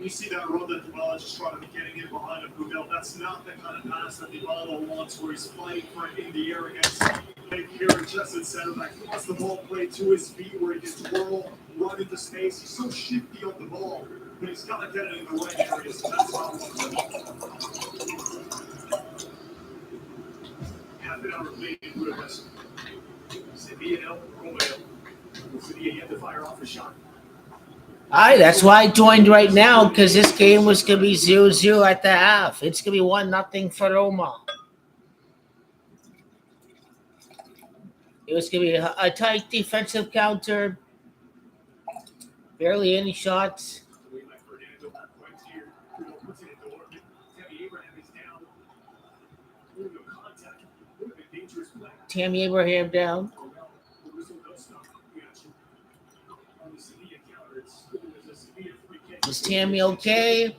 You see that run that DYBALA just trying to be getting in behind of Budel. That's not the kind of pass that DYBALA wants, where he's fighting for it in the air against Big Kieran just at center back. He wants the ball played to his feet where he can twirl, run into space. He's so shifty on the ball, but he's got to get it in the right areas. That's how I want to. Half an hour remaining in Budapest. Sevilla, Romeo. Sevilla yet to fire off a shot. That's why I joined right now, because this game was going to be 0-0 at the half. It's going to be 1-0 for Roma. It was going to be a tight defensive counter. Barely any shots. Tammy Abraham down. Is Tammy okay?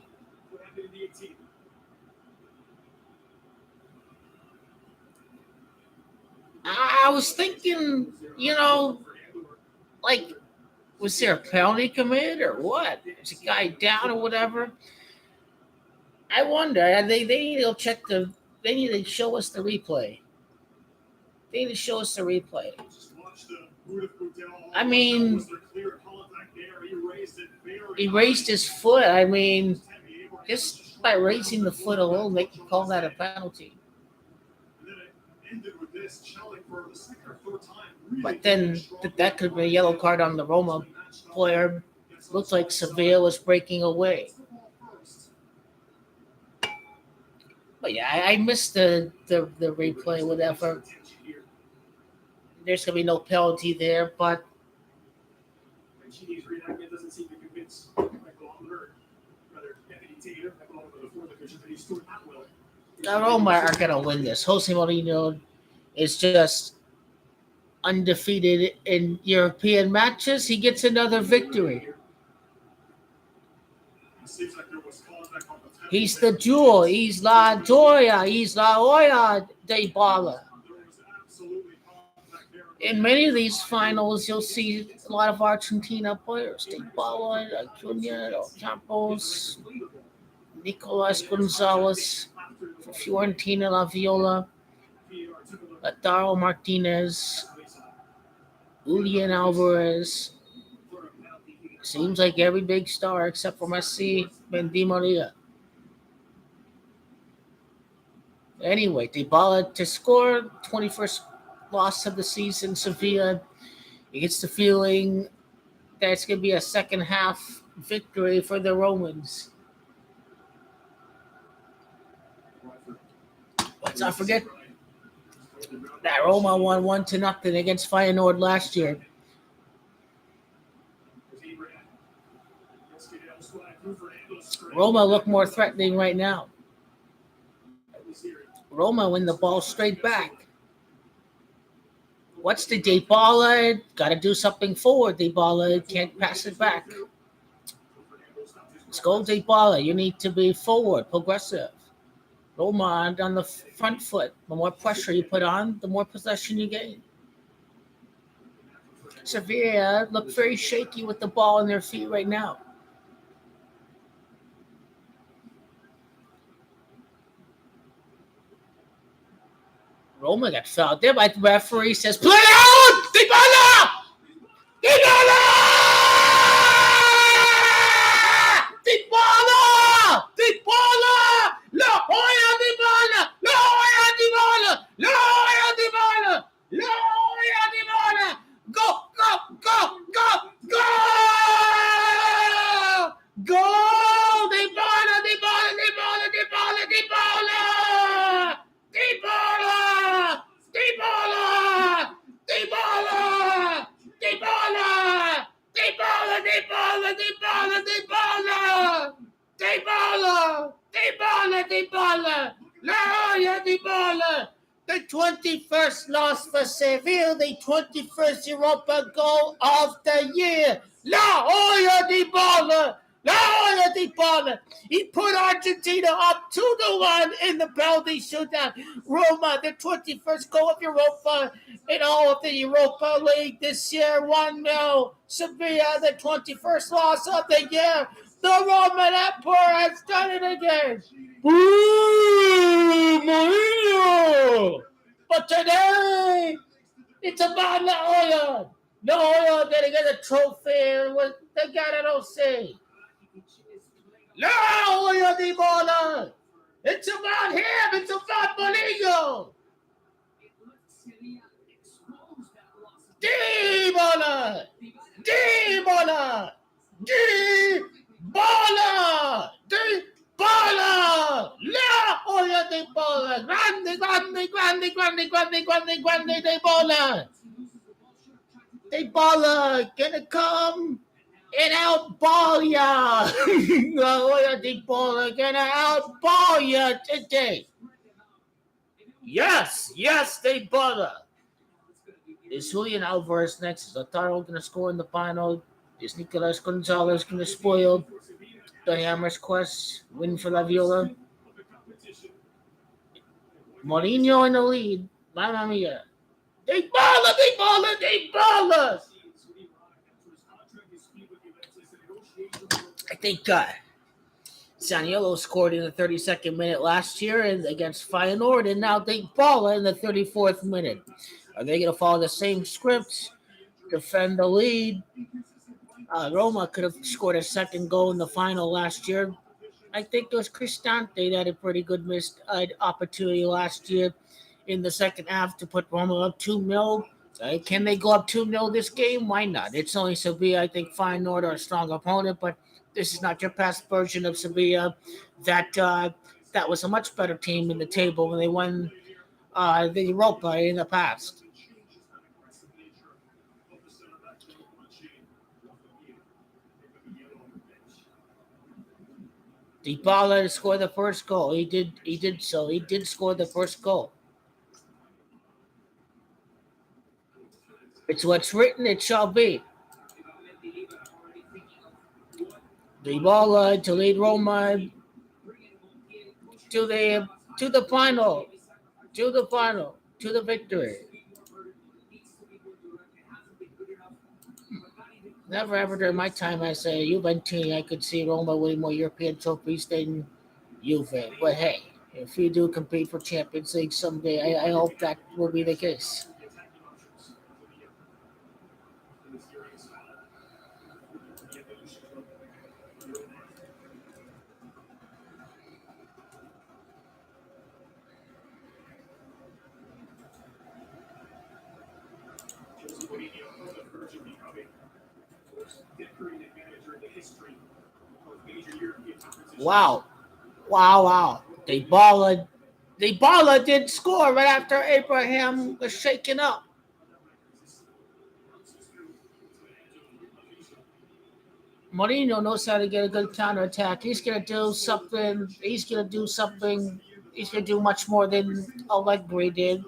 I was thinking, like, was there a penalty committed or what? Was a guy down or whatever? I wonder. They need to check the. They need to show us the replay. They need to show us the replay. I mean, he raised his foot. I mean, just by raising the foot alone, they can call that a penalty. But then that could be a yellow card on the Roma player. Looks like Sevilla was breaking away. But yeah, I missed the replay, whatever. There's going to be no penalty there, but Roma are going to win this. Jose Mourinho is just undefeated in European matches. He gets another victory. He's the jewel. He's La Joya. He's La Joya DYBALA. In many of these finals, you'll see a lot of Argentina players. DYBALA, Junior, Campos, Nicolas Gonzalez, Fiorentina, La Viola, Lautaro Martinez, Julian Alvarez. Seems like every big star except for Messi and Di Maria. Anyway, DYBALA to score 21st loss of the season. Sevilla, he gets the feeling that it's going to be a second half victory for the Romans. Let's not forget that Roma won 1-0 against Feyenoord last year. Roma look more threatening right now. Roma win the ball straight back. What's the DYBALA? Got to do something forward. DYBALA can't pass it back. Let's go, DYBALA. You need to be forward, progressive. Roma on the front foot. The more pressure you put on, the more possession you gain. Sevilla look very shaky with the ball in their feet right now. Roma got fouled there by the referee. Says, play out! DYBALA! DYBALA! DYBALA! DYBALA! La Joya DYBALA! La Joya DYBALA! La Joya DYBALA! La Joya DYBALA! Go, go, go, go, go! Go! DYBALA! DYBALA! DYBALA! DYBALA! DYBALA! DYBALA! DYBALA! DYBALA! DYBALA! DYBALA! DYBALA! DYBALA! DYBALA! DYBALA! DYBALA! DYBALA! La Joya DYBALA! The 21st loss for Seville, the 21st Europa goal of the year. La Joya DYBALA! La Joya DYBALA! He put Argentina up 2-1 in the penalty shootout. Roma, the 21st goal of Europa in all of the Europa League this year. 1-0. Sevilla, the 21st loss of the year. The Roman Emperor has done it again. Boo, Mourinho. But today, it's about La Hoya. La Hoya gonna get a trophy. What they gotta don't say. La Hoya DYBALA. It's about him. It's about Mourinho. DYBALA. DYBALA. DYBALA. DYBALA. La Hoya DYBALA. Grande, grande, grande, grande, grande, grande, grande DYBALA. DYBALA gonna come and outball ya. La Hoya DYBALA gonna outball ya today. Yes, DYBALA. Is Julian Alvarez next? Is Lautaro going to score in the final? Is Nicolas Gonzalez going to spoil the Hammer's quest? Win for La Viola? Mourinho in the lead. Mamma mia. DYBALA. I think Saniello scored in the 32nd minute last year and against Feyenoord, and now DYBALA in the 34th minute. Are they going to follow the same script? Defend the lead? Roma could have scored a second goal in the final last year. I think it was Cristante that had a pretty good missed opportunity last year in the second half to put Roma up 2-0. Can they go up 2-0 this game? Why not? It's only Sevilla. I think Feyenoord are a strong opponent, but this is not your past version of Sevilla. That was a much better team in the table when they won the Europa in the past. DYBALA scored the first goal. He did so. He did score the first goal. It's what's written, it shall be. DYBALA to lead Roma to the final, to the victory. Never ever during my time as a Juventine I could see Roma winning more European trophies than Juve. But hey, if you do compete for Champions League someday, I hope that will be the case. Wow. DYBALA did score right after Abraham was shaken up. Mourinho knows how to get a good counterattack. He's gonna do something. He's gonna do much more than Allegri did.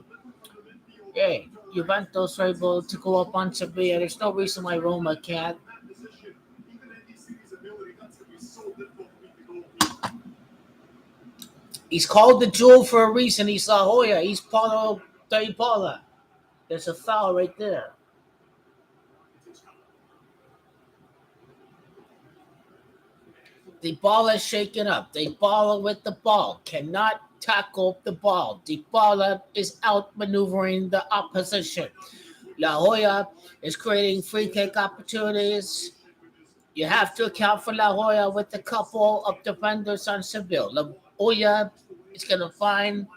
Yeah, Juventus are able to go up on Sevilla. There's no reason why Roma can't. He's called the jewel for a reason. He's La Hoya. He's Paulo DYBALA. There's a foul right there. DYBALA shaken up. DYBALA with the ball. Cannot tackle the ball. DYBALA is outmaneuvering the opposition. La Hoya is creating free kick opportunities. You have to account for La Hoya with a couple of defenders on Seville. La Hoya is going to find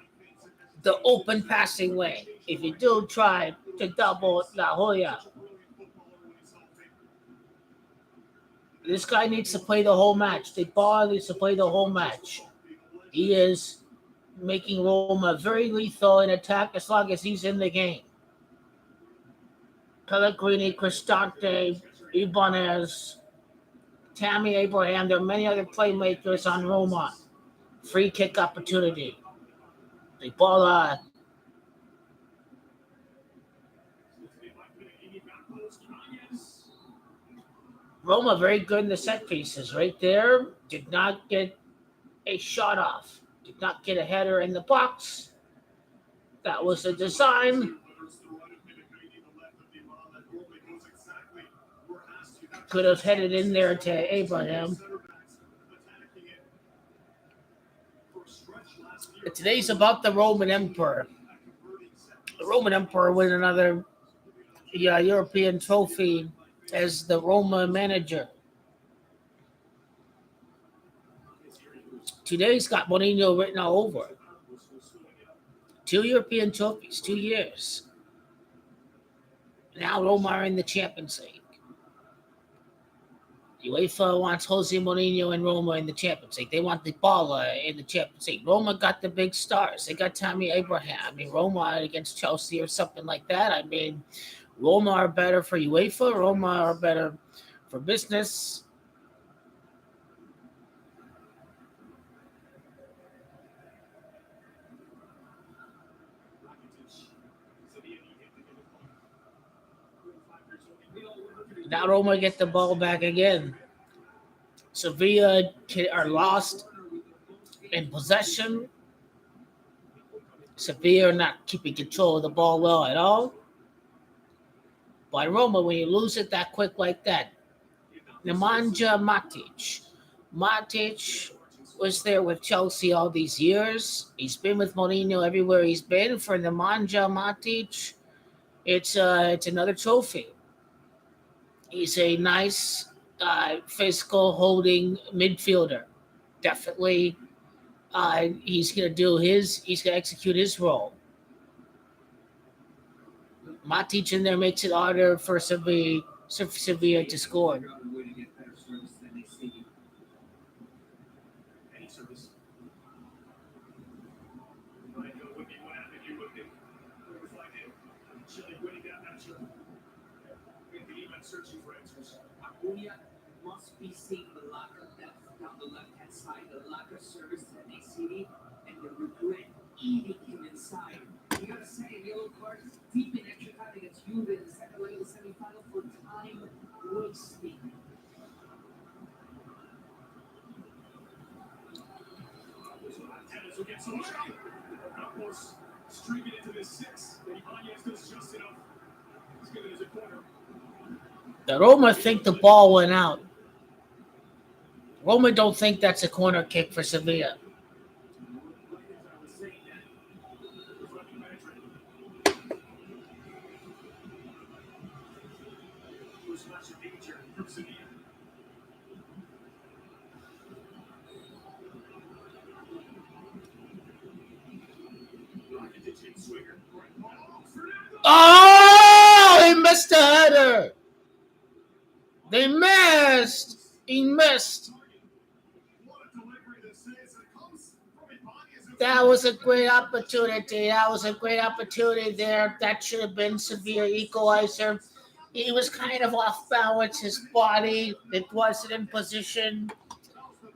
the open passing lane. If you do try to double La Hoya, this guy needs to play the whole match. DYBALA needs to play the whole match. He is making Roma very lethal in attack as long as he's in the game. Pellegrini, Cristante, Ibanez, Tammy Abraham. There are many other playmakers on Roma. Free kick opportunity. DYBALA. Roma very good in the set pieces. Right there. Did not get a shot off. Did not get a header in the box. That was the design. Could have headed in there to Abraham. Today's about the Roman Emperor. The Roman Emperor won another European trophy as the Roma manager. Today's got Mourinho written all over it. 2 European trophies, 2 years. Now Roma are in the Champions League. UEFA wants Jose Mourinho and Roma in the Champions League. They want DYBALA in the Champions League. Roma got the big stars. They got Tammy Abraham. I mean, Roma against Chelsea or something like that. I mean, Roma are better for UEFA. Roma are better for business. Now Roma get the ball back again. Sevilla are lost in possession. Sevilla are not keeping control of the ball well at all. But Roma, when you lose it that quick like that, Nemanja Matic was there with Chelsea all these years. He's been with Mourinho everywhere he's been. For Nemanja Matic, it's another trophy. He's a nice physical holding midfielder. Definitely, he's going to execute his role. Matic in there makes it harder for Sevilla to score. Must be seeing the locker down the left-hand side, the locker service to the city, and the regret eating him inside. You got a second yellow card deep in extra time against Juve in the second leg of the semifinal for time wasting. Streaming into this 6. Ibanez does just enough. He's given as a corner. The Roma think the ball went out. Roma don't think that's a corner kick for Sevilla. Oh, he missed the header. They missed. He missed. That was a great opportunity. There. That should have been Sevilla equalizer. He was kind of off balance. His body, it wasn't in position.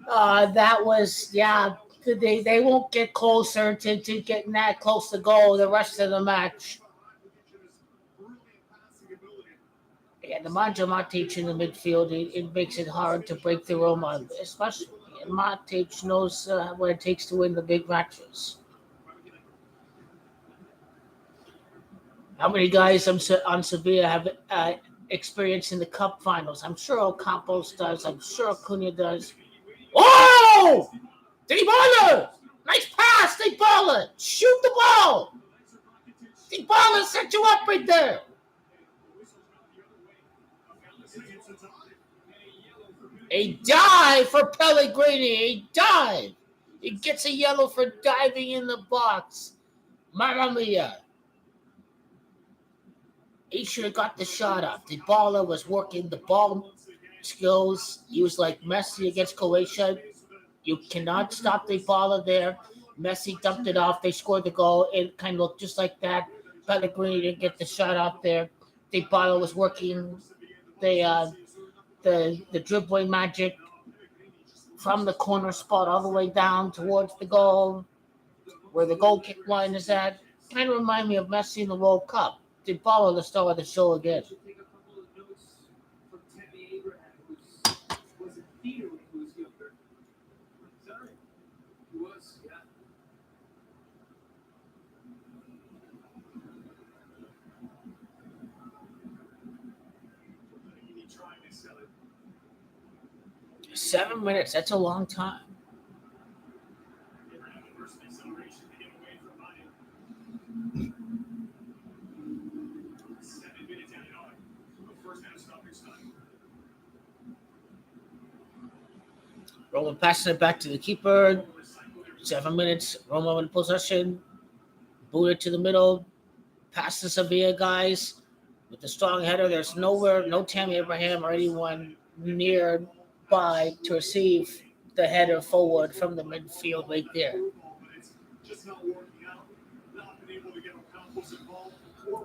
That was, they won't get closer to getting that close to goal the rest of the match. Yeah, the Matic in the midfield, it makes it hard to break the Roma, especially. And Matic knows what it takes to win the big matches. How many guys on Sevilla have experience in the cup finals? I'm sure Ocampos does. I'm sure Acuna does. Oh! DYBALA! Nice pass, DYBALA! Shoot the ball! DYBALA set you up right there. A dive for Pellegrini. A dive. He gets a yellow for diving in the box. Mamma mia. He should have got the shot up. DYBALA was working the ball skills. He was like Messi against Croatia. You cannot stop DYBALA there. Messi dumped it off. They scored the goal. It kind of looked just like that. Pellegrini didn't get the shot out there. DYBALA was working the dribbling magic from the corner spot all the way down towards the goal, where the goal kick line is at. Kind of remind me of Messi in the World Cup. DYBALA, the star of the show again. Seven minutes, that's a long time. Roma passing it back to the keeper. 7 minutes. Roma in possession. Boot it to the middle. Pass the Sevilla guys with the strong header. There's nowhere, no Tammy Abraham or anyone nearby to receive the header forward from the midfield right there.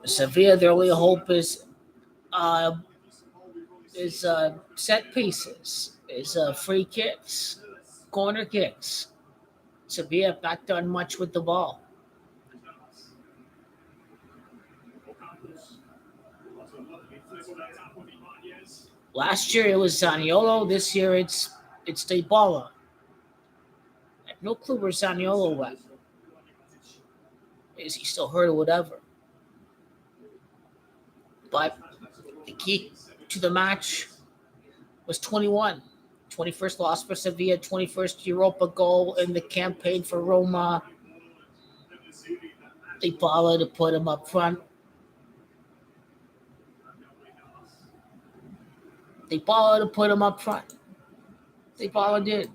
Sevilla, their only hope is set pieces, is free kicks, corner kicks. Sevilla have not done much with the ball. Last year it was Zaniolo. This year it's DYBALA. I have no clue where Zaniolo went. Is he still hurt or whatever? But the key to the match was 21. 21st loss for Sevilla, 21st Europa goal in the campaign for Roma. DYBALA to put him up front. DYBALA to put him up front. DYBALA did.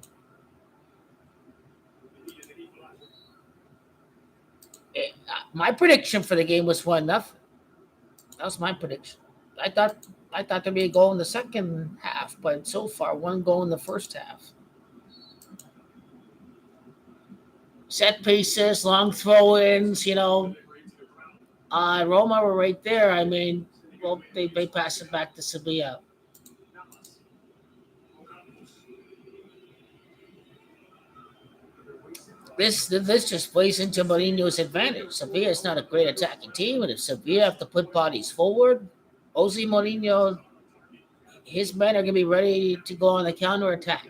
My prediction for the game was 1-0. That was my prediction. I thought there'd be a goal in the second half, but so far, one goal in the first half. Set pieces, long throw-ins, Roma were right there. I mean, well, they pass it back to Sevilla. This just plays into Mourinho's advantage. Sevilla is not a great attacking team, and if Sevilla have to put bodies forward, Jose Mourinho, his men are going to be ready to go on the counter-attack.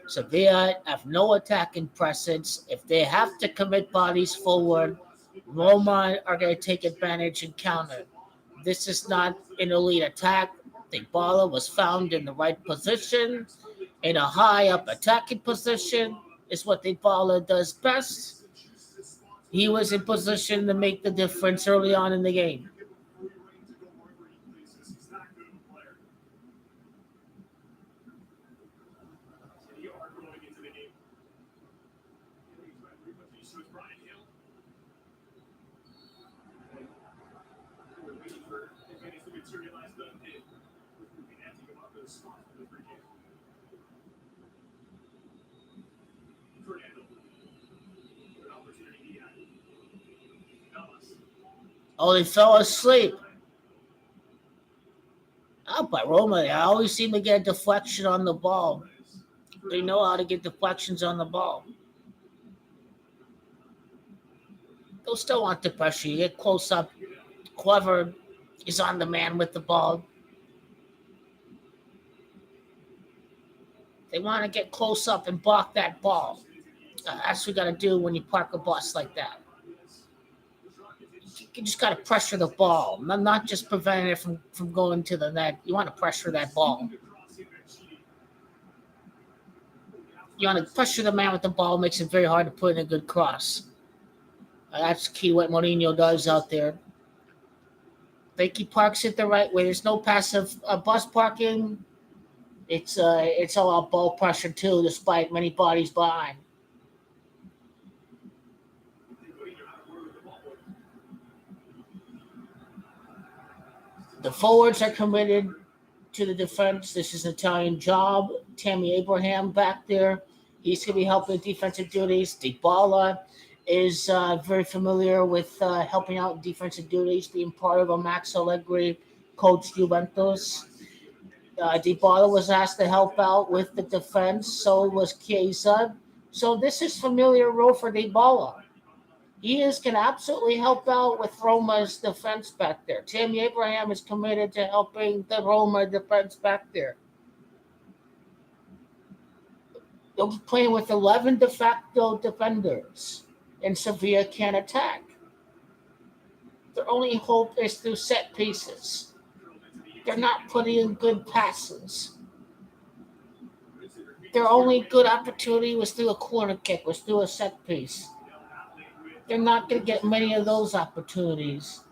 Sevilla have no attacking presence. If they have to commit bodies forward, Roma are going to take advantage and counter. This is not an elite attack. DYBALA was found in the right position, in a high-up attacking position. Is what DYBALA does best. He was in position to make the difference early on in the game. Oh, they fell asleep. Oh, by Roma, they always seem to get a deflection on the ball. They know how to get deflections on the ball. They'll still want the pressure. You get close up. Whoever is on the man with the ball. They want to get close up and block that ball. That's what you got to do when you park a bus like that. You just got to pressure the ball, not just preventing it from going to the net. You want to pressure that ball. You want to pressure the man with the ball, makes it very hard to put in a good cross. That's key what Mourinho does out there. Think he parks it the right way. There's no passive bus parking. It's all about ball pressure too, despite many bodies behind. The forwards are committed to the defense. This is an Italian job. Tammy Abraham back there. He's going to be helping defensive duties. DYBALA is very familiar with helping out defensive duties, being part of a Max Allegri coached Juventus. DYBALA was asked to help out with the defense. So was Chiesa. So this is familiar role for DYBALA. He can absolutely help out with Roma's defense back there. Tammy Abraham is committed to helping the Roma defense back there. They'll be playing with 11 de facto defenders, and Sevilla can't attack. Their only hope is through set pieces. They're not putting in good passes. Their only good opportunity was through a corner kick, was through a set piece. They're not going to get many of those opportunities.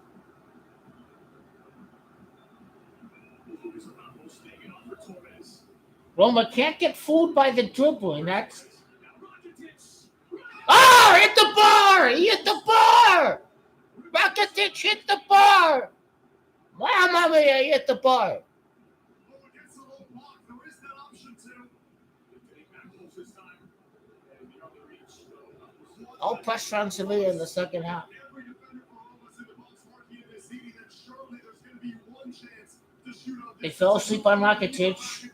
Roma can't get fooled by the dribbling. That's oh, hit the bar! He hit the bar! Rakitic hit the bar! Mamma mia, he hit the bar! Oh, against the low block, there is that option too. Getting back close this time. And the other reach. All pressure on Sevilla in the second half. Every defender for Roma's in the box marking it is eating, and surely there's going to be one chance to shoot on They this. fell asleep on Rakitic.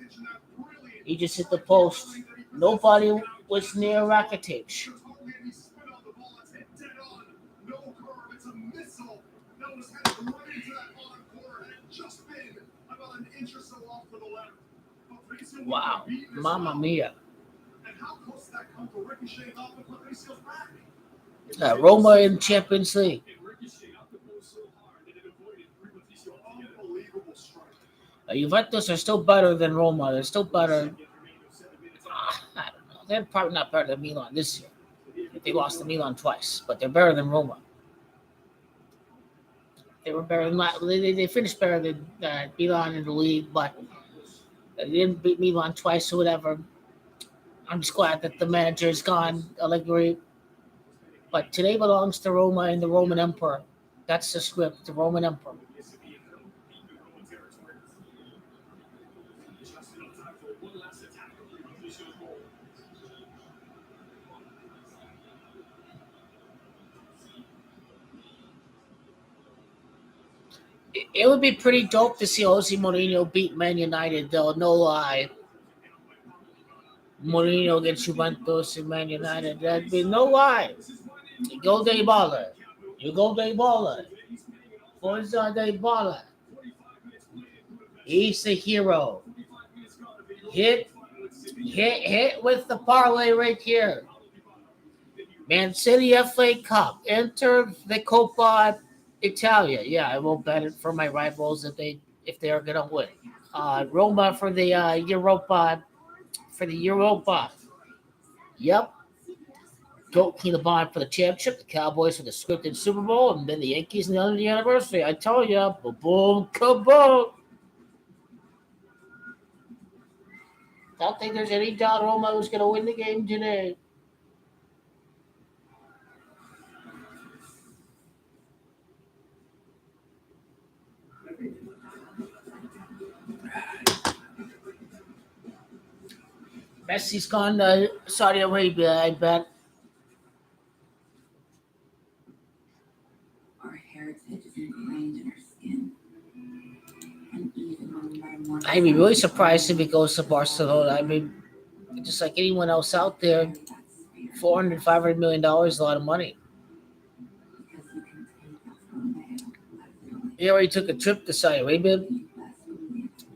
He just hit the post. Nobody was near Rakitic. Wow, mamma mia. Roma in Champions League. Juventus are still better than Roma. They're still better. I don't know. They're probably not better than Milan this year. They lost to Milan twice, but they're better than Roma. They were better than they finished better than Milan in the league, but they didn't beat Milan twice or whatever. I'm just glad that the manager is gone, Allegri. But today belongs to Roma and the Roman Emperor. That's the script, the Roman Emperor. It would be pretty dope to see Jose Mourinho beat Man United, though. No lie. Mourinho against Juventus and Man United. That'd be no lie. You go DYBALA. You go DYBALA. FORZA DYBALA. He's the hero. Hit with the parlay right here. Man City FA Cup. Enter the Coppa Italia. Yeah, I will bet it for my rivals if they are gonna win. Roma for the Europa. For the Europa. Yep. Goat King of Bond for the championship. The Cowboys for the scripted Super Bowl, and then the Yankees in the 100th anniversary. I tell you, boom, kaboom. Don't think there's any doubt Roma was gonna win the game today. Messi's gone to Saudi Arabia, I bet. Our heritage is ingrained in our skin. And even when we metamorphose, I'd be really surprised if he goes to Barcelona. I mean, just like anyone else out there, $400, $500 million is a lot of money. because you can take us from there. He already took a trip to Saudi Arabia. He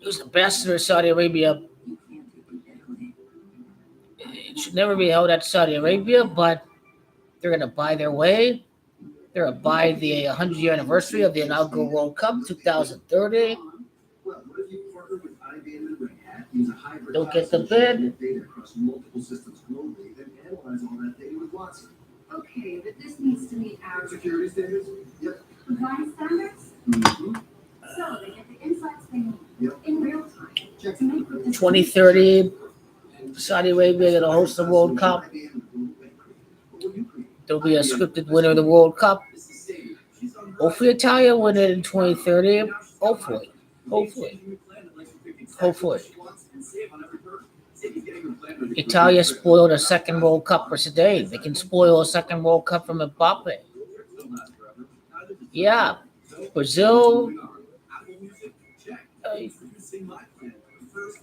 was ambassador of Saudi Arabia. You can't take it Italy. It should never be held at Saudi Arabia, but they're going to buy their way. They're going to buy the 100-year anniversary of the inaugural World Cup, 2030. They'll get the bid. Okay, but this needs to meet our Security standards? Yep. compliance standards, Mm-hmm. so they get the insights they need Yep. in real time to make good decisions. 2030, Saudi Arabia going to host the World Cup. There'll be a scripted winner of the World Cup. Hopefully, Italia win it in 2030. Hopefully. Italia spoiled a second World Cup for today. They can spoil a second World Cup from Mbappe. Yeah. Brazil.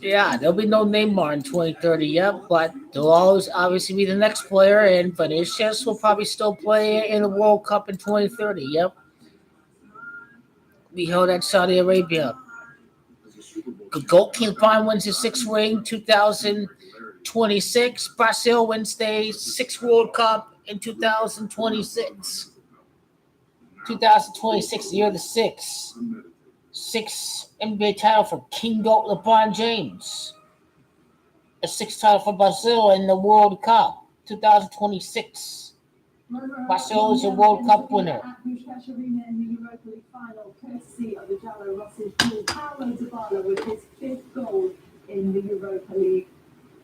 Yeah, there'll be no Neymar in 2030 yet, but there'll always obviously be the next player, and Vinicius will probably still play in the World Cup in 2030. Yep. We held at Saudi Arabia. Goat King Prime wins his sixth ring, 2026. Brazil wins their sixth World Cup in 2026. 2026, the year of the six. Sixth NBA title for King Goat LeBron James. A sixth title for Brazil in the World Cup, 2026. Brazil is a World Cup winner. At Puskás Arena in the Europa League final, courtesy of the Giallorossi, Paulo DYBALA with his fifth goal in the Europa League.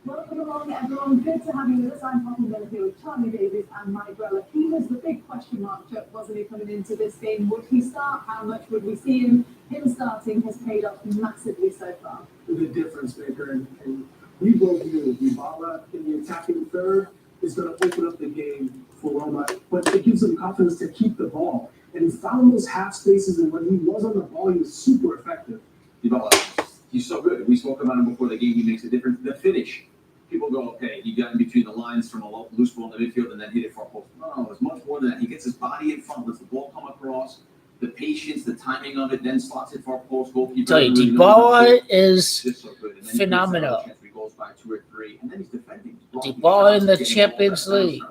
Welcome along, everyone. Good to have you with us. I'm Poppleman here with Charlie Davies and Mike Grella. He was the big question mark, Chuck, wasn't he, coming into this game? Would he start? How much would we see him? Him starting has paid off massively so far. The difference maker, and we both knew DYBALA in the attacking third is going to open up the game for Roma, but it gives him confidence to keep the ball. And he found those half spaces, and when he was on the ball, he was super effective. DYBALA, he's so good. We spoke about him before the game. He makes a difference. The finish. People go, okay, he got in between the lines from a loose ball in the midfield and then hit it far post. No, it's much more than that. He gets his body in front, lets the ball come across, the patience, the timing of it, then slots it far post. Goalkeeper. So really DYBALA is just so good. And then phenomenal. He gets a chance, he goes by 2 or 3, and then he's defending. DYBALA in the Champions League.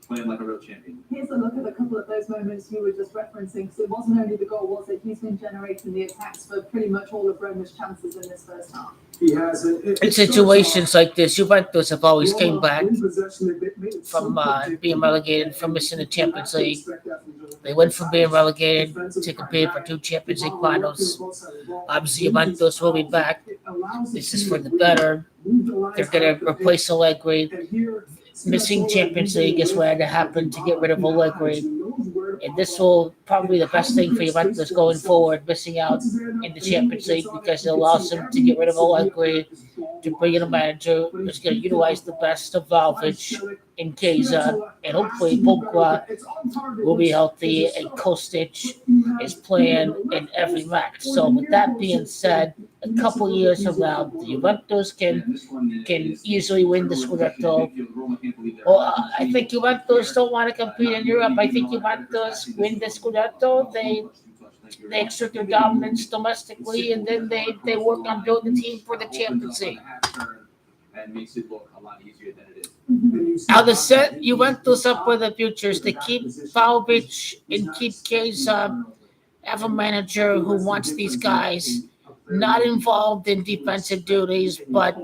Playing like a real champion. Here's a look at a couple of those moments you were just referencing. Because it wasn't only the goal, was it? He's been generating the attacks for pretty much all of Roma's chances in this first half. He has In situations like this, Juventus have always came back from being relegated, from missing the Champions League. They went from being relegated to compete for 2 Champions League finals. Obviously, Juventus will be back. This is for the better. They're going to replace Allegri. Missing Champions League is what had to happen to get rid of Allegri. And this will probably be the best thing for Juventus going forward, missing out in the Champions League, because it allows them to get rid of Allegri, to bring in a manager who's going to utilize the best of Vlahovic and Chiesa, and hopefully Pogba will be healthy and Kostic is playing in every match. So with that being said, a couple years from now, Juventus can easily win the Scudetto. Well, I think Juventus don't want to compete in Europe. I think Juventus win the Scudetto. They exert their dominance domestically, and then they work on building the team for the Champions League. And makes it look a lot easier than it is. Now the set Juventus up for the futures to keep Vlahovic and keep Chiesa, have a manager who wants these guys not involved in defensive duties, but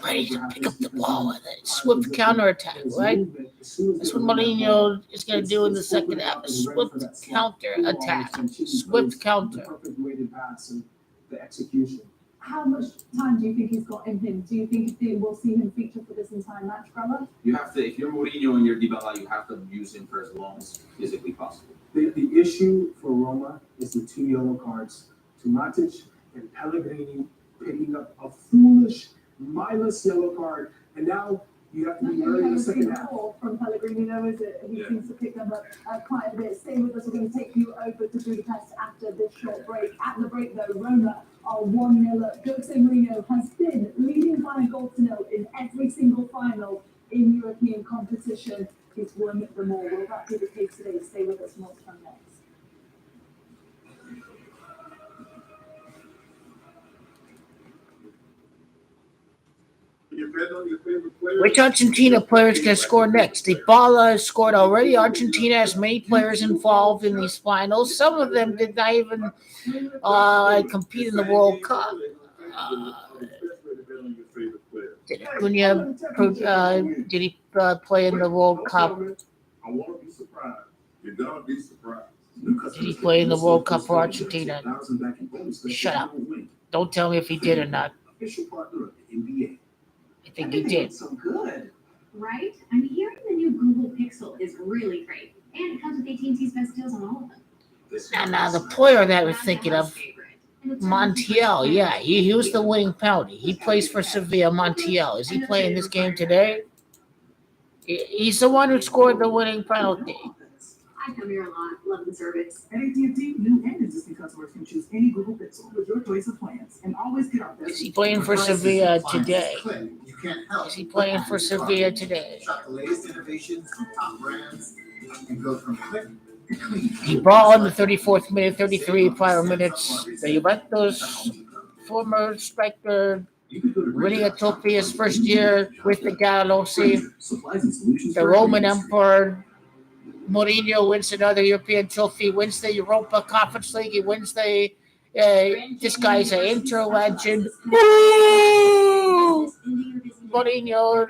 ready to pick up the ball with it. Swift counterattack, right? That's what Mourinho is going to do in the second half. Swift counterattack. Swift counter. The execution. How much time do you think he's got in him? Do you think we'll see him feature for this entire match, Grella? You have to, if you're Mourinho and you're DYBALA, you have to use him for as long as physically possible. The issue for Roma is the 2 yellow cards to Matic and Pellegrini picking up a foolish, mindless yellow card, and now you have to be wary in the second half. From Pellegrini, though, is it? He seems to pick them up quite a bit. Stay with us. We're going to take you over to Budapest after this short break. At the break, though, Roma are 1-0 up. Jose Mourinho has been leading by a goal to nil in every single final in European competition. He's won them all. Will that be the case today? Stay with us. More to come next. Which Argentina players can score next? DYBALA has scored already. Argentina has many players involved in these finals. Some of them did not even compete in the World Cup. Did Acuna, did he play in the World Cup? I want to be surprised. You're gonna be surprised. Did he play in the World Cup for Argentina? Shut up. Don't tell me if he did or not. Official partner of the NBA. I think he did. So good. Right? I'm hearing the new Google Pixel is really great. And it comes with AT&T's best deals on all of them. Now the player that we're thinking of, Montiel, yeah, he was the winning penalty. He plays for Sevilla. Montiel, is he playing this game today? He's the one who scored the winning penalty. I come here a lot. Love the service. At AT&T, new and existing customers can choose any Google Pixel with your choice of plans and always get our best. Is he playing for Sevilla today? You can't help. Is he playing for Sevilla today? Shop the latest innovations from top brands and go from quick to clean. He brought on the 34th minute, 33 prior minutes. The Juventus former striker winning a trophy his first year with the Giallorossi. The Roman Emperor Mourinho wins another European trophy, wins the Europa Conference League. He wins the. This guy's an Inter legend. Mourinho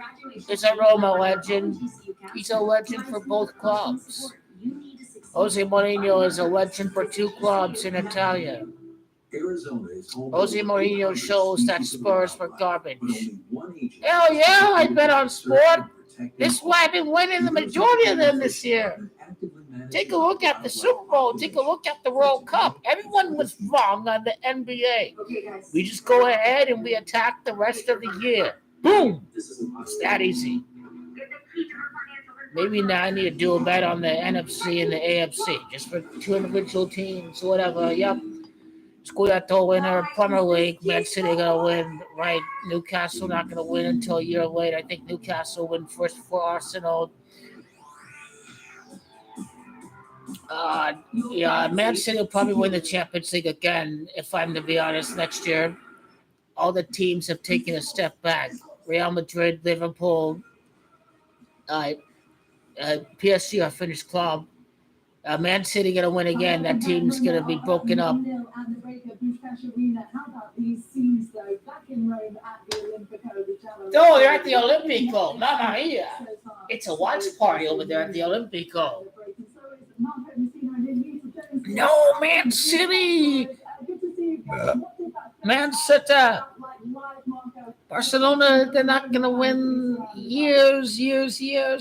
is a Roma legend. He's a legend for both clubs. Jose Mourinho is a legend for 2 clubs in Italia. Arizona is home Jose to Mourinho 800 shows that species of Spurs were wildlife, garbage. but only one agency Hell yeah, I is bet on dedicated to sport. searching and protecting This is why I've been winning the majority of them this year. Take a look at the Super Bowl. Take a look at the World Cup. Everyone was wrong on the NBA. Okay, guys. We just go ahead and we attack the rest of the year. Boom! It's that easy. Maybe now I need to do a bet on the NFC and the AFC, just for two individual teams, whatever. Yep. Scudetto winner, Premier League, Man City gonna win, right? Newcastle not gonna win until a year later. I think Newcastle win first for Arsenal. Yeah, Man City will probably win the Champions League again, if I'm to be honest, next year. All the teams have taken a step back. Real Madrid, Liverpool, PSG are finished club. Man City gonna win again. That team's gonna be broken up. And the break at Bucharest Arena. How about these scenes though? Back in Rome at the Olimpico, the Giallorossi. Oh, they're at the Olimpico. Mamma mia. It's a watch party over there at the Olimpico. No, Man City. Man City. Barcelona, they're not going to win years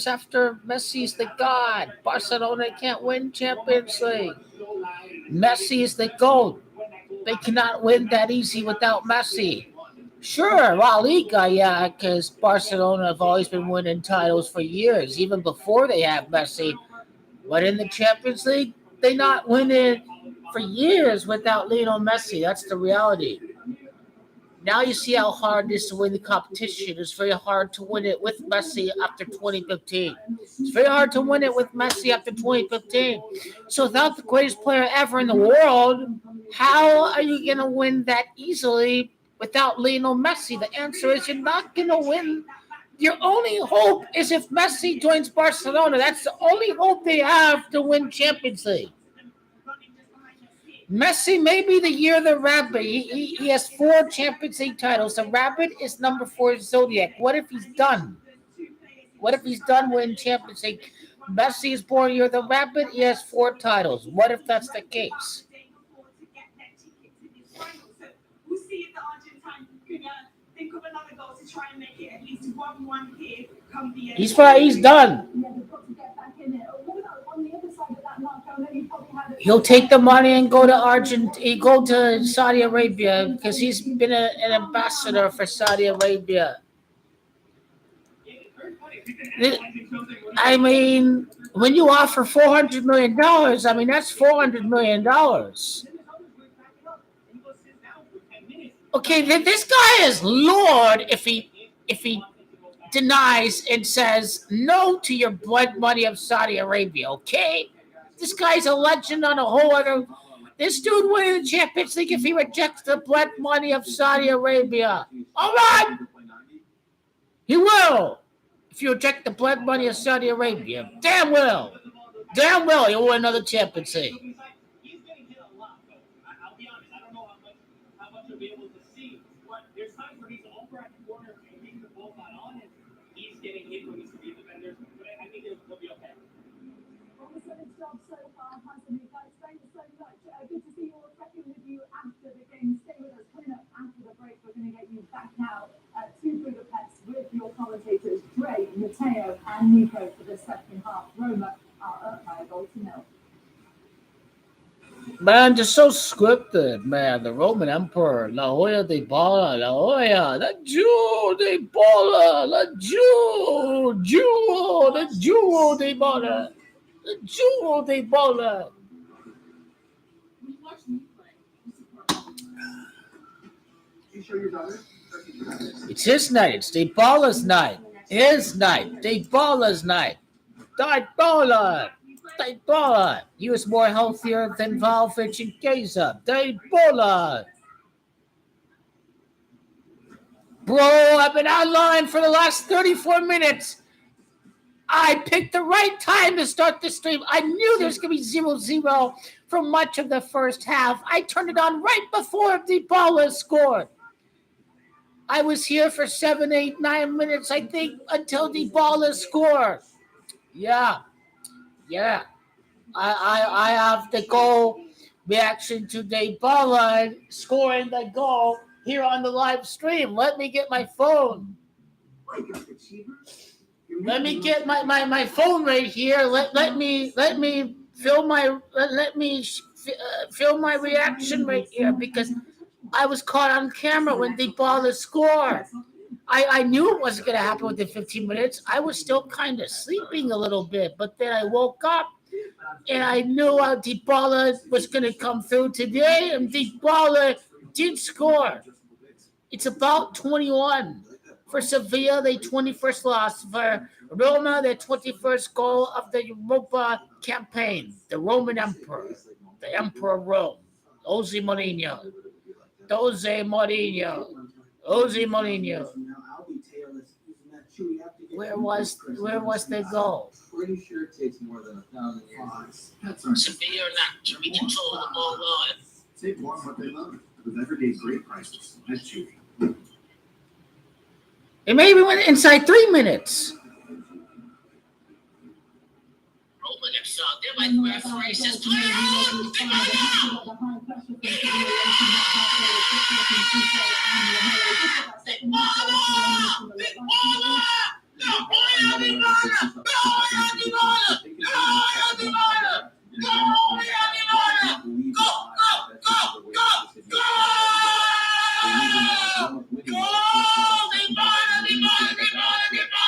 after Messi's the god. Barcelona can't win Champions League. Messi is the GOAT. They cannot win that easy without Messi. Sure, La Liga, yeah, because Barcelona have always been winning titles for years, even before they have Messi. But in the Champions League, they not winning for years without Lionel Messi. That's the reality. Now you see how hard it is to win the competition. It's very hard to win it with Messi after 2015. It's very hard to win it with Messi after 2015. So without the greatest player ever in the world, how are you going to win that easily without Lionel Messi? The answer is you're not going to win. Your only hope is if Messi joins Barcelona. That's the only hope they have to win Champions League. Messi may be the year of the rabbit. He has 4 Champions League titles. The rabbit is number 4 Zodiac. What if he's done? What if he's done winning Champions League? Messi is born year of the rabbit. He has 4 titles. What if that's the case? He's done. He'll take the money and go to Argentina. Go to Saudi Arabia because he's been an ambassador for Saudi Arabia. I mean, when you offer $400 million, I mean that's $400 million. Okay, this guy is Lord if he denies and says no to your blood money of Saudi Arabia. Okay. This guy's a legend on a whole other. This dude winning the Champions League if he rejects the blood money of Saudi Arabia. All right. He will. If you reject the blood money of Saudi Arabia. Damn well. Damn well he'll win another Champions League. He's getting hit a lot, though. I'll be honest. I don't know how much you'll be able to see. But there's times where he's over at the corner and maybe the ball's not on him. He's getting hit when he's to be a defender. But I think he'll be okay. Job so far, hasn't it, guys? Thanks so much. Good to see you all. Checking with you after the game. Stay with us. Coming up after the break, we're going to get you back now to Budapest with your commentators, Dre, Matteo, and Nico for the second half. Roma are up by a goal to nil. Man, just so scripted, man. The Roman Emperor, La Jolla DYBALA, La Jolla, the Jew DYBALA, the Jew DYBALA. The Jewel DYBALA. It's his night. It's DYBALA's night. His night. DYBALA's night. DYBALA. He was more healthier than Vlahovic and Chiesa. DYBALA. Bro, I've been online for the last 34 minutes. I picked the right time to start the stream. I knew there was going to be 0-0 for much of the first half. I turned it on right before DYBALA scored. I was here for 7, 8, 9 minutes, I think, until DYBALA scored. Yeah. I have to go reaction to DYBALA scoring the goal here on the live stream. Let me get my phone. Let me get my phone right here. Let me film my reaction right here because I was caught on camera when DYBALA scored. I knew it wasn't going to happen within 15 minutes. I was still kind of sleeping a little bit, but then I woke up and I knew DYBALA was going to come through today, and DYBALA did score. It's about 21. For Sevilla, their 21st loss. For Roma, their 21st goal of the Europa campaign. The Roman Emperor. The Emperor of Rome. Jose Mourinho. Where was the goal? Pretty sure it takes more than 1,000 years. Sevilla or not to recontrol the ball on. Take more what they love with everyday great prices. That's Chewy. It maybe went inside 3 minutes. Roman himself, they're like referee says,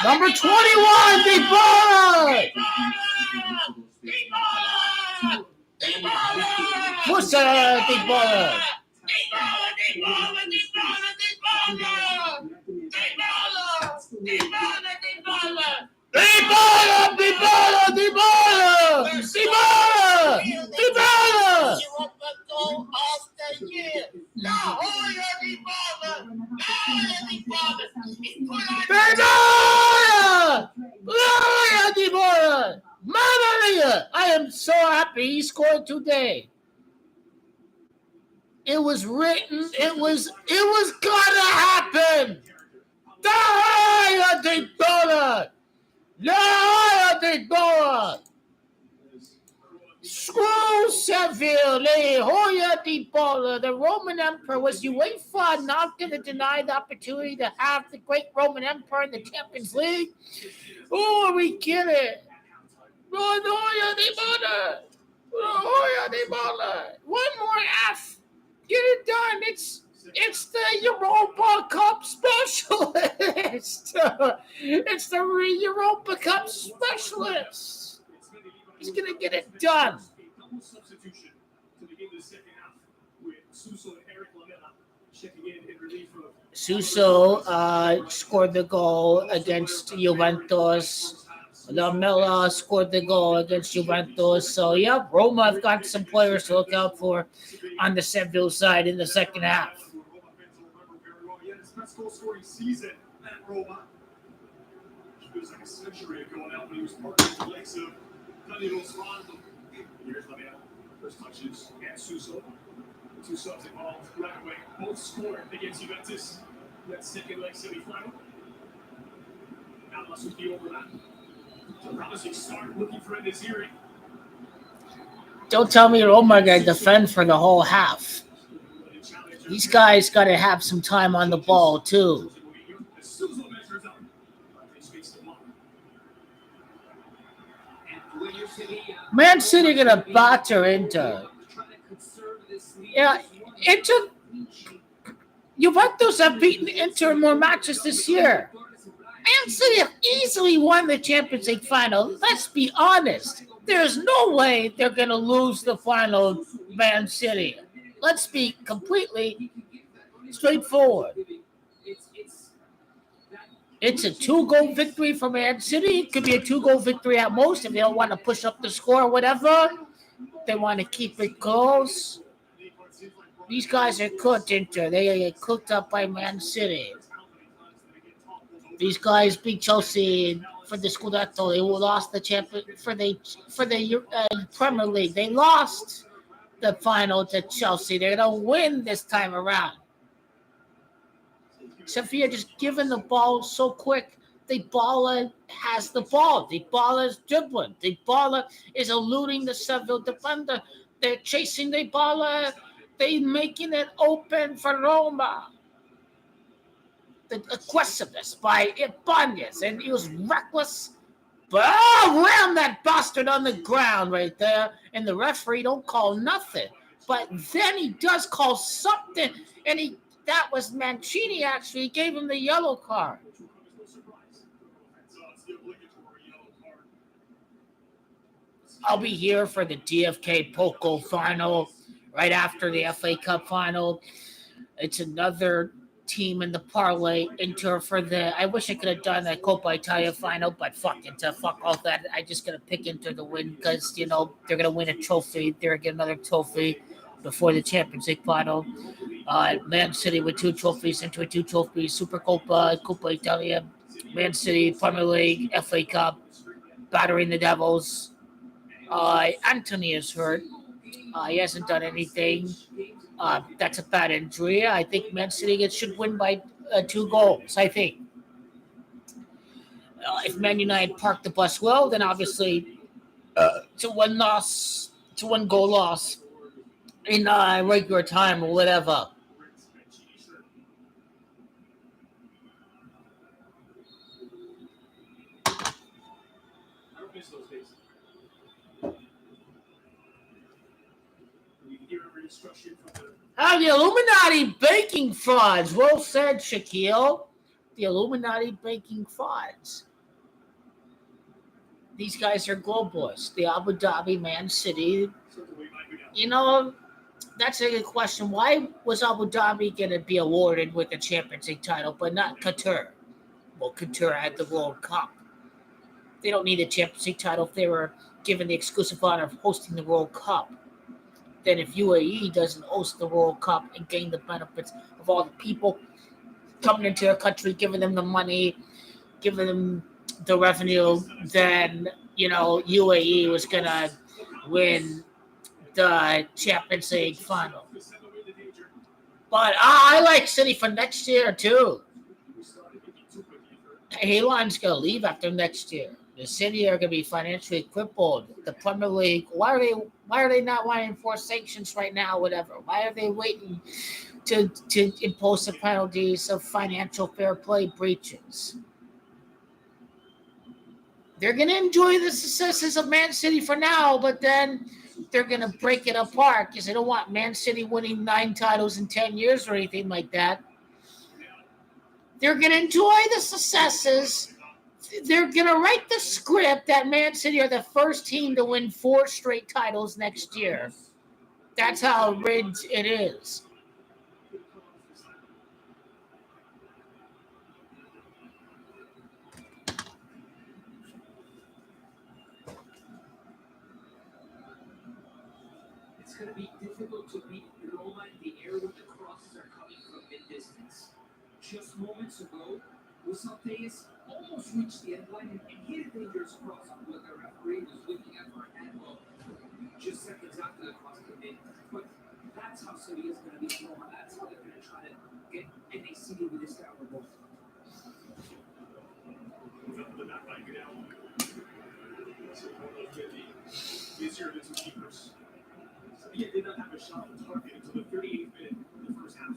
Number 21, DYBALA! FORZA, DYBALA! DYBALA! Mamma mia! I am so happy he scored today. It was written. It was gonna happen. DYBALA! Screw Seville, DYBALA. The Roman Emperor. Was UEFA not going to deny the opportunity to have the great Roman Emperor in the Champions League? Oh, are we kidding? DYBALA. One more F. Get it done. It's the Europa Cup specialist. It's the Europa Cup specialist. He's going to get it done. Suso scored the goal against Juventus. Lamela scored the goal against Juventus. So, yeah, Roma have got some players to look out for on the Seville side in the second half. Best goal scoring season at Roma. It feels like a century ago now when he was part of the likes of Danilo Svanto. Here's Lamela. First touches and Suso. The two subs involved right away. Both scored against Juventus. That second leg semi-final. Now Masuki over that. A promising start looking for Desiree. Don't tell me Roma going to defend for the whole half. These guys got to have some time on the ball, too. Man City going to batter Inter. Yeah, Inter. Juventus have beaten Inter in more matches this year. Man City have easily won the Champions League final. Let's be honest. There's no way they're going to lose the final, Man City. Let's be completely straightforward. It's a 2-goal victory for Man City. It could be a 2-goal victory at most if they don't want to push up the score or whatever. They want to keep it close. These guys are cooked, Inter. They get cooked up by Man City. These guys beat Chelsea for the Scudetto. They lost the champion for the Premier League. They lost the final to Chelsea. They're going to win this time around. Sevilla just giving the ball so quick. DYBALA has the ball. DYBALA is dribbling. DYBALA is eluding the Seville defender. They're chasing DYBALA. They're making it open for Roma. The aggressiveness by Ibanez, and he was reckless. But ram that bastard on the ground right there, and the referee don't call nothing. But then he does call something, and that was Mancini actually. He gave him the yellow card. I'll be here for the DFK Poco final right after the FA Cup final. It's another team in the parlay. Inter for the. I wish I could have done a Coppa Italia final, but fuck all that. I just gonna pick Inter to win because they're gonna win a trophy. They're gonna get another trophy before the Champions League final. Man City with 2 trophies, Inter with 2 trophies, Super Coppa Italia, Man City, Premier League, FA Cup, battering the Devils. Anthony is hurt. He hasn't done anything. That's a bad injury. I think Man City should win by 2 goals, I think. If Man United park the bus well, then obviously it's a 1 goal loss in regular time or whatever. The Illuminati banking frauds. Well said, Shaquille. The Illuminati banking frauds. These guys are globalists. The Abu Dhabi, Man City. That's a good question. Why was Abu Dhabi going to be awarded with the Champions League title, but not Qatar? Well, Qatar had the World Cup. They don't need a Champions League title if they were given the exclusive honor of hosting the World Cup. Then if UAE doesn't host the World Cup and gain the benefits of all the people coming into their country, giving them the money, giving them the revenue, then, UAE was going to win the Champions League final. But I like City for next year, too. Elon's going to leave after next year. The City are going to be financially crippled. The Premier League, why are they not wanting to enforce sanctions right now, whatever? Why are they waiting to impose the penalties of financial fair play breaches? They're going to enjoy the successes of Man City for now, but then they're going to break it apart because they don't want Man City winning 9 titles in 10 years or anything like that. They're going to enjoy the successes. They're going to write the script that Man City are the first team to win 4 straight titles next year. That's how rigged it is. It's going to be difficult to beat Roma in the air when the crosses are coming from mid-distance. Just moments ago, Usalteas almost reached the end line and hit a dangerous cross when the referee was looking at for a handball just seconds after the cross came in. But that's how City is going to beat Roma. That's how they're going to try to get NACD with this down the ball. Easier to 2 keepers. Sevilla did not have a shot on target until the 38th minute in the first half.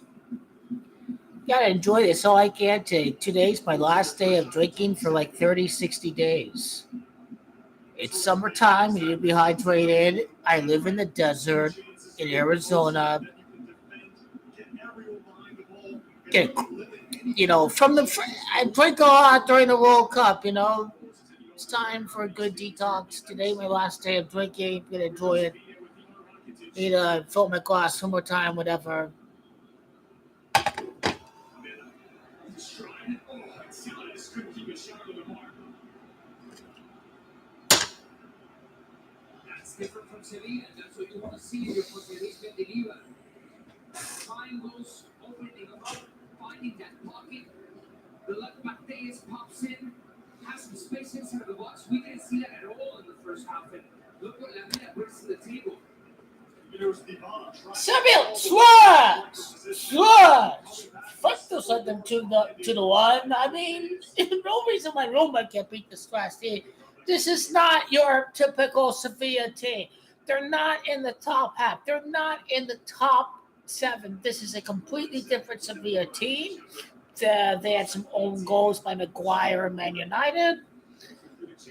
Gotta enjoy this all I can. Today's my last day of drinking for like 30, 60 days. It's summertime. You need to be hydrated. I live in the desert in Arizona. I drink a lot during the World Cup, It's time for a good detox. Today, my last day of drinking. I'm gonna enjoy it. Need to fill my glass one more time, whatever. That's different from Sevilla. That's what you want to see in your Portuguese deliver. Find those opening up, finding that pocket. The left Mateus pops in, has some space inside the box. We didn't see that at all in the first half. And look what Lamina brings to the table. Samuel, Swash! First to send them to the 1. I mean, no reason why Roma can't beat the Swash team. This is not your typical Sevilla team. They're not in the top half. They're not in the top 7. This is a completely different Sevilla team. They had some own goals by Maguire and Man United.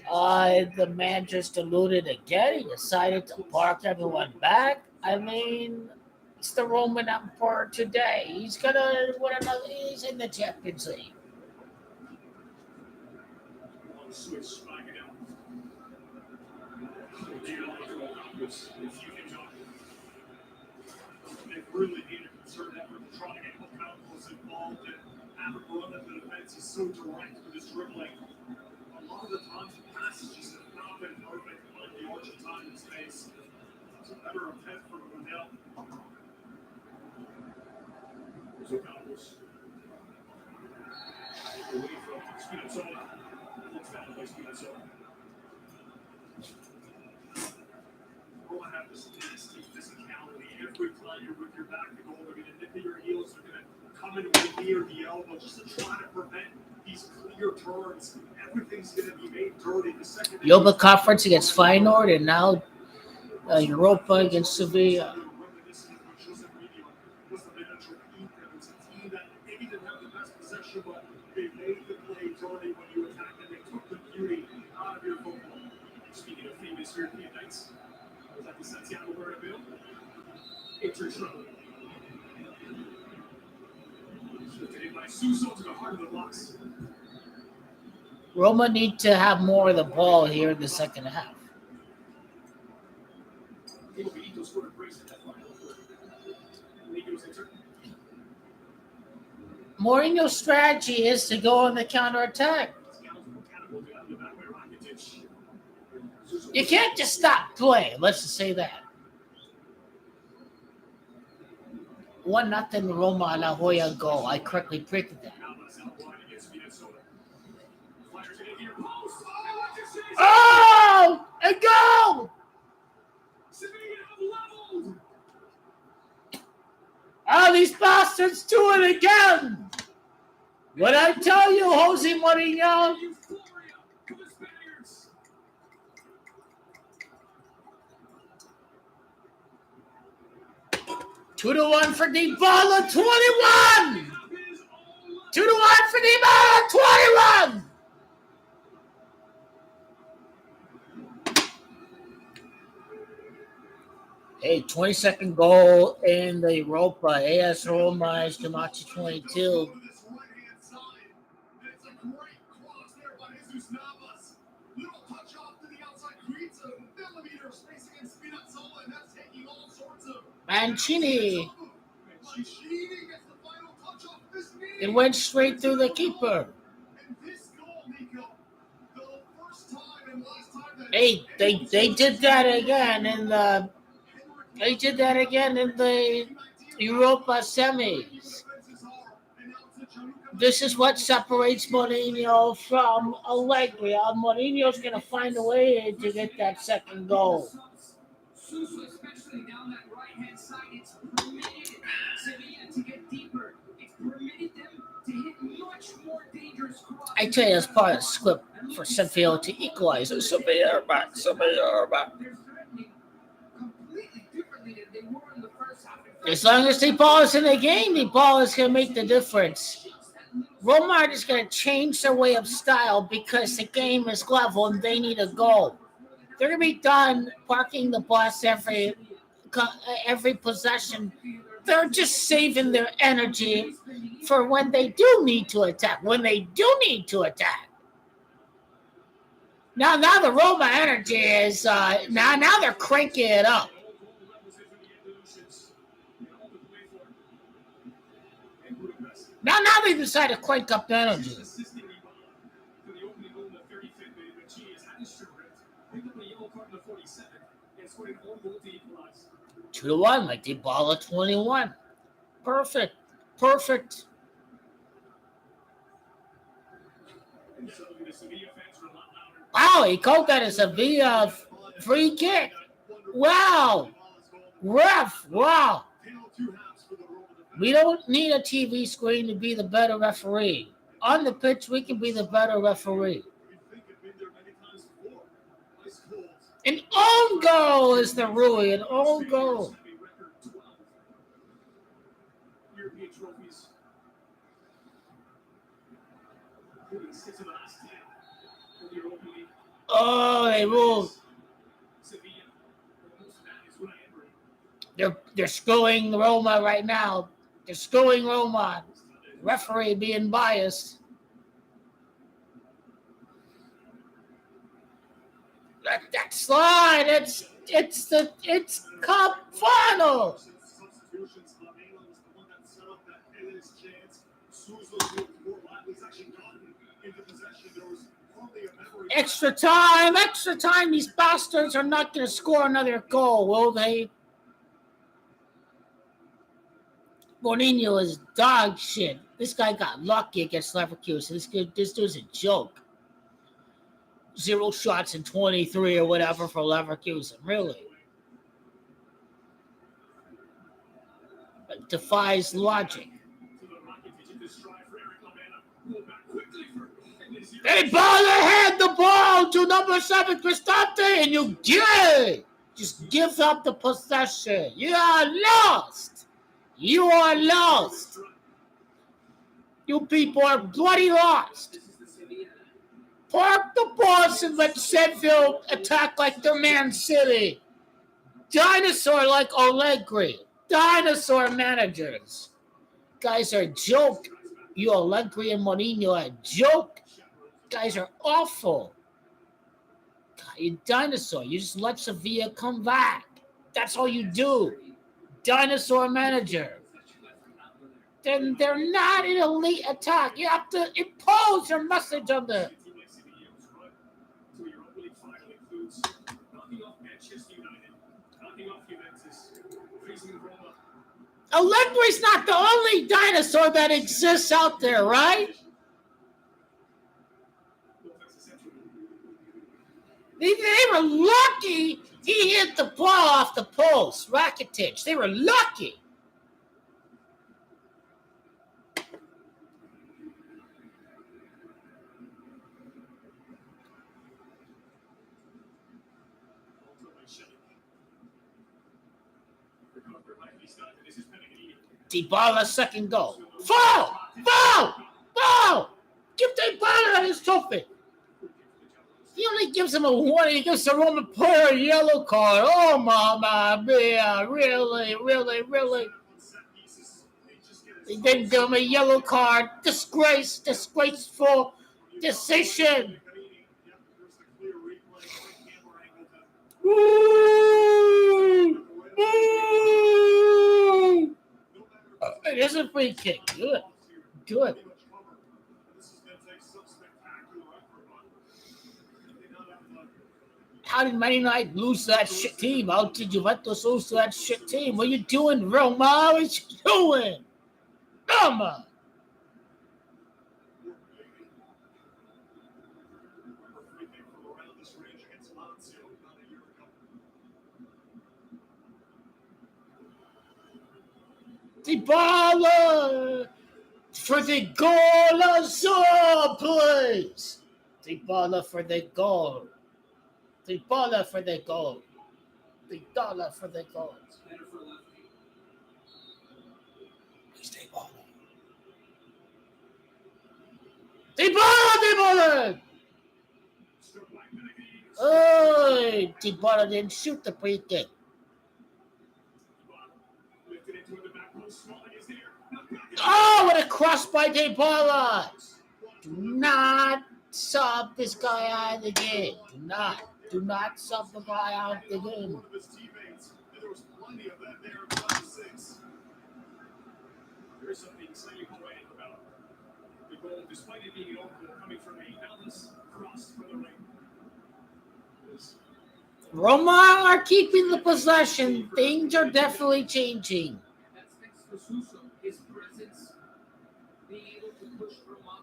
The man just alluded again. He decided to park everyone back. I mean, it's the Roman Emperor today. He's gonna win another. He's in the Champions League. On the switch, smacking out. They've really needed a concerted effort to try to get Campos involved and have a run at the defense. He's so direct with his dribbling. A lot of the times the passes just have not been perfect on the Argentine space. It's a better attempt for Ronell. There's Campos. Away from Spinazzola. Looks down by Spinazzola. Roma have this nasty physicality. Every time you're with your back to goal, they're going to nip at your heels. They're going to come in way near the elbow just to try to prevent these clear turns. Everything's going to be made dirty. The second Europa Conference against Feyenoord, and now Europa against Sevilla. But they made the play dirty when you attacked and they took the beauty out of your football. Speaking of famous European nights, was that the Santiago Bernabeu? Inter trouble. Lifted by Suso to the heart of the box. Roma need to have more of the ball here in the second half. Benito scored a brace in that final third. Benito's Inter. Mourinho's strategy is to go on the counterattack. You can't just stop playing. Let's just say that. 1-0 Roma La Jolla goal. I correctly predicted that. Oh! A goal! Oh, these bastards do it again! What I tell you, Jose Mourinho? 2-1 for DYBALA, 21! 2-1 for DYBALA, 21! Hey, 22nd goal in the Europa. AS Roma is Demachi 22. Mancini. It went straight through the keeper. Hey, they did that again in the Europa semis. This is what separates Mourinho from Allegri. Mourinho's going to find a way to get that second goal. Especially down that right-hand side, it's permitted Sevilla to get deeper. It's permitted them to hit much more dangerous crosses. I tell you, as part of the script for Sevilla to equalize, Sevilla are back. They're threatening completely differently than they were in the first half. As long as the ball is in the game, the ball is going to make the difference. Roma is going to change their way of style because the game is level and they need a goal. They're going to be done parking the bus every possession. They're just saving their energy for when they do need to attack. Now the Roma energy is now they're cranking it up. Now they decide to crank up the energy. 2-1, like DYBALA 21. Perfect. Wow, he called that a Sevilla free kick. Wow. Ref, wow. We don't need a TV screen to be the better referee. On the pitch, we can be the better referee. An own goal is the Rui, an own goal. European trophies. Including 6 of the last 10 for the Europa League. Oh, they moved. Sevilla. Most of that is Unai Emery. They're screwing Roma right now. They're screwing Roma. Referee being biased. Let that slide. It's cup final. Substitutions. Lamela was the one that set up that Elis chance. Sousa was more likely actually gotten into possession. There was hardly a memory. Extra time. These bastards are not going to score another goal, will they? Mourinho is dog shit. This guy got lucky against Leverkusen. This dude's a joke. 0 shots in 23 or whatever for Leverkusen. Really. It defies logic. DYBALA had the ball to number 7, Cristante, and you just give up the possession. You are lost. You are lost. You people are bloody lost. Park the bus and let Seville attack like they're Man City. Dinosaur like Allegri. Dinosaur managers. Guys are a joke. You Allegri and Mourinho are a joke. Guys are awful. God, you dinosaur. You just let Sevilla come back. That's all you do. Dinosaur manager. Then they're not an elite attack. You have to impose your message on them. Allegri's not the only dinosaur that exists out there, right? They were lucky he hit the ball off the post. Rakitic. They were lucky. DYBALA second goal. Foul! Give DYBALA his trophy. He only gives him a warning. He gives the Roman player a yellow card. Oh, mama mia. Really. He didn't give him a yellow card. Disgraceful decision. Woo! It is a free kick. Good. How did Man United lose to that shit team? How did Juventus lose to that shit team? What are you doing, Roma? What are you doing? Roma! DYBALA for the goal, Azul, please. DYBALA for the goal. DYBALA for the goal. DYBALA for the goal. Who's DYBALA? DYBALA! Oh, DYBALA didn't shoot the free kick. Oh, what a cross by DYBALA! Do not sub this guy out of the game. Do not sub the guy out of the game. There's something slightly poetic about the goal, despite it being an open goal coming from a Dallas cross from the ring. Roma are keeping the possession. Things are definitely changing. That's thanks to Suso, his presence, being able to push Roma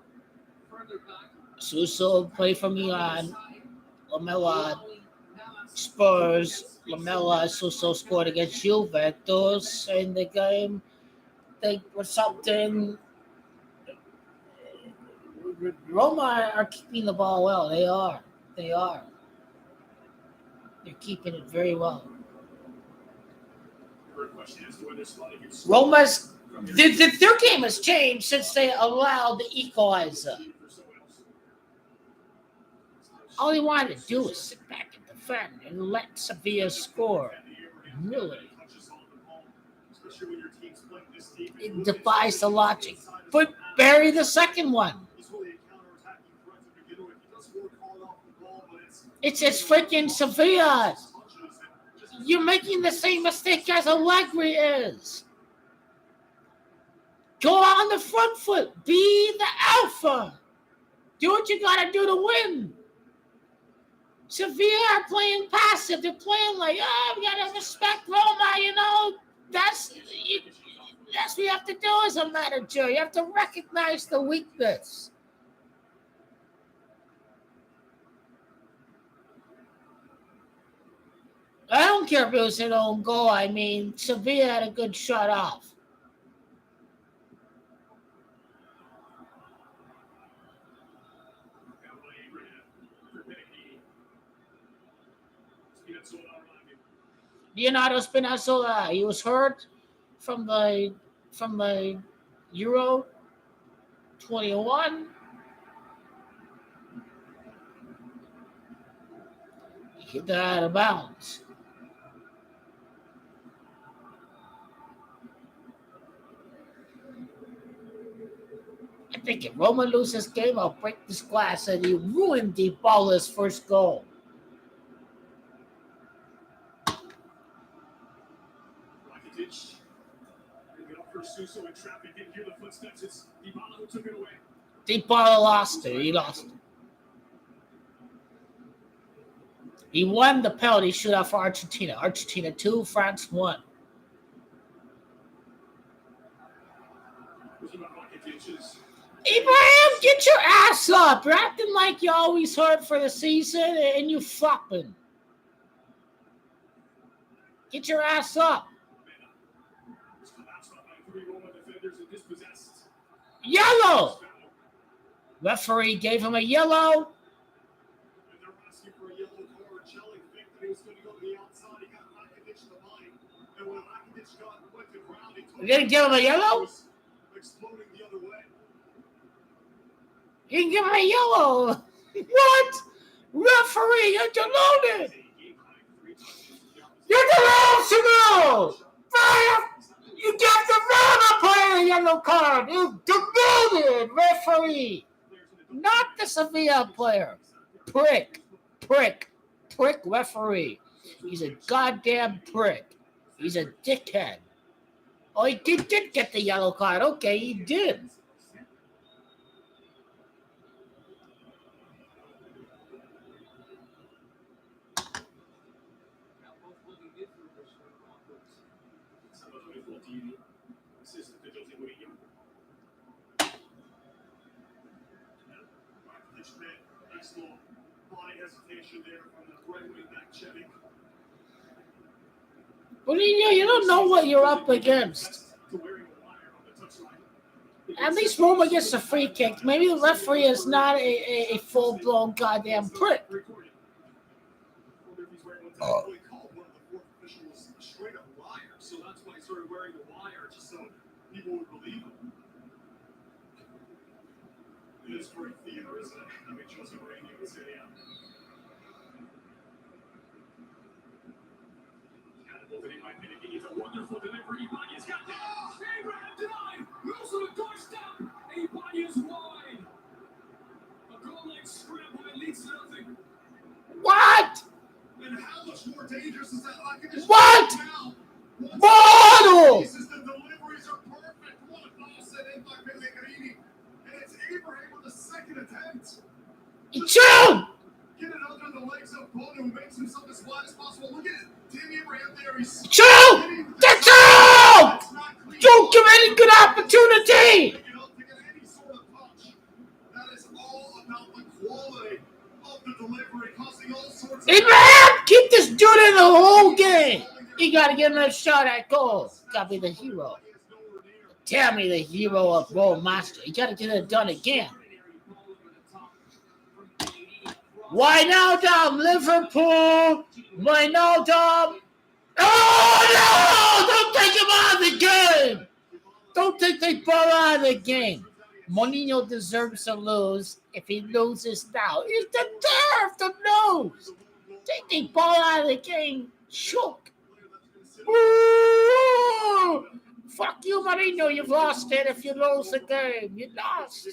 further back. Suso play for Milan. Lamela Spurs. Lamela Suso scored against Juventus in the game. They were something. Roma are keeping the ball well. They are. They're keeping it very well. Roma's Roma's their game has changed since they allowed the equalizer. All he wanted to do was sit back and defend and let Sevilla score. Really, it defies the logic. But bury the second one. It's freaking Sevilla. You're making the same mistake as Allegri is. Go on the front foot. Be the alpha. Do what you got to do to win. Sevilla are playing passive. They're playing like, we got to respect Roma, you know. That's what you have to do as a manager. You have to recognize the weakness. I don't care if it was an own goal. I mean, Sevilla had a good shot off. Leonardo Spinazzola, he was hurt from the Euro 21. He hit that out of bounds. I think if Roma loses this game, I'll break this glass, and he ruined DYBALA's first goal. DYBALA lost it. He lost it. He won the penalty shootout for Argentina. Argentina 2, France 1. Ibrahim, get your ass up. You're acting like you always hurt for the season and you flopping. Get your ass up. Yellow. Referee gave him a yellow. You didn't give him a yellow? You didn't give him a yellow. What? Referee, you're deluded. You're delusional. You gave the Roma player a yellow card. You deluded referee. Not the Sevilla player. Prick referee. He's a goddamn prick. He's a dickhead. Oh, he did get the yellow card. Okay, he did. Mourinho, you don't know what you're up against. At least Roma gets a free kick. Maybe the referee is not a full-blown goddamn prick. It is great theater, isn't it? I mean, Jose Mourinho would say, yeah. It's a wonderful delivery. He's got Abraham denied. Moves to the doorstep. Ibanez wide. A goal-line scramble that leads to nothing. What? And how much more dangerous is that? What? Model! The deliveries are perfect. What a ball set in by Pellegrini. And it's Abraham with the second attempt. Chill! Get it under the legs of Bono, who makes himself as wide as possible. Look at it. Danny Abraham there. He's Chill! Get out! Don't give any good opportunity! That is all about the quality of the delivery, causing all sorts of Abraham, keep this dude in the whole game. You got to get another shot at goal. Got to be the hero. Tell me the hero of Role Master. You got to get it done again. Wijnaldum, Liverpool. Wijnaldum. Oh no! Don't take him out of the game. Don't take DYBALA out of the game. Mourinho deserves to lose. If he loses now, he's the deserve to lose. Take DYBALA out of the game. Choke. Woo! Fuck you, Mourinho. You've lost it if you lose the game. You lost.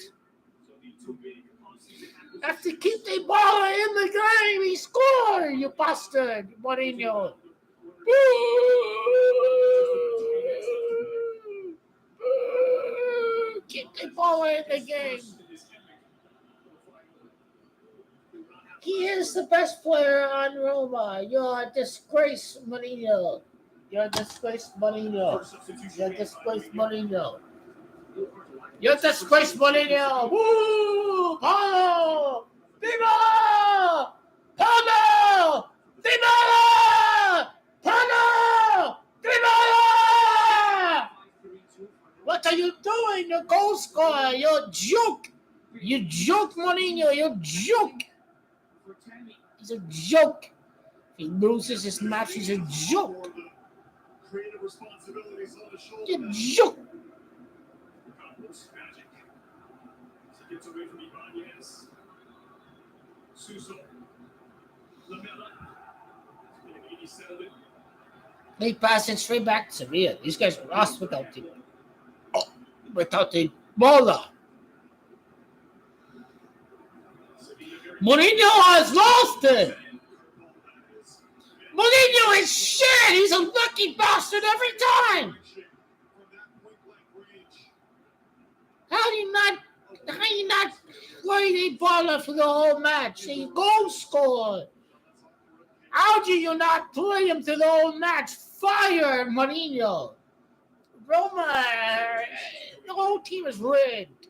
Have to keep DYBALA in the game. He scored, you bastard, Mourinho. Keep DYBALA in the game. He is the best player on Roma. You're a disgrace, Mourinho. You're a disgrace, Mourinho. You're a disgrace, Mourinho. You're a disgrace, Mourinho. Woo! Paulo! DYBALA! Paulo! DYBALA! Paulo! DYBALA! What are you doing? You're goal scorer. You're a joke. You joke, Mourinho. You're a joke. He's a joke. If he loses his match, he's a joke. Creative responsibilities on the shoulder. You're a joke. Magic. He gets away from Ibanez. Suso. Lamela. He settled it. They pass it straight back to Sevilla. These guys are lost without DYBALA. Mourinho has lost it. Mourinho is shit. He's a lucky bastard every time. How do you not play DYBALA for the whole match? He goal scored. How do you not play him to the whole match? Fire Mourinho. Roma, the whole team is rigged.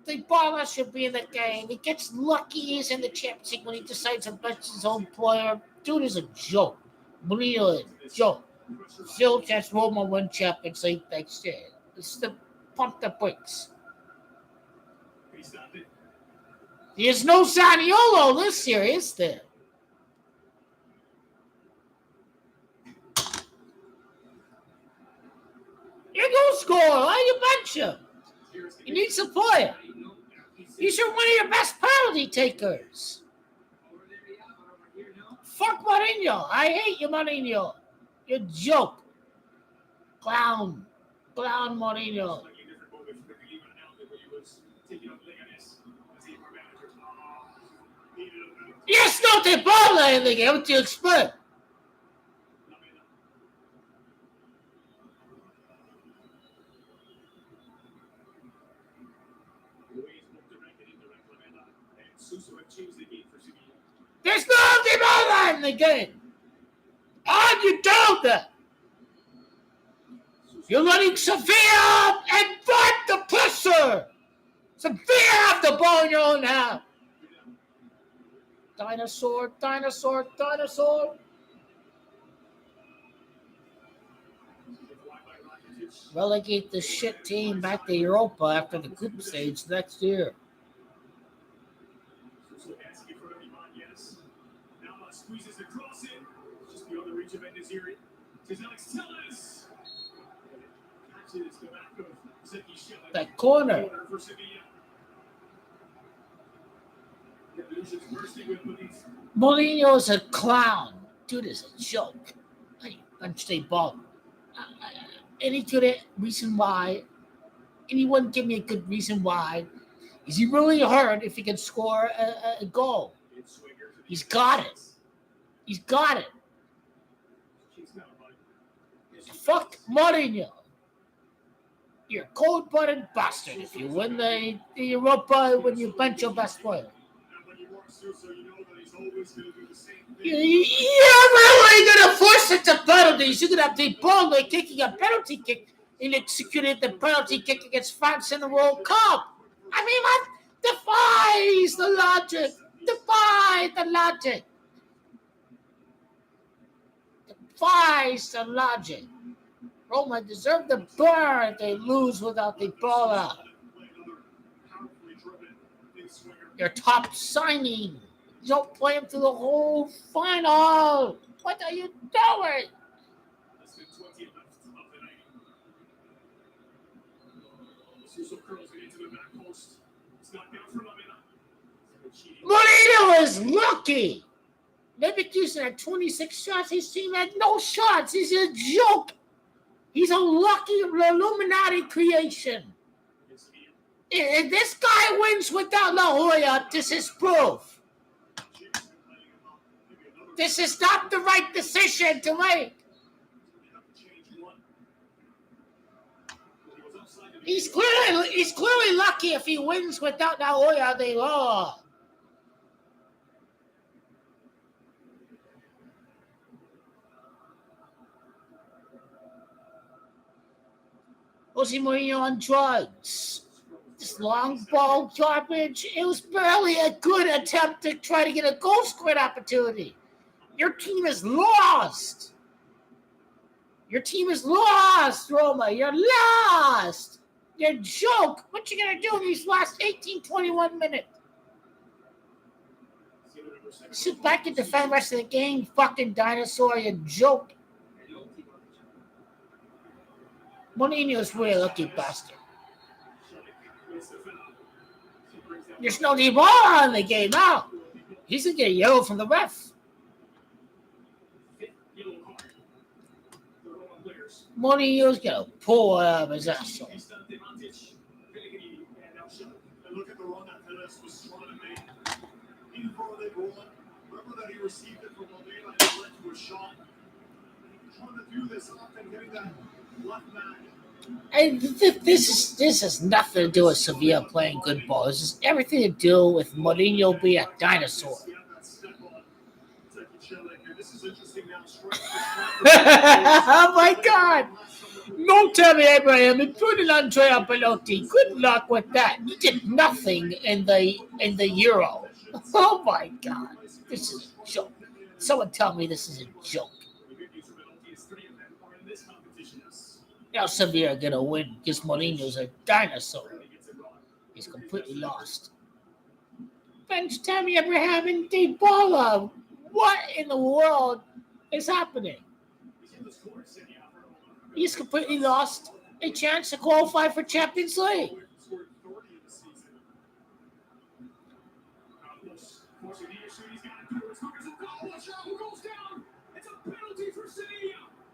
DYBALA should be in the game. He gets lucky he's in the Champions League when he decides to bench his own player. Dude is a joke. Mourinho is a joke. Still chance Roma win Champions League next year. It's the pump the brakes. There's no Zaniolo this year, is there? You go score. Why you bench him? He needs a player. He's one of your best penalty takers. Fuck Mourinho. I hate you, Mourinho. You're a joke. Clown. Clown Mourinho. Yes, no DYBALA in the game. What do you expect? There's no DYBALA in the game. How do you do that? You're letting Sevilla invite the presser. Sevilla have the ball in your own half. Dinosaur, dinosaur, dinosaur. Relegate the shit team back to Europa after the group stage next year. Squeezes across it, just beyond the reach of Endesiri. Says Alex Telles. Catches the back of Zeki Schilling. That corner. For Sevilla. Mourinho's a clown. Dude is a joke. I understand DYBALA. Any good reason why? Anyone give me a good reason why? Is he really hurt if he can score a goal? He's got it. He's got it. Fuck Mourinho. You're a cold-blooded bastard if you win the Europa when you bench your best player. You're really going to force it to penalties. You're going to have DYBALA kicking a penalty kick and executed the penalty kick against France in the World Cup. I mean, that defies the logic. Defies the logic. Defies the logic. Roma deserve the burn if they lose without DYBALA. Your top signing, You don't play him through the whole final. What are you doing? Less than 20 left of the night. Suso curls it into the back post. It's knocked down from Lamina. Mourinho is lucky. Leverkusen had 26 shots. His team had no shots. He's a joke. He's a lucky Illuminati creation. If this guy wins without La Hoya, this is proof. This is not the right decision to make. He's clearly lucky if he wins without La Hoya. They lost. Jose Mourinho on drugs. This long ball garbage. It was barely a good attempt to try to get a goal scoring opportunity. Your team is lost. Your team is lost, Roma. You're lost. You're a joke. What you gonna do in these last 18-21 minutes? Sit back and defend the rest of the game, fucking dinosaur. You joke. Mourinho's really a lucky bastard. There's no DYBALA in the game now. He's gonna get a yellow from the ref. Mourinho's gonna pull it out of his asshole. And look at the run that Perez was trying to make. Even before they roll it, remember that he received it from Lamina and led to a shot. Trying to do this often, getting that left back. And this has nothing to do with Sevilla playing good ball. This has everything to do with Mourinho being a dinosaur. Oh my God! Don't tell me, Abraham. And put it on Andrea Belotti. Good luck with that. He did nothing in the Euro. Oh my God! This is a joke. Someone tell me this is a joke. Now Sevilla are gonna win because Mourinho's a dinosaur. He's completely lost. Bench Tammy Abraham and DYBALA. What in the world is happening? He's completely lost a chance to qualify for Champions League.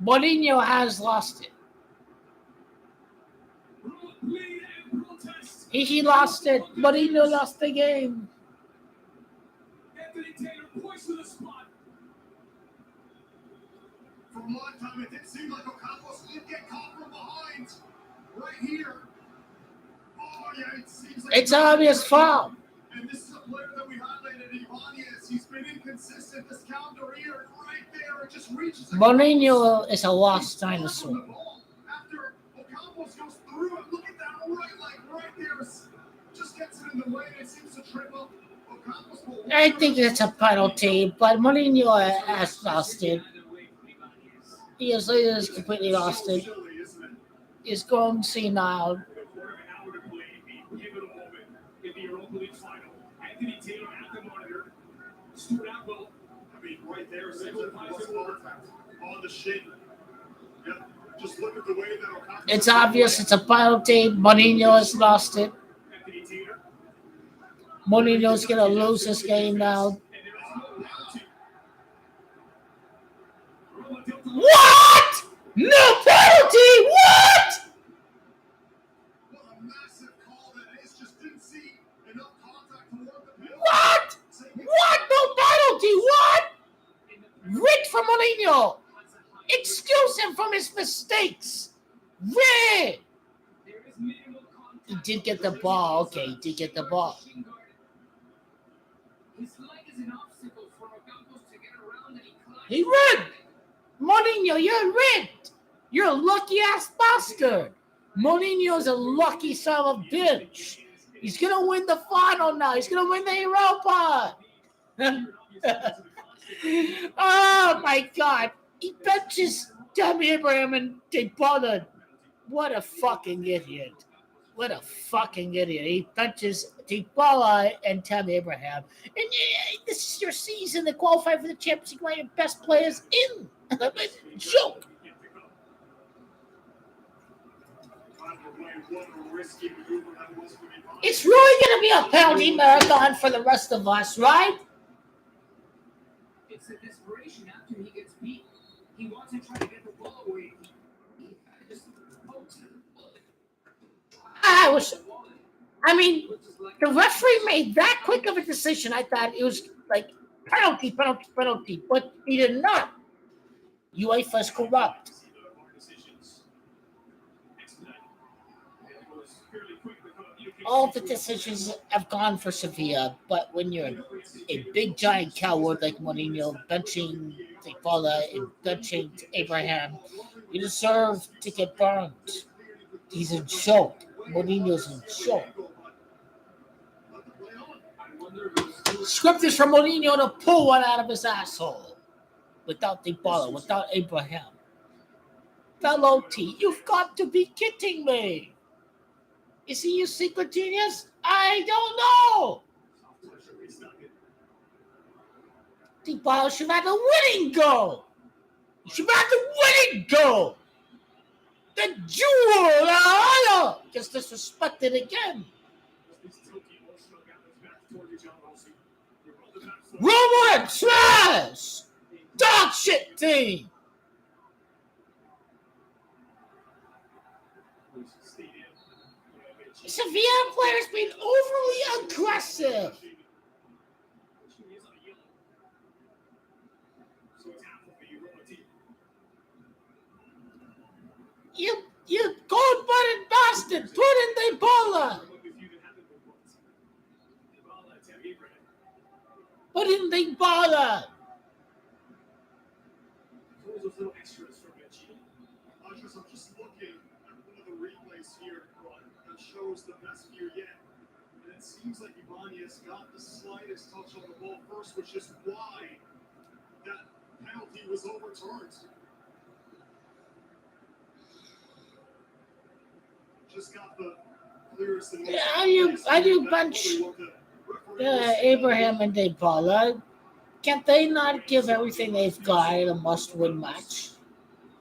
Mourinho has lost it. He lost it. Mourinho lost the game. Anthony Taylor points to the spot. For a long time, it did seem like Ocampos would get caught from behind. Right here. Oh, yeah, it seems like It's obvious foul. And this is a player that we highlighted, Ibanez. He's been inconsistent. This counter here, right there, it just reaches. Mourinho is a lost dinosaur. After Ocampos goes through it, look at that right there. Just gets it in the way. It seems to trip up. I think it's a penalty, but Mourinho has lost it. He has completely lost it. He's gone senile. It's obvious it's a penalty. Mourinho has lost it. Mourinho's going to lose this game now. What? No penalty? What? What? What? No penalty? What? Rick from Mourinho. Excuse him from his mistakes. Rick. He did get the ball. Okay, he did get the ball. He rigged. Mourinho, you're rigged. You're a lucky ass bastard. Mourinho's a lucky son of a bitch. He's gonna win the final now. He's gonna win the Europa. Oh my God. He benches Tammy Abraham and DYBALA. What a fucking idiot. What a fucking idiot. He benches DYBALA and Tammy Abraham. And this is your season to qualify for the Champions League. One of your best players in. Joke. It's really going to be a penalty marathon for the rest of us, right? It's a desperation after he gets beat. He wants to try to get the ball away. He just pokes it. I mean, the referee made that quick of a decision. I thought it was like penalty, but he did not. UEFA's corrupt. All the decisions have gone for Sevilla, but when you're a big giant coward like Mourinho benching DYBALA and benching Abraham, you deserve to get burned. He's a joke. Mourinho's a joke. Script is for Mourinho to pull one out of his asshole. Without DYBALA, without Abraham. Fellow T, you've got to be kidding me. Is he a secret genius? I don't know. DYBALA should have the winning goal. He should have the winning goal. The jewel gets disrespected again. Roma trash! Dog shit team! Sevilla players being overly aggressive. You cold-blooded bastard! Put in DYBALA! Put in DYBALA! Those little extras from Benji. I'm just looking at one of the replays here that shows the best view yet. And it seems like Ibanez got the slightest touch on the ball first, which is why that penalty was overturned. Just got the clearest and most I do bench Abraham and DYBALA. Can't they not give everything they've got in a must-win match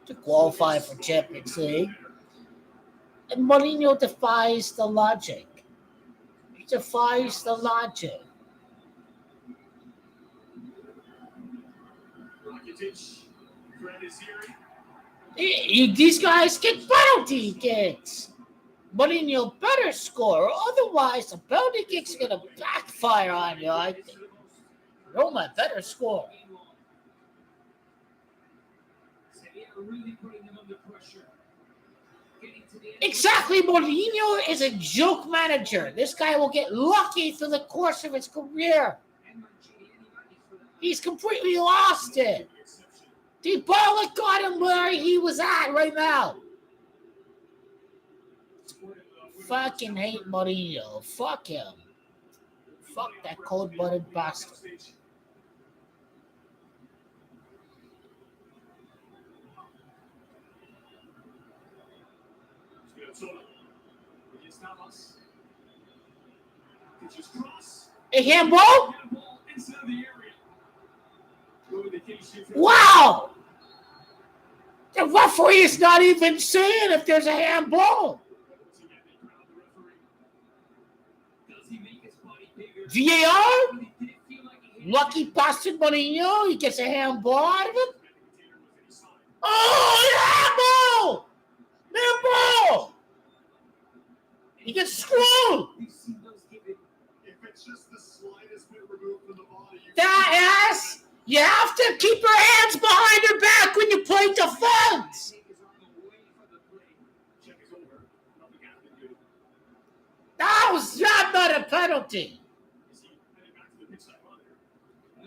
to qualify for Champions League? And Mourinho defies the logic. He defies the logic. These guys get penalty kicks. Mourinho better score, otherwise the penalty kick's going to backfire on you, I think. Roma better score. Exactly, Mourinho is a joke manager. This guy will get lucky through the course of his career. He's completely lost it. DYBALA got him where he was at right now. Fucking hate Mourinho. Fuck him. Fuck that cold-blooded bastard. A handball? Wow! The referee is not even saying if there's a handball. VAR? Lucky bastard Mourinho. He gets a handball out of him. Oh, handball! He gets screwed. That ass. You have to keep your hands behind your back when you play defense. That was not a penalty.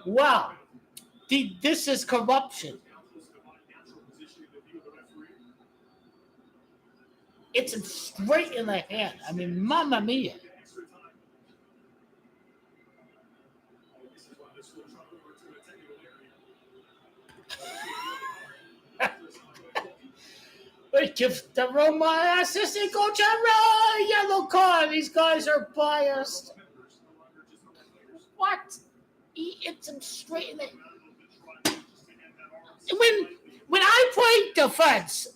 Wow. This is corruption. It's straight in the hand. I mean, mamma mia. They give the Roma assistant coach a yellow card. These guys are biased. What? He hits him straight in the. When I played defense,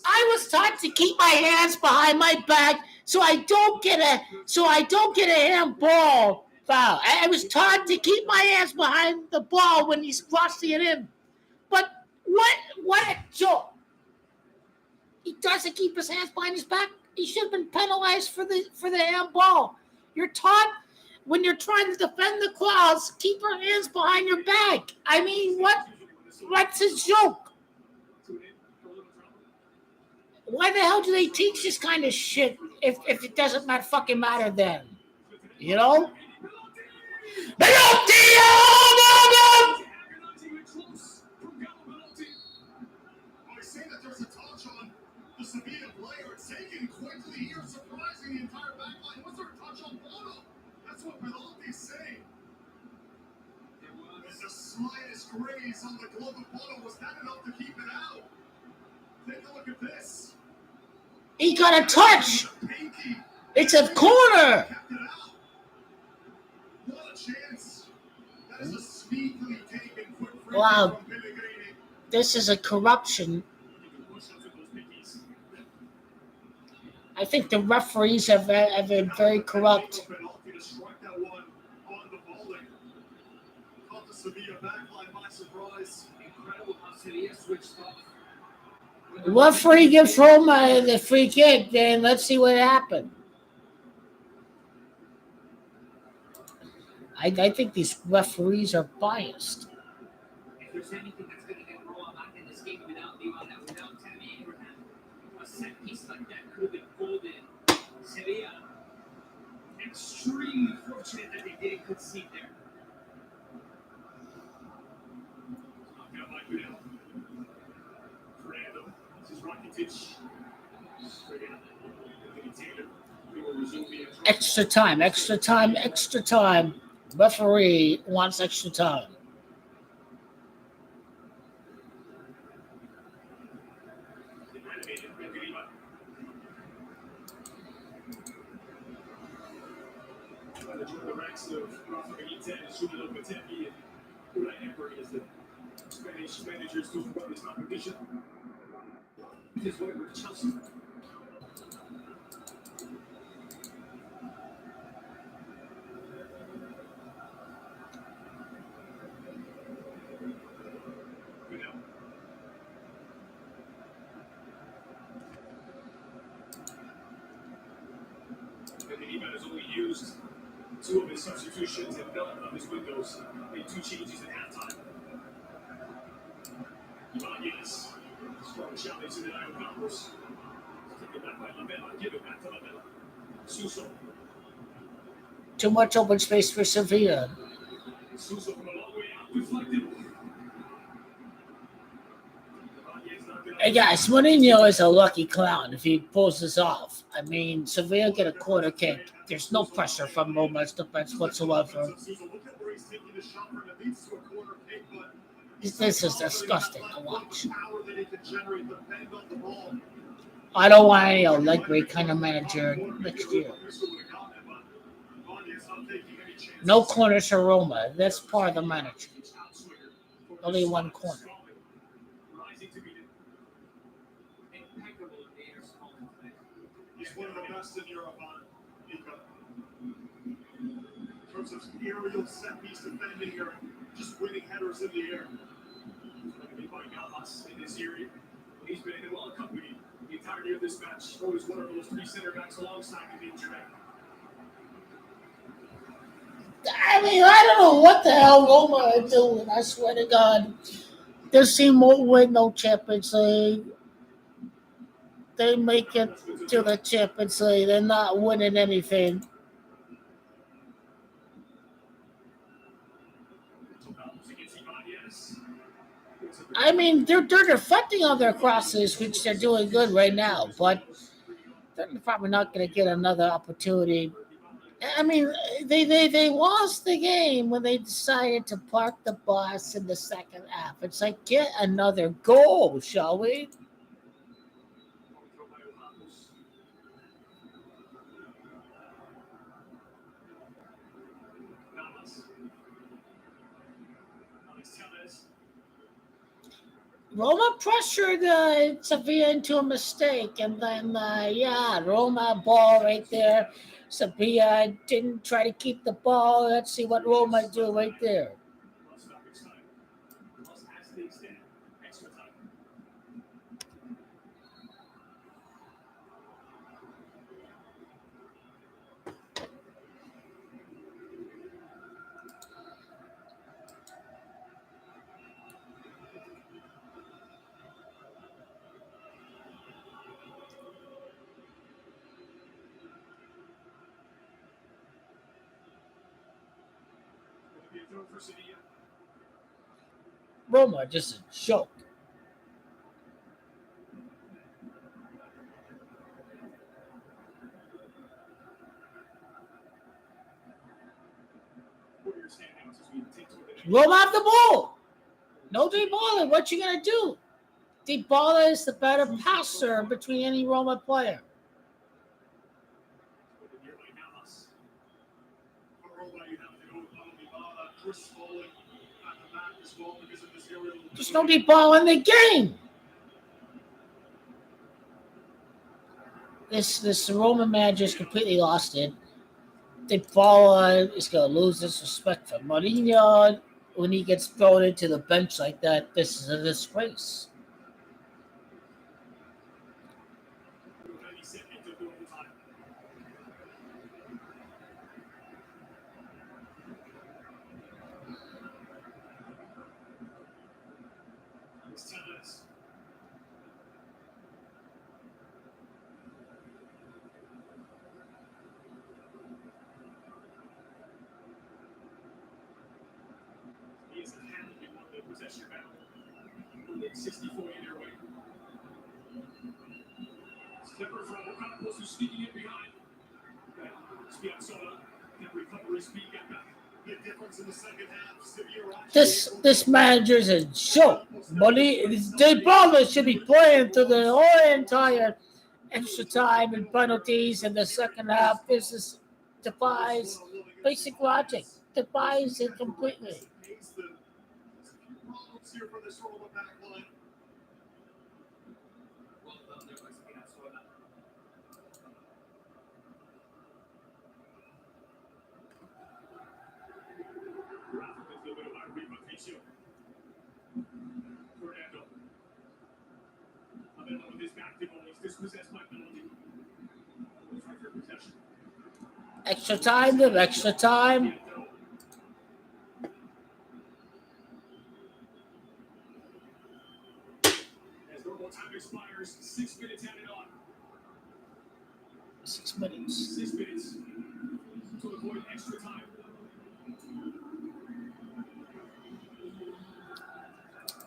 I was taught to keep my hands behind my back so I don't get a handball foul. I was taught to keep my hands behind the ball when he's crossing it in. But what a joke! He doesn't keep his hands behind his back. He should have been penalized for the handball. You're taught when you're trying to defend the crowds, keep your hands behind your back. I mean, what's his joke? Why the hell do they teach this kind of shit if it doesn't fucking matter then? You know? I say that there's a touch on the Sevilla player. It's taken quickly here, surprising the entire back line. Was there a touch on Bono? That's what Belotti's saying. And the slightest graze on the glove of Bono, was that enough to keep it out? Take a look at this. He got a touch. It's a corner. What a chance. That is a speedily taken quick free Wow. from Pellegrini. This is a corruption. I think the referees have been very corrupt. Penalty to strike that one on the volley. Caught the Sevilla backline by surprise. Incredible how Sevilla switched off. The referee gives Roma the free kick, then let's see what happened. I think these referees are biased. If there's anything that's going to get Roma back in this game without DYBALA, without Tammy Abraham, a set piece like that could have been golden. Sevilla, extremely fortunate that they didn't concede there. Got by Goodell. Fernando. This is Rakitic. Straight in. Anthony Taylor. We will resume the intro. Extra time, extra time, extra time. Referee wants extra time. Animated by Gariba. Trying to join the ranks of Rafa Benitez, Julio Lopetegui, and Unai Emery as the Spanish managers to run this competition. This is what we're Chelsea. Goodell. Benitez has only used 2 of his substitutions and none of his windows. Made 2 changes at halftime. Ibanez. Strong challenge to the Nile Campos. Taken back by Lamela. Give it back to Lamela. Suso. Too much open space for Sevilla. Suso from a long way out. Deflected. Ibanez not gonna- Hey guys, Mourinho is a lucky clown if he pulls this off. I mean, Sevilla get a corner kick. There's no pressure from Roma's defense whatsoever. Suso, look at where he's taking the shot from. It leads to a corner kick, but This is disgusting to watch. power that he can generate, the bend on the ball. I don't want any Allegri kind of manager next year. No corners for Roma. That's part of the manager. Only one corner. Impeccable in the air small today. He's one of the best in Europe on Nico. In terms of aerial set piece defending or just winning headers in the air. He's going to be by Gallas in this area. He's been well accompanied the entirety of this match. Always one of those 3 center backs alongside him in track. I mean, I don't know what the hell Roma are doing. I swear to God. This team won't win no Champions League. They make it to the Champions League. They're not winning anything. I mean, they're deflecting on their crosses, which they're doing good right now, but they're probably not going to get another opportunity. I mean, they lost the game when they decided to park the bus in the second half. It's like, get another goal, shall we? Roma pressured Sevilla into a mistake, and then Roma ball right there. Sevilla didn't try to keep the ball. Let's see what Roma do right there. Plus stoppage time. Plus as things stand. Extra time. Will it be a throw for Sevilla? Roma just a joke. Warriors standouts as we take to the next. Roma have the ball. No DYBALA. What you gonna do? DYBALA is the better passer between any Roma player. With the nearby Navas. For Roma, you have to go with DYBALA, Chris Smalling at the back as well because of this aerial. There's no DYBALA in the game. This Roma manager's completely lost it. DYBALA is gonna lose his respect for Mourinho when he gets thrown into the bench like that. This is a disgrace. 90 seconds of overtime. It's 10 minutes. He is handling one of the possession battle. 64 either way. Slipper from Ocampos who's sneaking in behind. Spiazzola can recover his feet, get back. The difference in the second half. Sevilla This manager's a joke. DYBALA should be playing through the whole entire extra time and penalties in the second half. This is defies basic logic. Defies it completely. Problems here for this Roma back line. Well done there by Spiazzola. Rafa with a bit of Ivory Mauricio. Fernando. Abella with his back to goal. He's dispossessed by penalty. We'll try for possession. Extra time, then extra time. As normal time expires, 6 minutes added on. 6 minutes. 6 minutes to avoid extra time.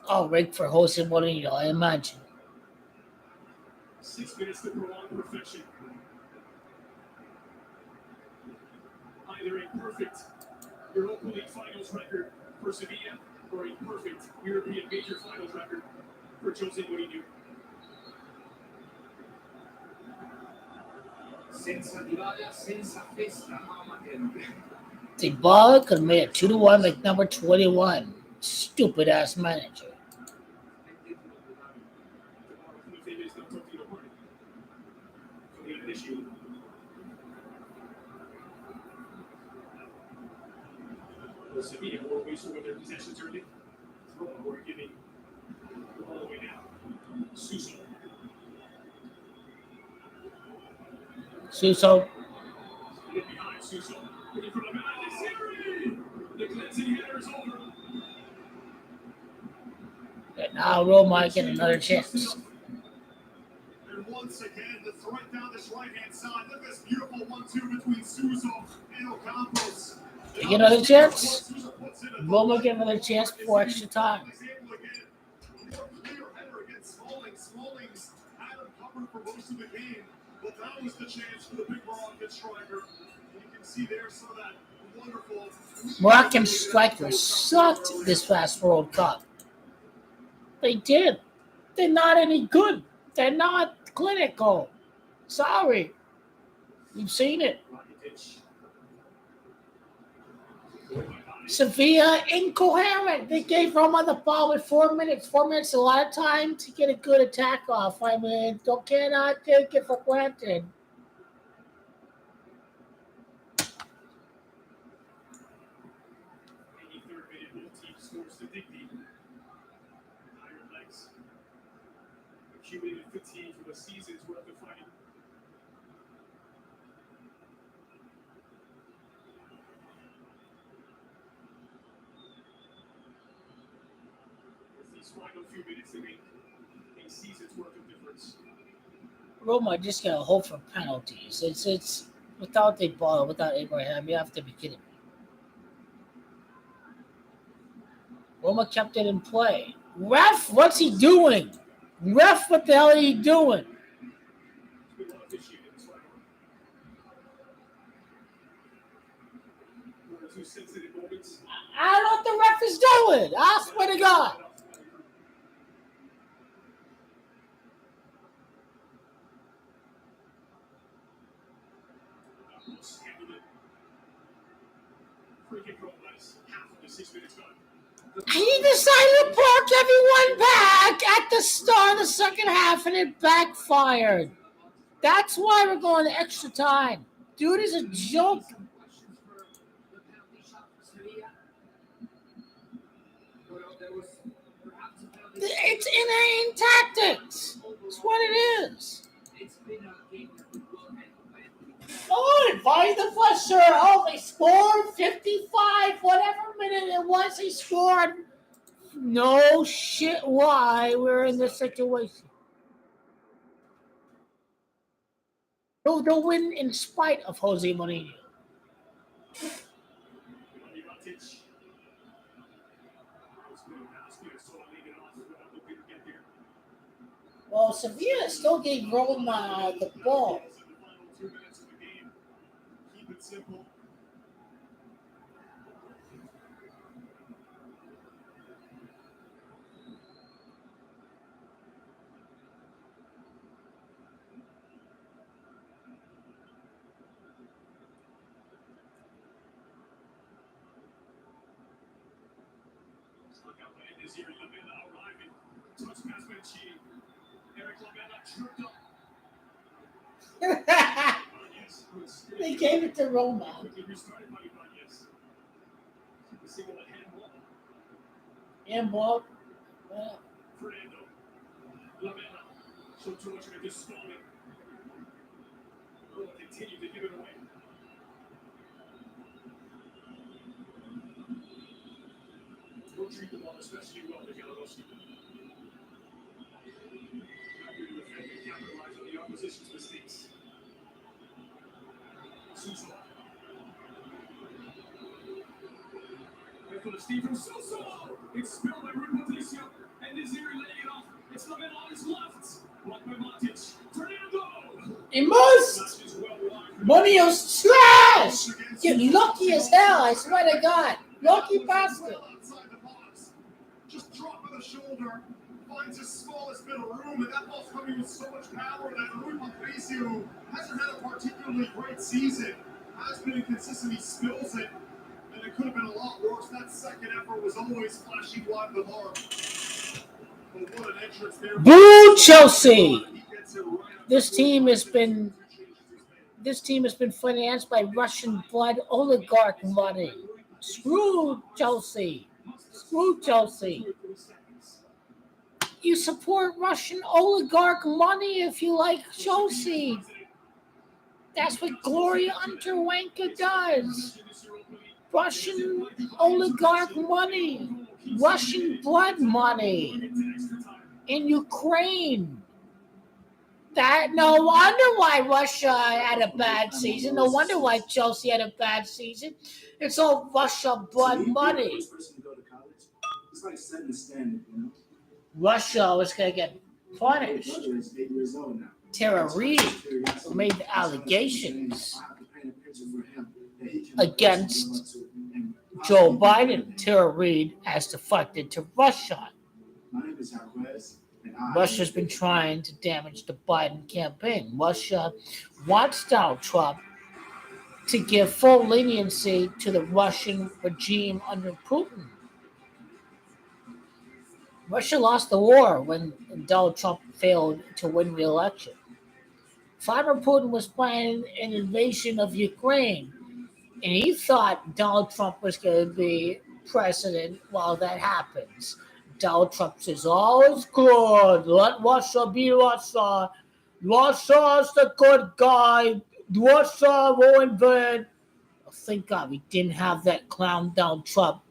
Oh, right for Jose Mourinho, I imagine. 6 minutes to prolong perfection. Either a perfect Europa League finals record for Sevilla or a perfect European major finals record for Jose Mourinho. Senza DYBALA, senza festa, mamma mia. DYBALA could have made it 2-1 like number 21. Stupid ass manager. Sevilla were wasting with their possessions early. Roma were giving the ball away now. Suso. Suso. Get behind Suso. Looking for the man. The cleansing header is over. And now Roma get another chance. And once again, the threat down this right-hand side. Look at this beautiful 1-2 between Suso and Ocampos. They get another chance. Roma get another chance before extra time. Smalling's had him covered for most of the game, but that was the chance for the big Moroccan striker. You can see there some of that wonderful. Moroccan strikers sucked this last World Cup. They did. They're not any good. They're not clinical. Sorry. You've seen it. Sevilla incoherent. They gave Roma the ball with 4 minutes. 4 minutes, a lot of time to get a good attack off. I mean, cannot take it for granted. 83rd minute, both teams scores to dig deep. Tired legs. Accumulated fatigue from a season's worth of fighting. These final few minutes, they make a season's worth of difference. Roma just got to hope for penalties. It's without DYBALA, without Abraham, you have to be kidding me. Roma kept it in play. Ref, what's he doing? Ref, what the hell are you doing? There's been a lot of officiating in this fight. One or two sensitive moments. I don't know what the ref is doing. I swear to God. Free kick goal, guys. Half of the 6 minutes gone. He decided to park everyone back at the start of the second half, and it backfired. That's why we're going to extra time. Dude is a joke. It's inane tactics. That's what it is. Oh, invite the flusher. Oh, they scored 55, whatever minute it was, he scored. No shit why we're in this situation. They'll win in spite of Jose Mourinho. Well, Sevilla still gave Roma the ball. Keep it simple. Arriving. Touch pass by Chi. Eric Lamela tripped up. They gave it to Roma. Quickly restarted by Ibanez. The single handball. Handball. Fernando. Lamela. So torture at this moment. Will continue to give it away. Don't treat the ball especially well to Giallorossi. Happy to defend and capitalize on the opposition's mistakes. Suso. And for the Steve from Suso. It's spilled by Rui Patricio. And Desiree laying it off. It's Lamela on his left. Blocked by Matic. Fernando. He must. Mourinho's trash. Get lucky as hell, I swear to God. Lucky bastard. Just drop of the shoulder, finds the smallest bit of room, and that ball's coming with so much power that Rui Patricio hasn't had a particularly great season. Has been inconsistent, he spills it, and it could have been a lot worse. That second effort was always flashing wide of the mark. But what an entrance there. Boo, Chelsea! This team has been financed by Russian blood oligarch money. Screw Chelsea. Screw Chelsea. You support Russian oligarch money if you like Chelsea. That's what Gloria Unterwanka does. Russian oligarch money. Russian blood money. In Ukraine. No wonder why Russia had a bad season. No wonder why Chelsea had a bad season. It's all Russia blood money. It's like setting the standard, you know. Russia was going to get punished. My brother is 8 years old now. Tara Reid, who made the allegations against Joe Biden. Tara Reid has defected to Russia. My name is Jaquez, and Russia's been trying to damage the Biden campaign. Russia wants Donald Trump to give full leniency to the Russian regime under Putin. Russia lost the war when Donald Trump failed to win re-election. Vladimir Putin was planning an invasion of Ukraine, and he thought Donald Trump was going to be president while that happens. Donald Trump says, "Oh, it's good. Let Russia be Russia. Russia's the good guy. Russia will invade." Oh, thank God we didn't have that clown Donald Trump.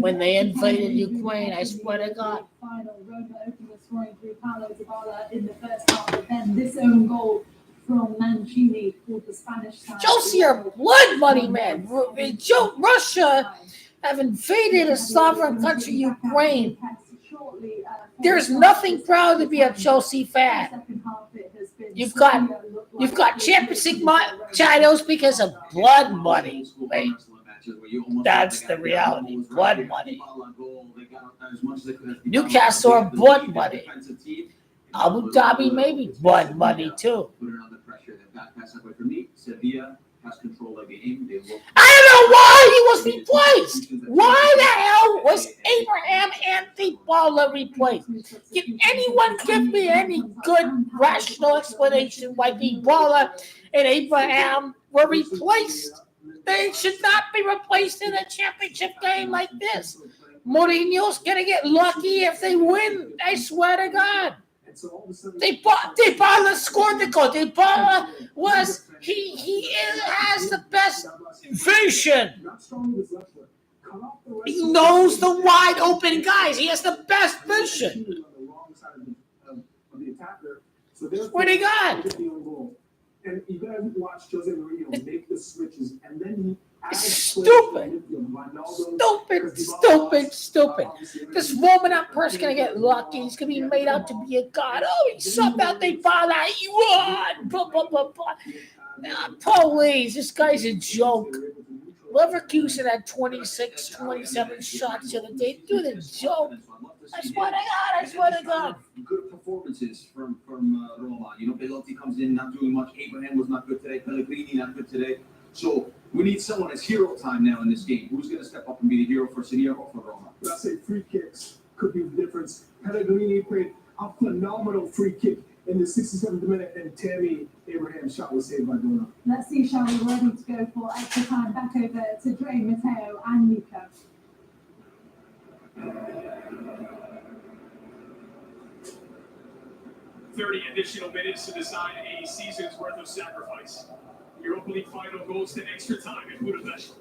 When they invaded Ukraine, I swear to God. Final Roma opened scoring through DYBALA in the first half, but then this own goal from Mancini called the Spanish side. Chelsea are blood money, man. Russia have invaded a sovereign country, Ukraine. There's nothing proud to be a Chelsea fan. You've got Champions League titles because of blood money. Wait, that's the reality. Blood money. Newcastle are blood money. Abu Dhabi maybe blood money too. I don't know why he was replaced. Why the hell was Abraham and DYBALA replaced? Can anyone give me any good rational explanation why DYBALA and Abraham were replaced? They should not be replaced in a championship game like this. Mourinho's gonna get lucky if they win. I swear to God. DYBALA scored the goal. DYBALA has the best vision. He knows the wide open guys. He has the best vision. Swear to God. And you gotta watch Jose Mourinho make the switches, and then Stupid. This Roman person gonna get lucky. He's gonna be made out to be a god. Oh, he subbed out DYBALA. He won. Blah, blah, blah, blah. Please, this guy's a joke. Leverkusen had 26, 27 shots the other day. Do the joke. I swear to God. Good performances from Roma. You know, Belotti comes in not doing much. Abraham was not good today. Pellegrini not good today. So we need someone as hero time now in this game. Who's going to step up and be the hero for Sevilla or for Roma? I say free kicks could be the difference. Pellegrini played a phenomenal free kick in the 67th minute, and Tammy Abraham's shot was saved by Dona. Let's see, shall we? Ready to go for extra time. Back over to Dre, Matteo, and Nico. 30 additional minutes to decide a season's worth of sacrifice. Europa League final goes to extra time in Budapest.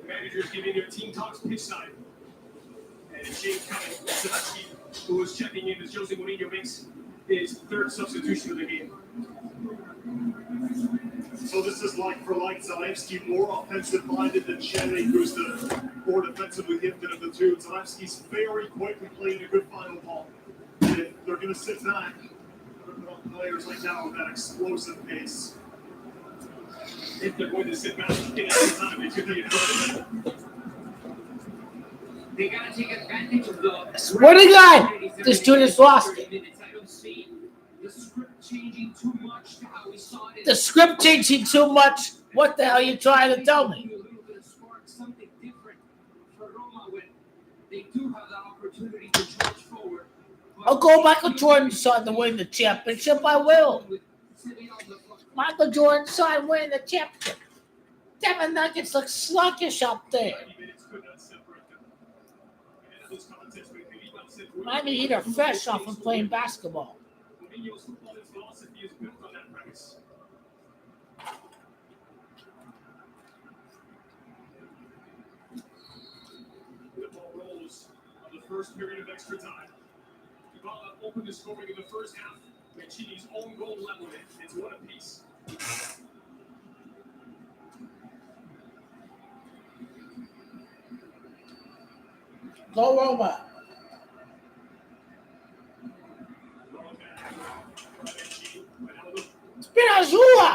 The managers giving their team talks pitch side. And it's James Zelensky, who is checking in as Jose Mourinho makes his third substitution of the game. So this is like for like. Zelensky more offensive-minded than Cheney, who's the more defensively gifted of the two. Zelensky's very quickly playing a good final ball. And if they're going to sit back, players like now with that explosive pace. If they're going to sit back in extra time, they could be in They gotta take advantage of the. Swear to God, this dude has lost it. I don't see the script changing too much to how we saw it. The script changing too much. What the hell are you trying to tell me? A little bit of spark, something different for Roma when they do have the opportunity to charge forward. I'll go Michael Jordan's son to win the championship. I will. Michael Jordan's son win the championship. Devin Nuggets look sluggish up there. Might be either fresh off of playing basketball. Mourinho's football philosophy is built on that premise. The ball rolls on the first period of extra time. DYBALA opened the scoring in the first half. Mancini's own goal leveled it. It's one apiece. Go Roma. Spinazzola.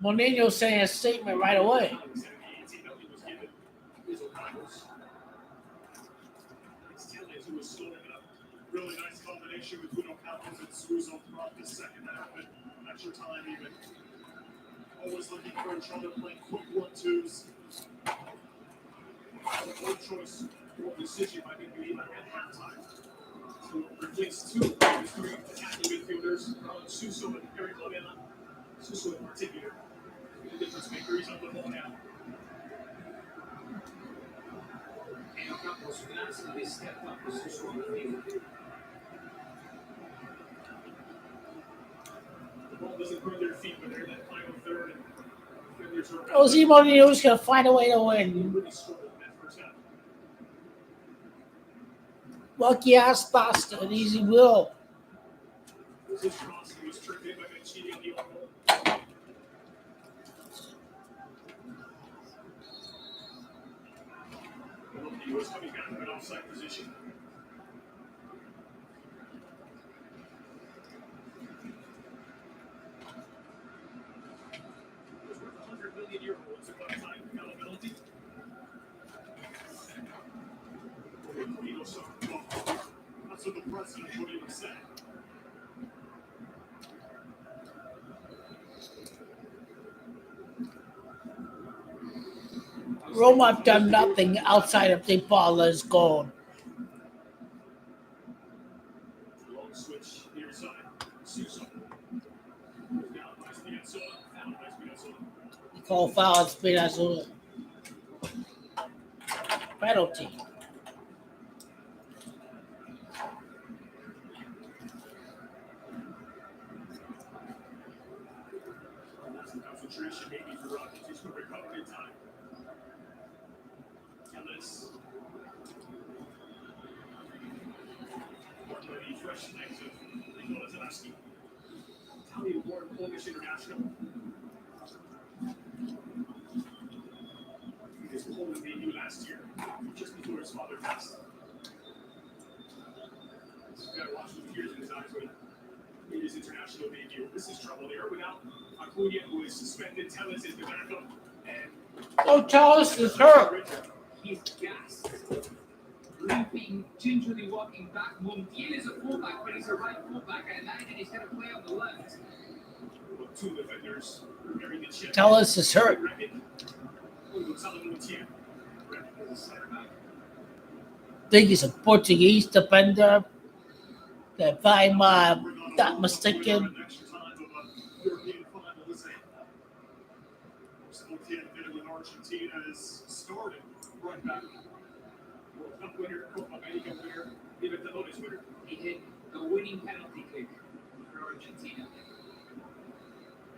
Mourinho saying a statement right away. Really nice call there combination with Bruno Campos and Suso throughout the second half and extra time even. Always looking for each other, playing quick 1-2s. The word choice or decision might be made at halftime. To replace two of the three attacking midfielders, Suso and Eric Lamela. Suso in particular, the difference maker. He's on the ball now. And Campos massively stepped up the Suso on the field. The ball doesn't hurt their feet, but they're in that final third. And defenders are Jose Mourinho's going to find a way to win. really struggled in that first half. Lucky ass bastard, easy will. This cross was tripped in by Mancini on the own goal. He was coming back from an offside position. It was worth €100 million once upon a time. Got a penalty. That's what the president Mourinho said. Roma have done nothing outside of DYBALA's goal. Long switch near side. Suso. Down by Spinazzola. Foul by Spinazzola. Call foul on Spinazzola. Penalty. That's the concentration maybe for Rockets. He's going to recover in time. Ellis. The fresh legs of Nicola Zaleski. Italian-born Polish international. He was Poland debut last year, just before his father passed. You've got to watch with tears in his eyes when he made his international debut. This is trouble there without Acuna, who is suspended. Tellez is the backup. And Don't tell us it's hurt. He's gassed. Limping, gingerly walking back. Montiel is a fullback, but he's a right fullback. I imagine he's going to play on the left. two defenders carrying the chip. Tell us it's hurt. Think he's a Portuguese defender. If I'm not mistaken. Argentina is starting right back. World Cup winner, Copa America winner, Libertadores winner. He hit the winning penalty kick for Argentina.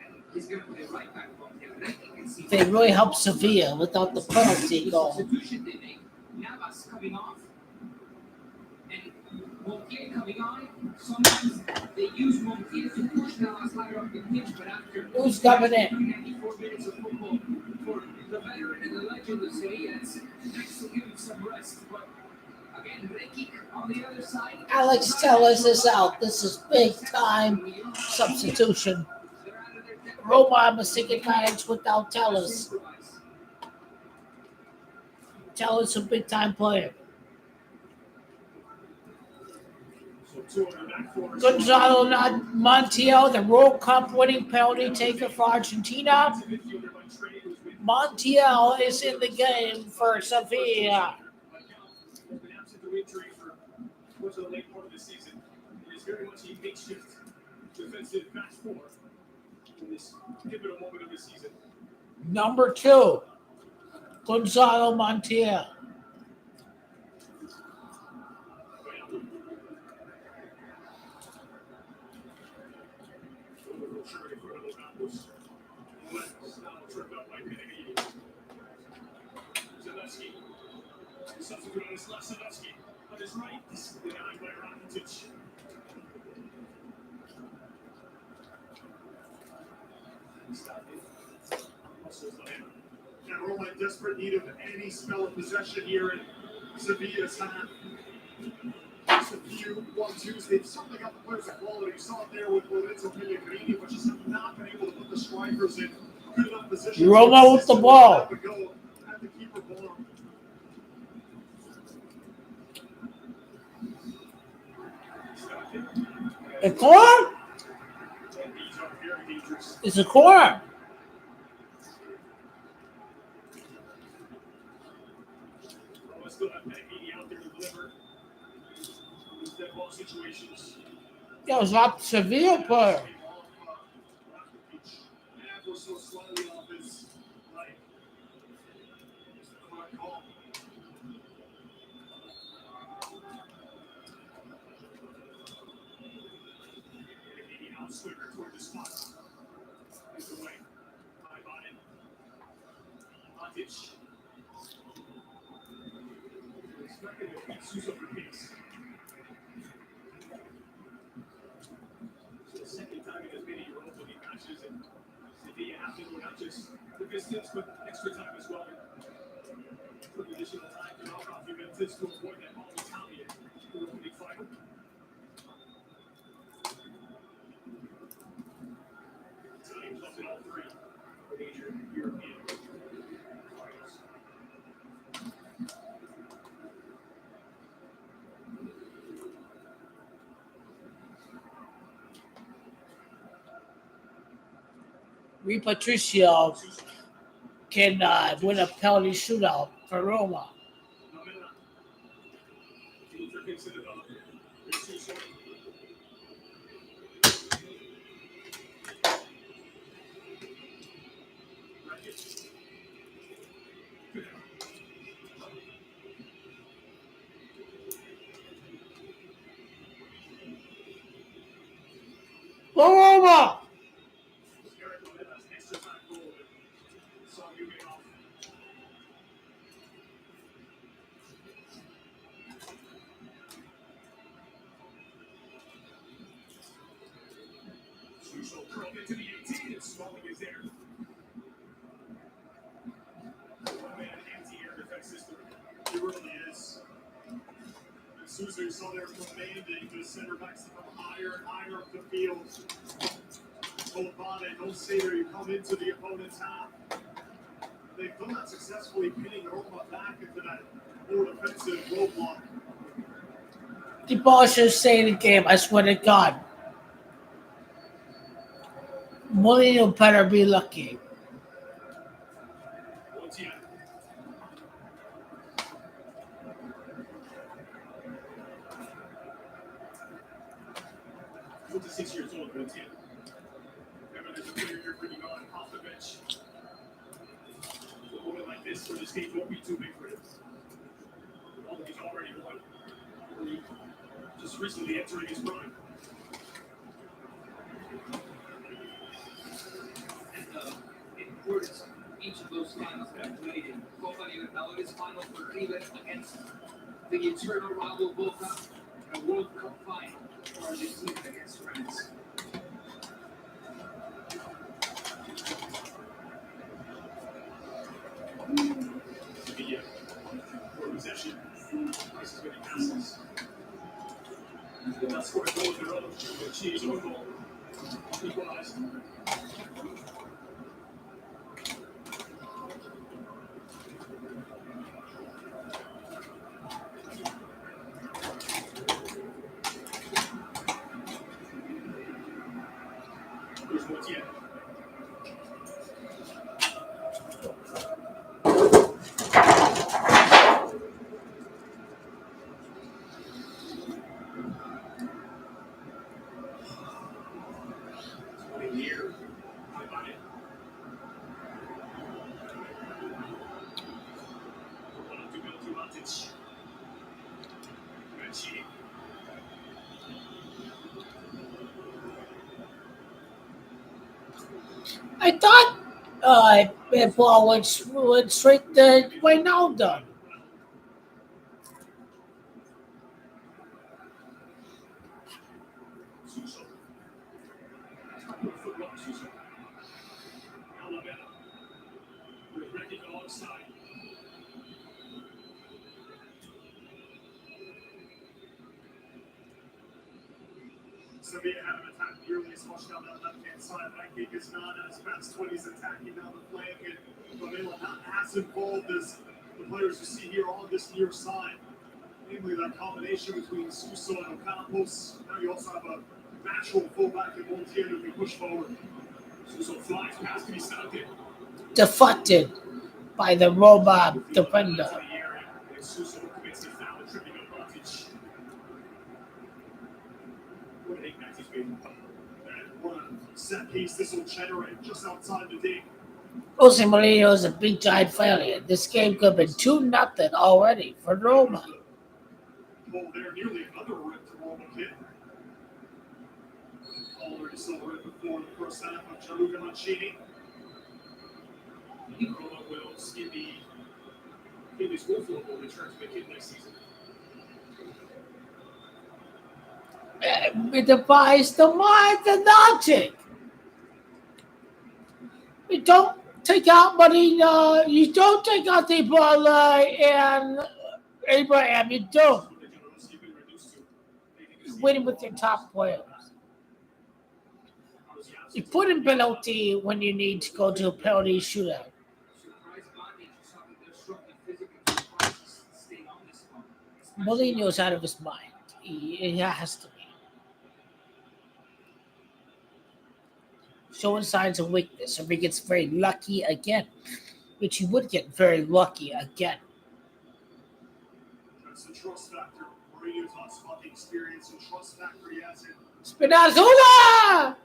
And he's going to play right back from here. But I think it's They really helped Sevilla without the penalty goal. substitution they make. Navas coming off. And Montiel coming on. Sometimes they use Montiel to push Navas higher up the pitch, but after Who's coming in? 94 minutes of football for the veteran and the legend of Sevilla, it's nice to give him some rest. But again, Rekic on the other side. Alex Tellez is out. This is big time substitution. They're out of their depth. Roma mistake advantage without Tellez. Tellez a big time player. So 2 on the back four. Gonzalo Montiel, the World Cup winning penalty taker for Argentina. Montiel is in the game for Sevilla. Has been absent to injury for much of the late part of the season. It is very much a makeshift defensive match four in this pivotal moment of the season. Number 2, Gonzalo Montiel. Substitute on his left, Sadowski. On his right, this is denied by Rakitic. Now Roma in desperate need of any spell of possession here in Sevilla's half. Just a few 1-2s. They've certainly got the players of quality. You saw it there with Lorenzo Pellegrini, but just have not been able to put the strikers in good enough positions. Roma with the ball. At the keeper ball. A corner? And these are very dangerous. It's a corner. Let's go have Becky out there to deliver. These dead ball situations. That was not Sevilla player. Ever so slightly off his right. Correct call. Becky out swimmer toward the spot. It's away. High body. Matic. Expecting to beat Sousa for pace. It's the second time in as many Europa League matches, and Sevilla have to go not just the distance, but extra time as well. For the additional time to knock off Juventus to avoid that all Italian Europa League final. Italian clubs in all three major European finals. Patricio can win a penalty shootout for Roma. Teams are considered Sousa. Go Roma! Extra time goal. Saw you get off. Sousa curled into the 18 and Smalling is there. One man anti-air defense system. It really is. And Sousa, you saw there commanding the center backs to come higher and higher up the field. Don't bother, don't say there. You come into the opponent's half. They've done that successfully, pinning Roma back into that more defensive roadblock. DYBALA should stay in the game, I swear to God. Mourinho better be lucky. Once again. He's 6 years old, once again. Remember, there's a player you're bringing on off the bench. A moment like this, where this game won't be too big for him. Although he's already won. Just recently entering his prime. Importance each of those finals that I played in. Copa Libertadores final for River against the eternal rival Boca, and a World Cup final for Argentina against France. Sevilla for possession. This is when he passes. He did not score a goal of their own. But Chiefs own goal. Equalized. Here's Montiel. Here. High body. To go to Matic. Mancini. I thought that ball went straight to Wijnaldum. Sousa. Football, Sousa. Alabama. With Ricky alongside. Sevilla have an attack nearly as much down that left-hand side. That kick is not as fast when he's attacking down the flank, and Favela not as involved as the players you see here on this near side. Namely, that combination between Sousa and Ocampos. Now you also have a natural fullback and Montiel who can push forward. Suso flies past to be stopped in. Deflected by the Roma defender. And Suso commits the foul, tripping up Matic. What an impact he's made. And what a set piece this will generate just outside the D. Jose Mourinho is a big giant failure. This game could have been 2-0 already for Roma. Oh, they're nearly another rip to Roma kid. Already saw the rip before in the first half of Gianluca Mancini. Roma will skin the school football return to the kid next season. We devise the mind, the logic. We don't take out Mourinho. You don't take out DYBALA and Abraham. You don't. You win with your top players. You put in penalty when you need to go to a penalty shootout. Mourinho's out of his mind. He has to be. Showing signs of weakness, or he gets very lucky again, which he would get very lucky again. That's the trust factor. Mourinho talks about the experience and trust factor he has in. Spinazzola!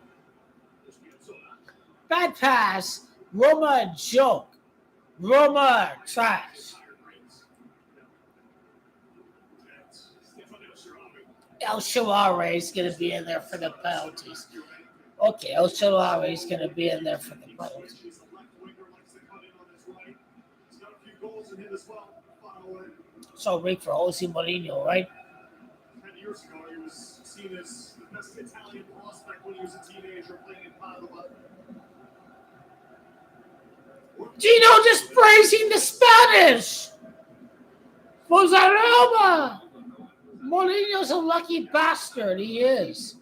Bad pass. Roma joke. Roma trash. El Shaarawy is going to be in there for the penalties. Okay, El Shaarawy is going to be in there for the penalties. So great for Jose Mourinho, right? 10 years ago, he was seen as the best Italian prospect when he was a teenager playing in Padua. Gino just praising the Spanish. FORZA Roma. Mourinho's a lucky bastard. He is.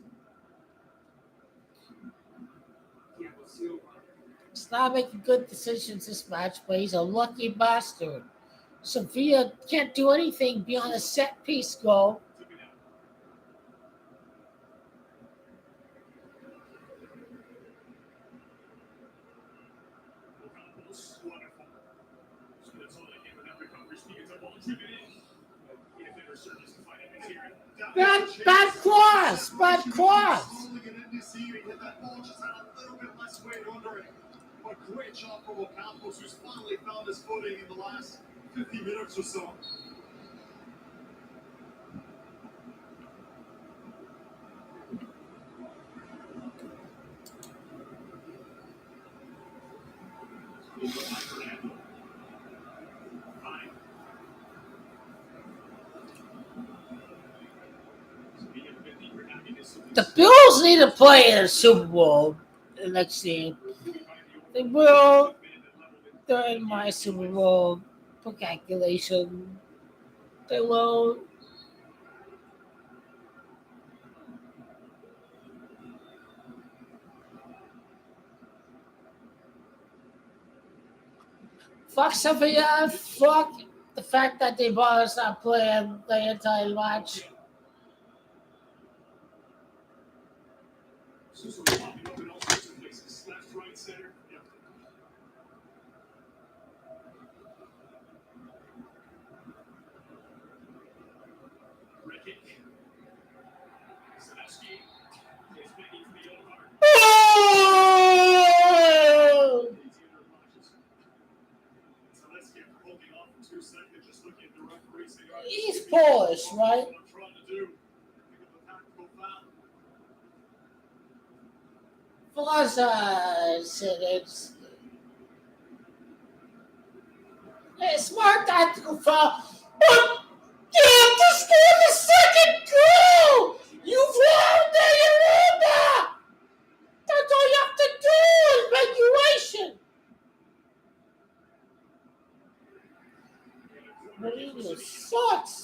He's not making good decisions this match, but he's a lucky bastard. Sevilla can't do anything beyond a set piece goal. Bad cross. But great job from Ocampos, who's finally found his footing in the last 50 minutes or so. The Bills need to play in a Super Bowl the next year. They will. They're in my Super Bowl calculation. They will. Fuck Sevilla. Fuck the fact that DYBALA's not playing the entire match. Suso popping up in all sorts of places. Left, right, center. Yep. Rikic. Zaleski is begging for the yellow card. Zaleski holding off for 2 seconds, just looking at the referee. He's Polish, right? What I'm trying to do. Pick up the tactical foul. FORZA said it's a smart tactical foul. But you have to score the second goal. You've won the Europa. That's all you have to do is regulation. Mourinho sucks.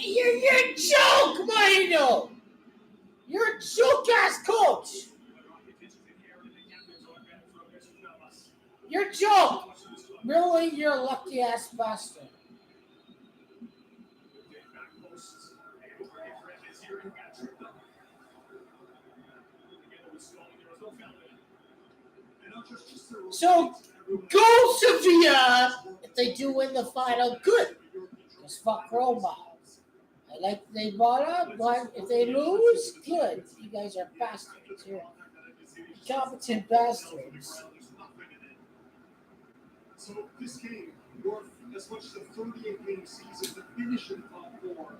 You're a joke, Mourinho. You're a joke-ass coach. You're a joke. Really? You're a lucky ass bastard. So, go Sevilla if they do win the final. Good. Because fuck Roma. I like DYBALA, but if they lose, good. You guys are bastards. You're incompetent bastards. So this game, worth as much as a 38-game season to finish in top four.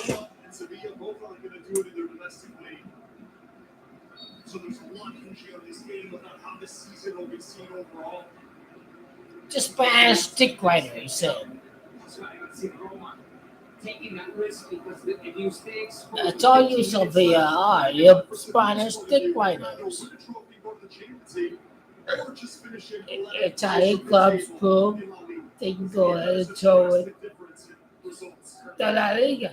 Roma and Sevilla both aren't going to do it in their domestic league. So there's a lot hinging on this game about how this season will be seen overall. Just Spanish dick writer, he said. That's why I see Roma taking that risk because if you stay exposed, That's all you Sevilla are. You're Spanish dick writers. Italian clubs prove they can go ahead and tow it to La Liga.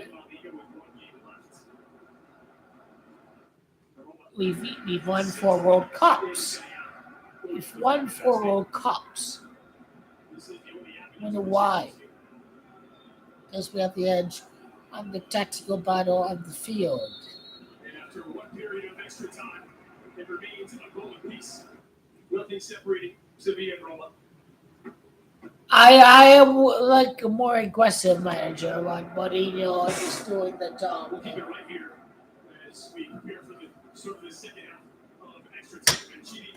We've won 4 World Cups. We've won 4 World Cups. I wonder why. Because we have the edge on the tactical battle on the field. And after one period of extra time, it remains a goal apiece. Nothing separating Sevilla and Roma. I am like a more aggressive manager like Mourinho is doing the job. We'll keep it right here as we prepare for the start of the second half of extra time. And Chidi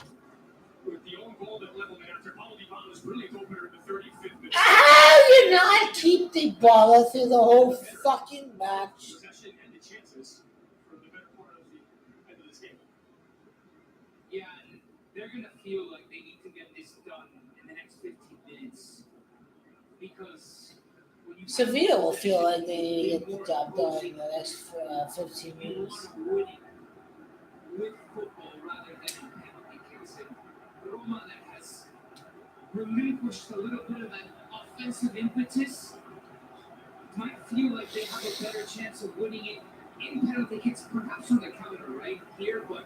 with the own goal that leveled it after DYBALA's brilliant opener in the 35th minute. How you not keep the ball through the whole fucking match? Possession and the chances for the better part of the end of this game. yeah, and they're gonna feel like they need to get this done in the next 15 minutes because when you Sevilla will feel like they need to get the job done in the next 15 you minutes. want to win with football rather than in penalty kicks. And Roma that has relinquished a little bit of that offensive impetus might feel like they have a better chance of winning it in penalty kicks, perhaps on the counter right here, but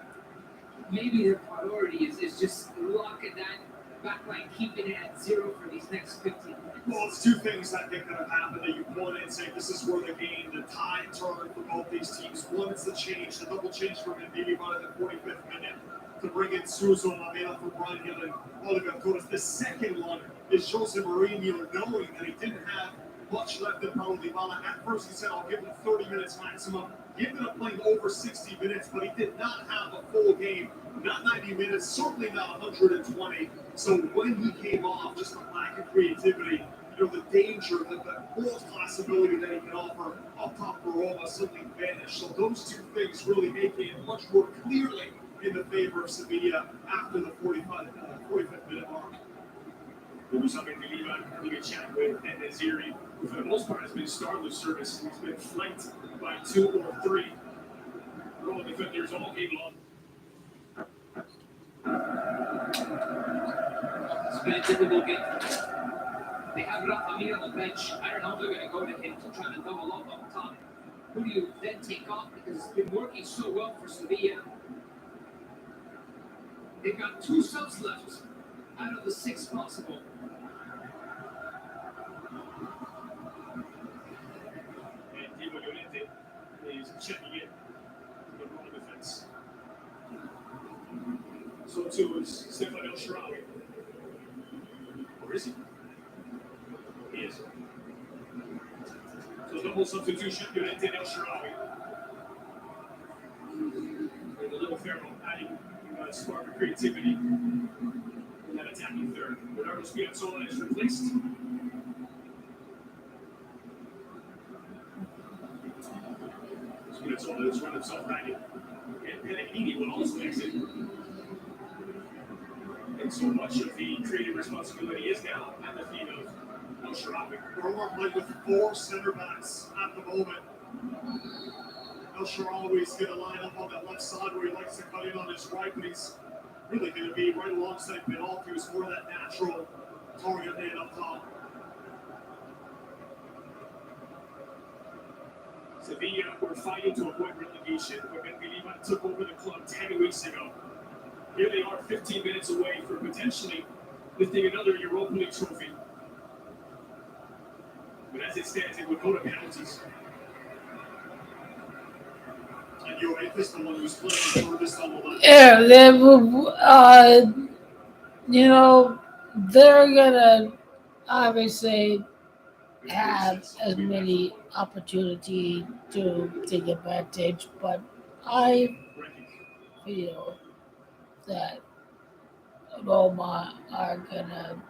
maybe their priority is just locking that back line, keeping it at 0 for these next 15 minutes. Well, it's two things that think that have happened that you point and say this is where the game, the tide turned for both these teams. One is the change, the double change from Ndidi by the 45th minute to bring in Suso Mamela for Brian Hill and Oliver Torres. The second one is Jose Mourinho knowing that he didn't have much left in DYBALA. At first he said, I'll give him 30 minutes maximum. He ended up playing over 60 minutes, but he did not have a full game. Not 90 minutes, certainly not 120. So when he came off, just the lack of creativity, the danger, the world-class ability that he can offer up top for Roma suddenly vanished. So those two things really make it much more clearly in the favor of Sevilla after the 45th minute mark. Something to leave out really good chat with and Naziri, who for the most part has been starless service. He's been flanked by 2 or 3 Roma defenders all game long. It's been a difficult game. They have Rafa Mir on the bench. I don't know if they're going to go to him to try to double up top. Who do you then take off? Because it's been working so well for Sevilla. They've got 2 subs left out of the 6 possible. And Diego Llorente is checking in to the Roma defense. So too is Stefan El Shaarawy. Or is he? He is. So double substitution, Llorente and El Shaarawy. With a little Ferro adding spark of creativity in that attacking third. Bernardo Spinazzola is replaced. Spinazzola has run himself ragged. And Pellegrini will also exit. And so much of the creative responsibility is now at the feet of El Shaarawy. Roma playing with 4 center backs at the moment. El Shaarawy is going to line up on that left side where he likes to cut in on his right, but he's really going to be right alongside Penalty, who's more that natural target man up top. Sevilla were fighting to avoid relegation when Benviliva took over the club 10 weeks ago. Here they are 15 minutes away from potentially lifting another Europa League trophy. But as it stands, it would go to penalties. And Europa is the one who's playing the furthest on the left. Yeah, you know, they're gonna obviously have as many opportunity to take advantage, but I feel that Roma are gonna.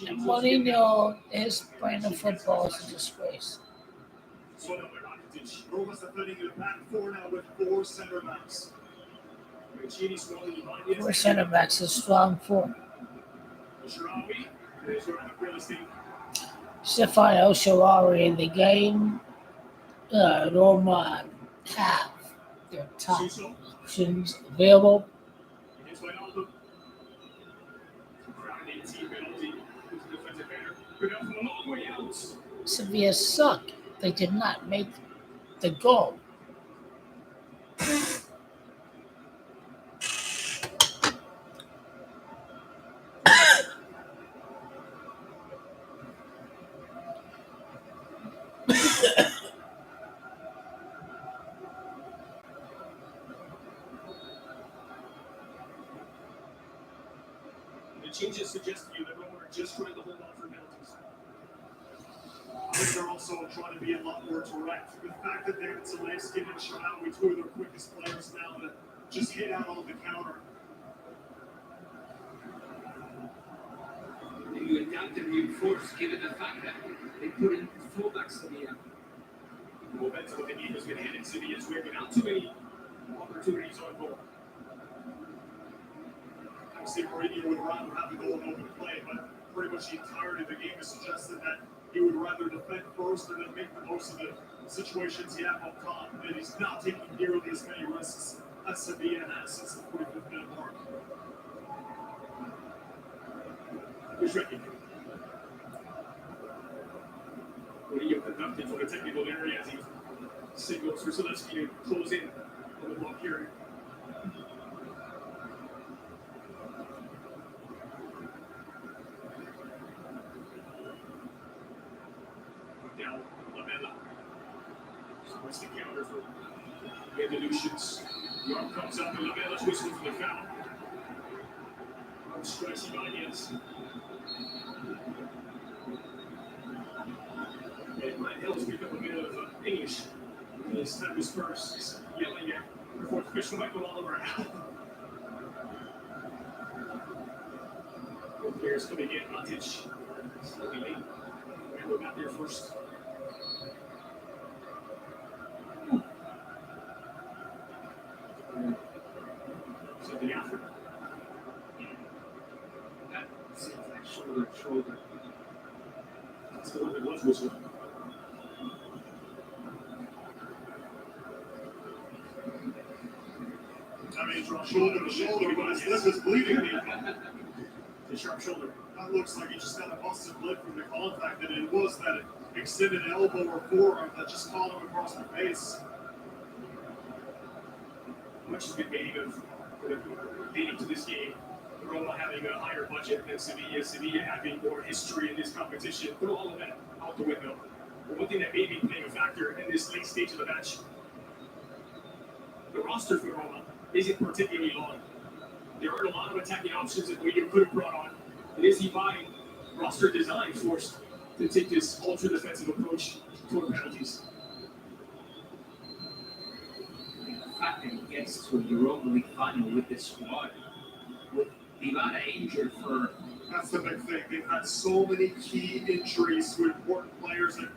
And Mourinho, his brand of football is a disgrace. Roma's defending in the back four now with four center backs. Four center backs is strong for. Stefano Sharari in the game. Roma have their top options available. Sevilla suck. They did not make the goal. The changes suggest to you that Roma are just trying to hold on for penalties. I think they're also trying to be a lot more direct. The fact that David Zalewski and Sharawi, two of their quickest players now, to just hit out on the counter. You adapt and reinforce given the fact that they put in fullbacks in the end. The momentum of the game has been handed to Sevilla's way, but not too many opportunities on goal. Obviously, Mourinho would rather have the goal and open play, but pretty much the entirety of the game has suggested that he would rather defend first and then make the most of the situations he have up top. And he's not taking nearly as many risks as Sevilla has since the 45th minute mark. Who's ready? Mourinho conducted from the technical area as he signals for Zalewski to close in on the block here. Down, Lamela. What's the counter for the Andalusians? The arm comes up and Lamela's whistling for the foul. Strikes Ibanez. And Ryan Hill's become a bit of English. His time was first. He's yelling at the fourth official, Michael Oliver. Both players coming in. Matic. Slightly late. Rambo got there first. Something after. Shoulder. That's the one that was whistled. I mean, from shoulder to shoulder, but his lip is bleeding. The sharp shoulder. That looks like he just got a busted lip from the contact, and it was that extended elbow or forearm that just caught him across the face. Much has been made of leading to this game. Roma having a higher budget than Sevilla, Sevilla having more history in this competition. Throw all of that out the window. But one thing that may be playing a factor in this late stage of the match, the roster for Roma isn't particularly long. There aren't a lot of attacking options that Mourinho could have brought on. It is by roster design forced to take this ultra defensive approach toward penalties. The fact that he gets to a Europa League final with this squad, with DYBALA injured for. That's the big thing. They've had so many key injuries to important players. And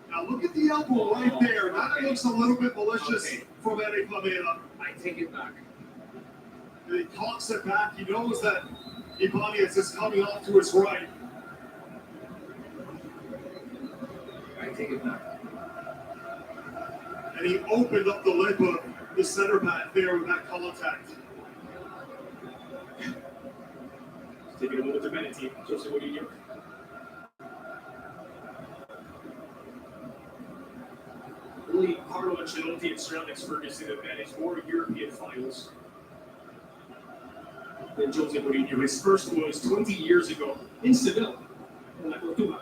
now look at the elbow right there. That looks a little bit malicious from Eric Lamela. I take it back. He cocks it back. He knows that Ibanez is coming off to his right. I take it back. And he opened up the lip of the center back there with that contact. Taking a moment to meditate. Jose Mourinho. Only Carlo Ancelotti and Sir Alex Ferguson have managed more European finals than Jose Mourinho. His first was 20 years ago in Seville, in La Cortuma.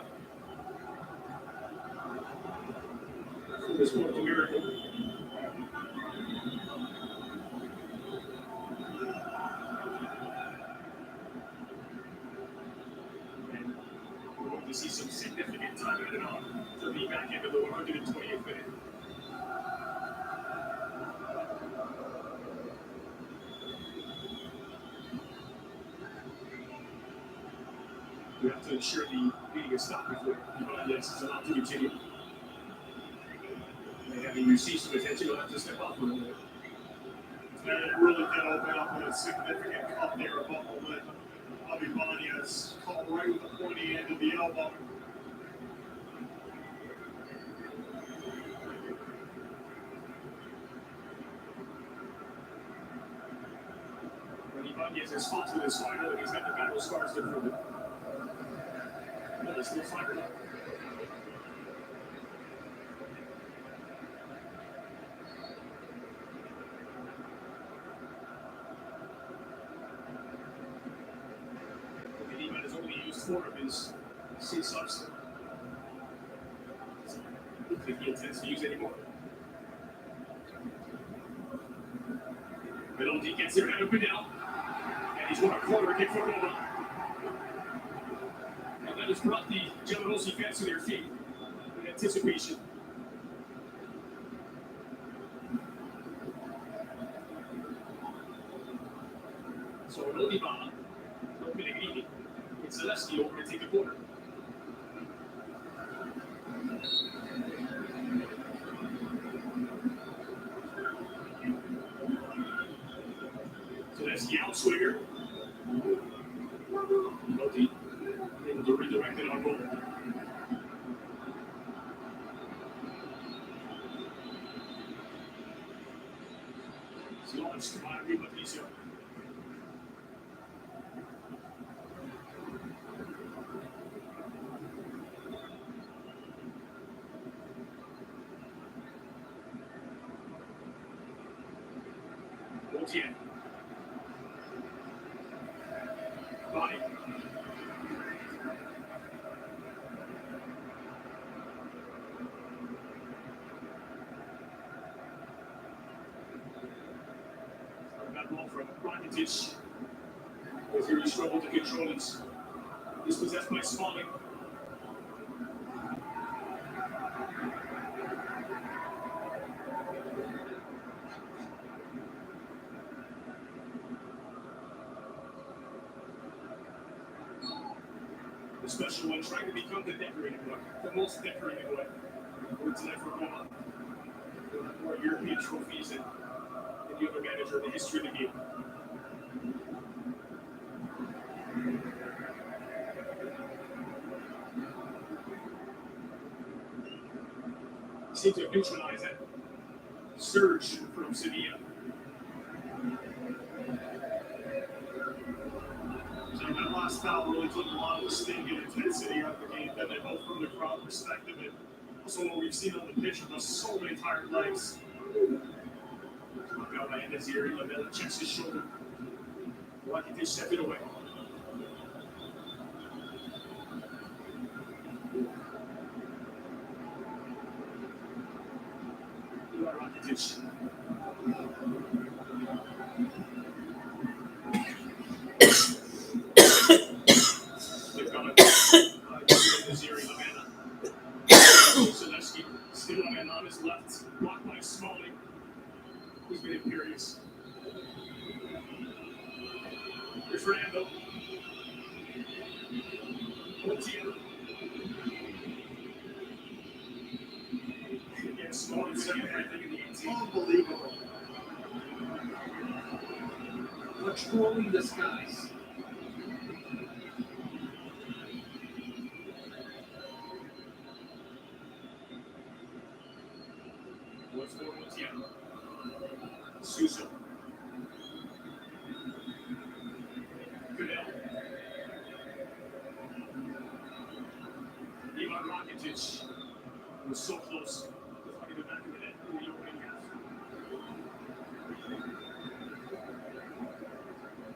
From this North American. And we're going to see some significant time added on to the back end of the 120th minute. We have to ensure the meeting is stopped before DYBALA is allowed to continue. And having received some attention, he'll have to step up for a minute. And it really did open up with a significant cut there above the lip. DYBALA caught right with the pointy end of the elbow. And DYBALA has fought to this final, and he's got the battle scars to prove it. But it's still fired up. He has only used 4 of his C-subs. I don't think he intends to use any more. Penalty gets there out of Benel. And he's won a corner kick for Roma. And that has brought the Giallorossi fans to their feet in anticipation. So DYBALA, no Pellegrini, it's Celesti over to take the corner. Celesti outswinger. Lotti able to redirect it on goal. It's launched by Patricio. Gauthier. Body. That ball from Rakitic. As he struggled to control it. Dispossessed by Smalling. The special one trying to become the decorated one, the most decorated one. We're tonight for Roma. More European trophies than any other manager in the history of the game. Seemed to neutralize that surge from Sevilla. So that last foul really took a lot of the sting and intensity out of the game, that both from the crowd perspective and also what we've seen on the pitch with so many tired legs. Got in this area, Lamela checks his shoulder. Rakitic stepped it away. Rakitic. They've got a Ziri Lamela. Celesti still on his left, blocked by Smalling. He's been imperious. Here's Fernando. Gauthier. Again, Smalling second everything in the 18. Unbelievable. Patrolling the skies. What's for Gauthier? Suso. Goodell. Ivan Rakitic was so close to finding the back of the net in the opening half.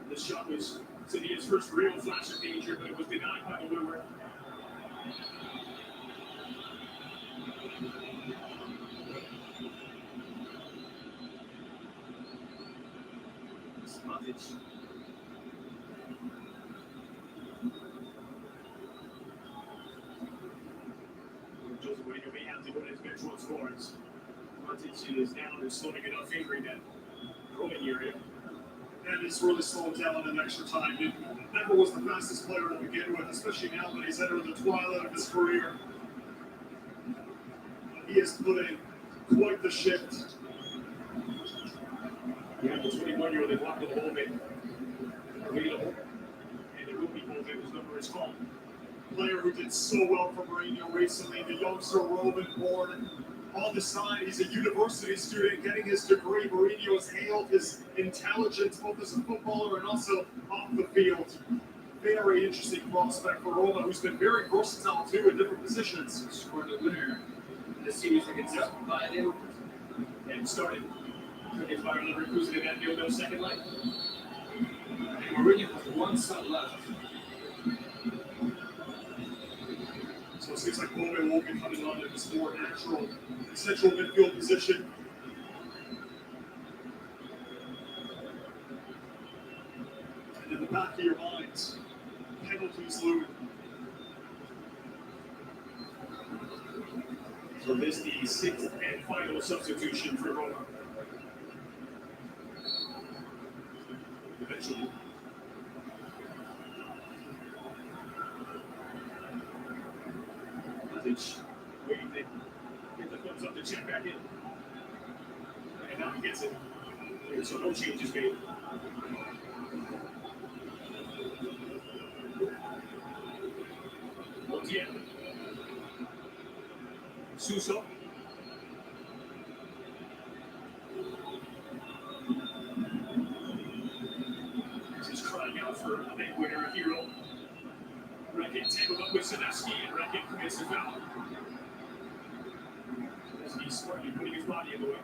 The shot was Seville's first real flash of danger, but it was denied by the Woodward. Matic. Jose Mourinho may have to go to his bench once more. Matic is down and slowing it up, fingering that Roman area. And he's really slowed down in extra time. He never was the fastest player to begin with, especially now that he's entered the twilight of his career. He has put in quite the shift. Yeah, the 21-year-old they blocked the ball in. Available. And it will be Bove, whose number is called. Player who did so well for Mourinho recently, the youngster Roman born on the side. He's a university student getting his degree. Mourinho has hailed his intelligence both as a footballer and also off the field. Very interesting prospect for Roma, who's been very versatile too in different positions. Scored the winner in the series against Bayern. And started against Bayern Leverkusen in that 0-0 second leg. And Mourinho has one shot left. So it seems like Bove will be coming on in this more natural central midfield position. And in the back of your minds, penalties loom. So this is the sixth and final substitution for Roma. Eventually. Matic waiting to get the thumbs up to check back in. And now he gets it. So no changes made. Montiel. Suso. He's crying out for a big winner, a hero. Rakic tangled up with Sadowski, and Rakic commits a foul. As he's smartly putting his body in the way.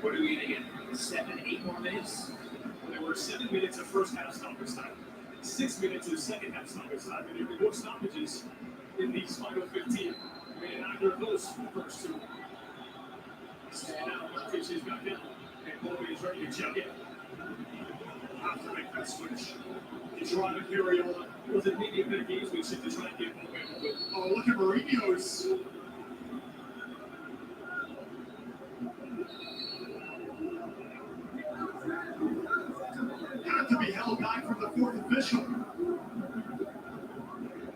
What are we going to get? 7, 8 more minutes? There were 7 minutes of first half stoppage time, 6 minutes of second half stoppage time, and there were more stoppages in these final 15. And neither of those first two stand out. Matic is back in, and Bove is ready to check in. Have to make that switch. He's trying to carry on. Was it maybe a bit of gamesmanship to try and get Bove? But oh, look at Mourinho's. Had to be held back from the fourth official.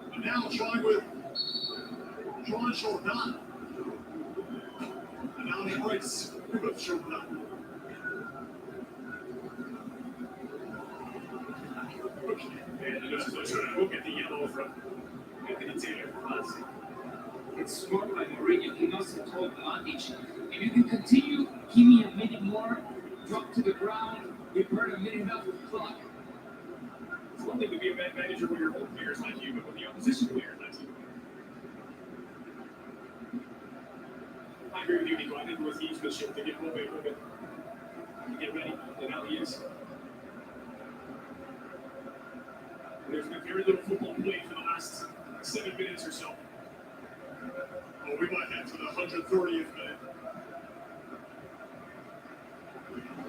But now trying with Jean Jordan. And now he breaks with Jordan. And we'll get the yellow from Anthony Taylor. It's smart by Mourinho. He knows the total advantage. If you can continue, give me a minute more, drop to the ground, you burn a minute and a half with the clock. It's one thing to be a bad manager when your own players like you, but when the opposition players like you. I agree with you, Nico. I think it was the gamesmanship to get Bove moving. Get ready, and now he is. There's been very little football played for the last 7 minutes or so. Oh, we might head to the 130th minute.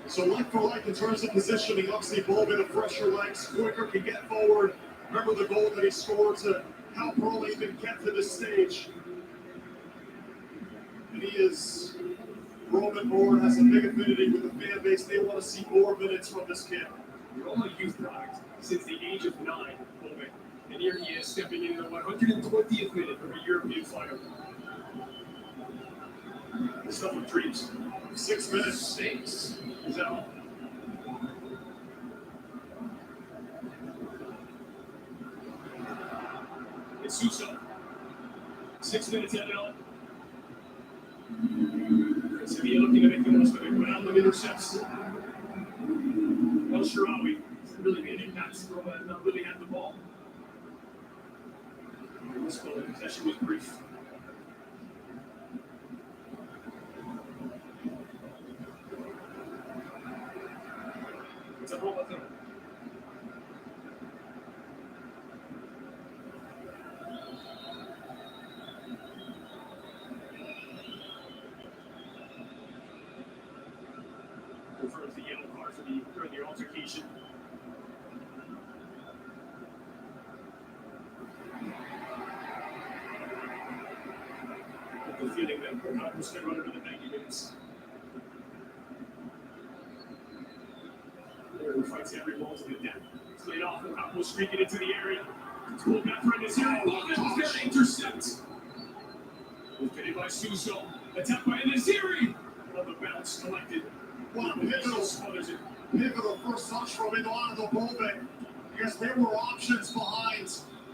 So like for like in terms of positioning, obviously Bove in a fresher legs, quicker, can get forward. Remember the goal that he scored to help Roma even get to this stage. And he is Roman born, has a big affinity with the fan base. They want to see more minutes from this kid. Roma youth product. Since the age of 9, Bove. And here he is stepping into the 120th minute of a European final. The stuff of dreams. 6 minutes. 6 is out. It's Suso. 6 minutes added on. Sevilla looking to make the most of it. Ronaldo intercepts. El Shaarawy really made an impact from not really had the ball. This possession was brief. It's a Roma thing. Confirms the yellow card for during the altercation. The feeling that Campos can run over the 90 minutes. Who fights every ball to the death. It's laid off. Campos streaking into the area. It's pulled back from his hero. Oh, that was there to intercept. Located by Suso. Attacked by Naziri. On the bounce collected. Well, pivotal first touch from Eduardo Bove. Yes, there were options behind.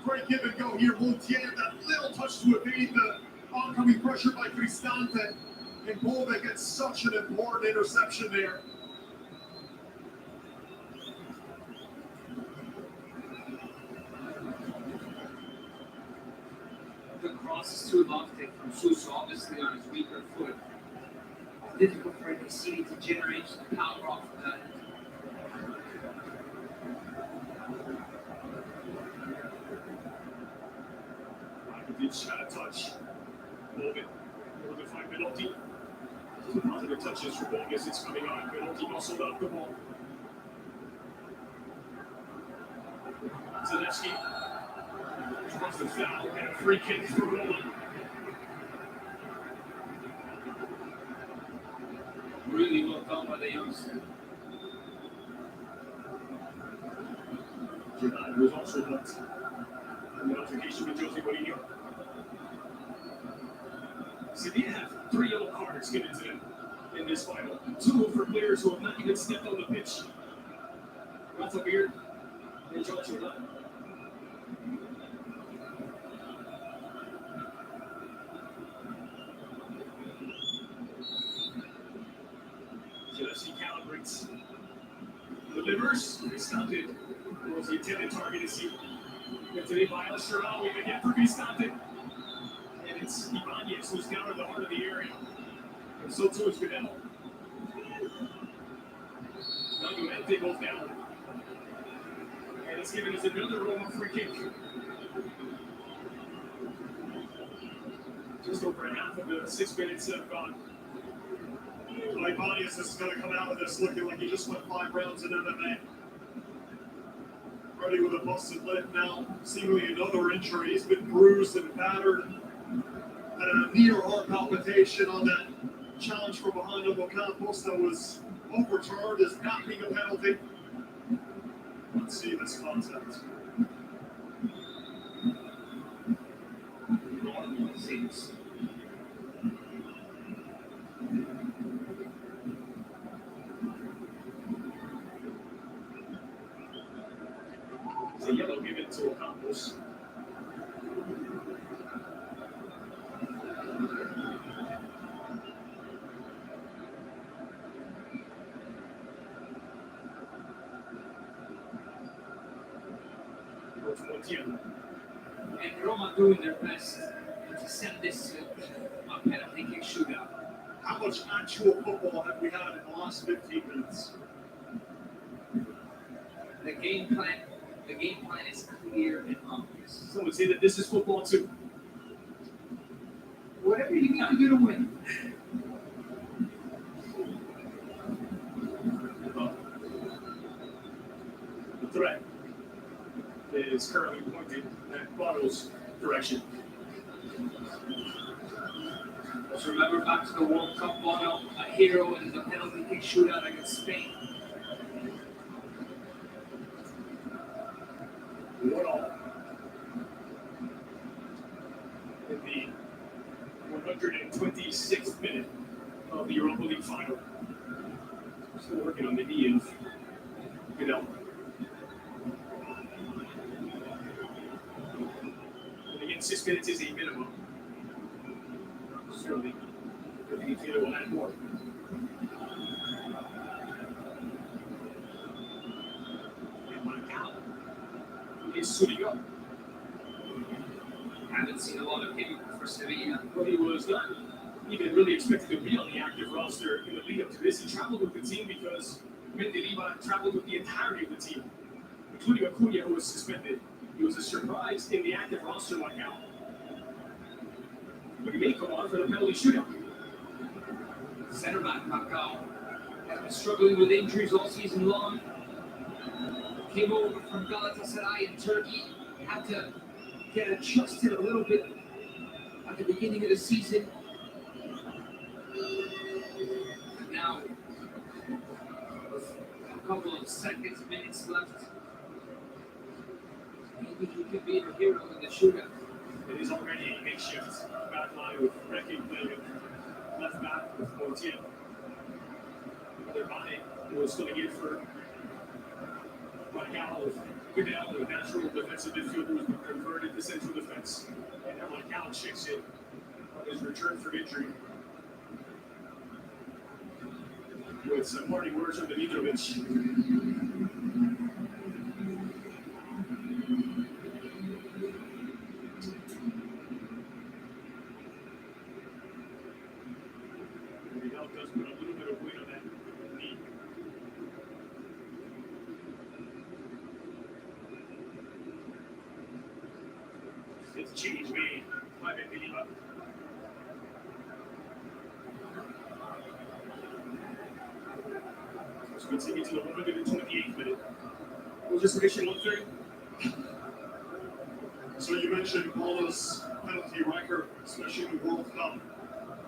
Great give and go here. Montiel, that little touch to evade the oncoming pressure by Cristante. And Bove gets such an important interception there. The cross is too lofty from Suso, obviously on his weaker foot. It's difficult for the city to generate power off of that. Rakitic had a touch. Bove will define penalty. Two positive touches for Bogus. It's coming on. Penalty muscled up the ball. Zalewski draws the foul and a free kick for Roma. Really well done by the youngster. Giordano was also booked. And the altercation with Jose Mourinho. Sevilla have 3 yellow cards given to them in this final. 2 for players who have not even stepped on the pitch. Rafa Beard and John Giordano. Chelsea calibrates. Delivers. Cristante was the intended target to see. Today by El Shaarawy again for Cristante. And it's Ibanez who's down in the heart of the area. And so too is Goodell. Nagumente goes down. And it's given us another Roma free kick. Just over half of the 6 minutes have gone. Ibanez is going to come out of this looking like he just went 5 rounds in MMA. Ready with a busted lip now. Seemingly another injury. He's been bruised and battered. Had a near heart palpitation on that challenge from behind Campos that was overturned as not being a penalty. Let's see this contact. Seems. It's a yellow given to Campos. And Roma doing their best to send this to a penalty kick shootout. How much actual football have we had in the last 15 minutes? The game plan is clear and obvious. Some would say that this is football too. Whatever you gotta do to win. The threat is currently pointed at Bono's direction. Let's remember back to the World Cup, Bono, a hero in the penalty kick shootout against Spain. 1-1 in the 126th minute of the Europa League final. Still working on the knee of Goodell. And again, 6 minutes is a minimum. Certainly, I think Tito will add more. is suiting up. Haven't seen a lot of him for Sevilla. But he was not even really expected to be on the active roster in the lead up to this. He traveled with the team because Mendilibar traveled with the entirety of the team, including Acuna, who was suspended. He was a surprise in the active roster right now. But he may come on for the penalty shootout. Center back Macau has been struggling with injuries all season long. Came over from Galatasaray in Turkey. Had to get adjusted a little bit at the beginning of the season. And now, with a couple of seconds, minutes left, maybe he could be a hero in the shootout. It is already a makeshift back line with Rekin playing left back with Montiel. Their body was filling in for Marcal. Goodell, the natural defensive midfielder, who's been converted to central defense. And now Marcal checks in on his return from injury. With some parting words from Dimitrovic. Does put a little bit of weight on that knee. It's change made by Mendilibar. Let's continue to the 128th minute. We'll just mention one thing. So you mentioned Bala's penalty record, especially in the World Cup.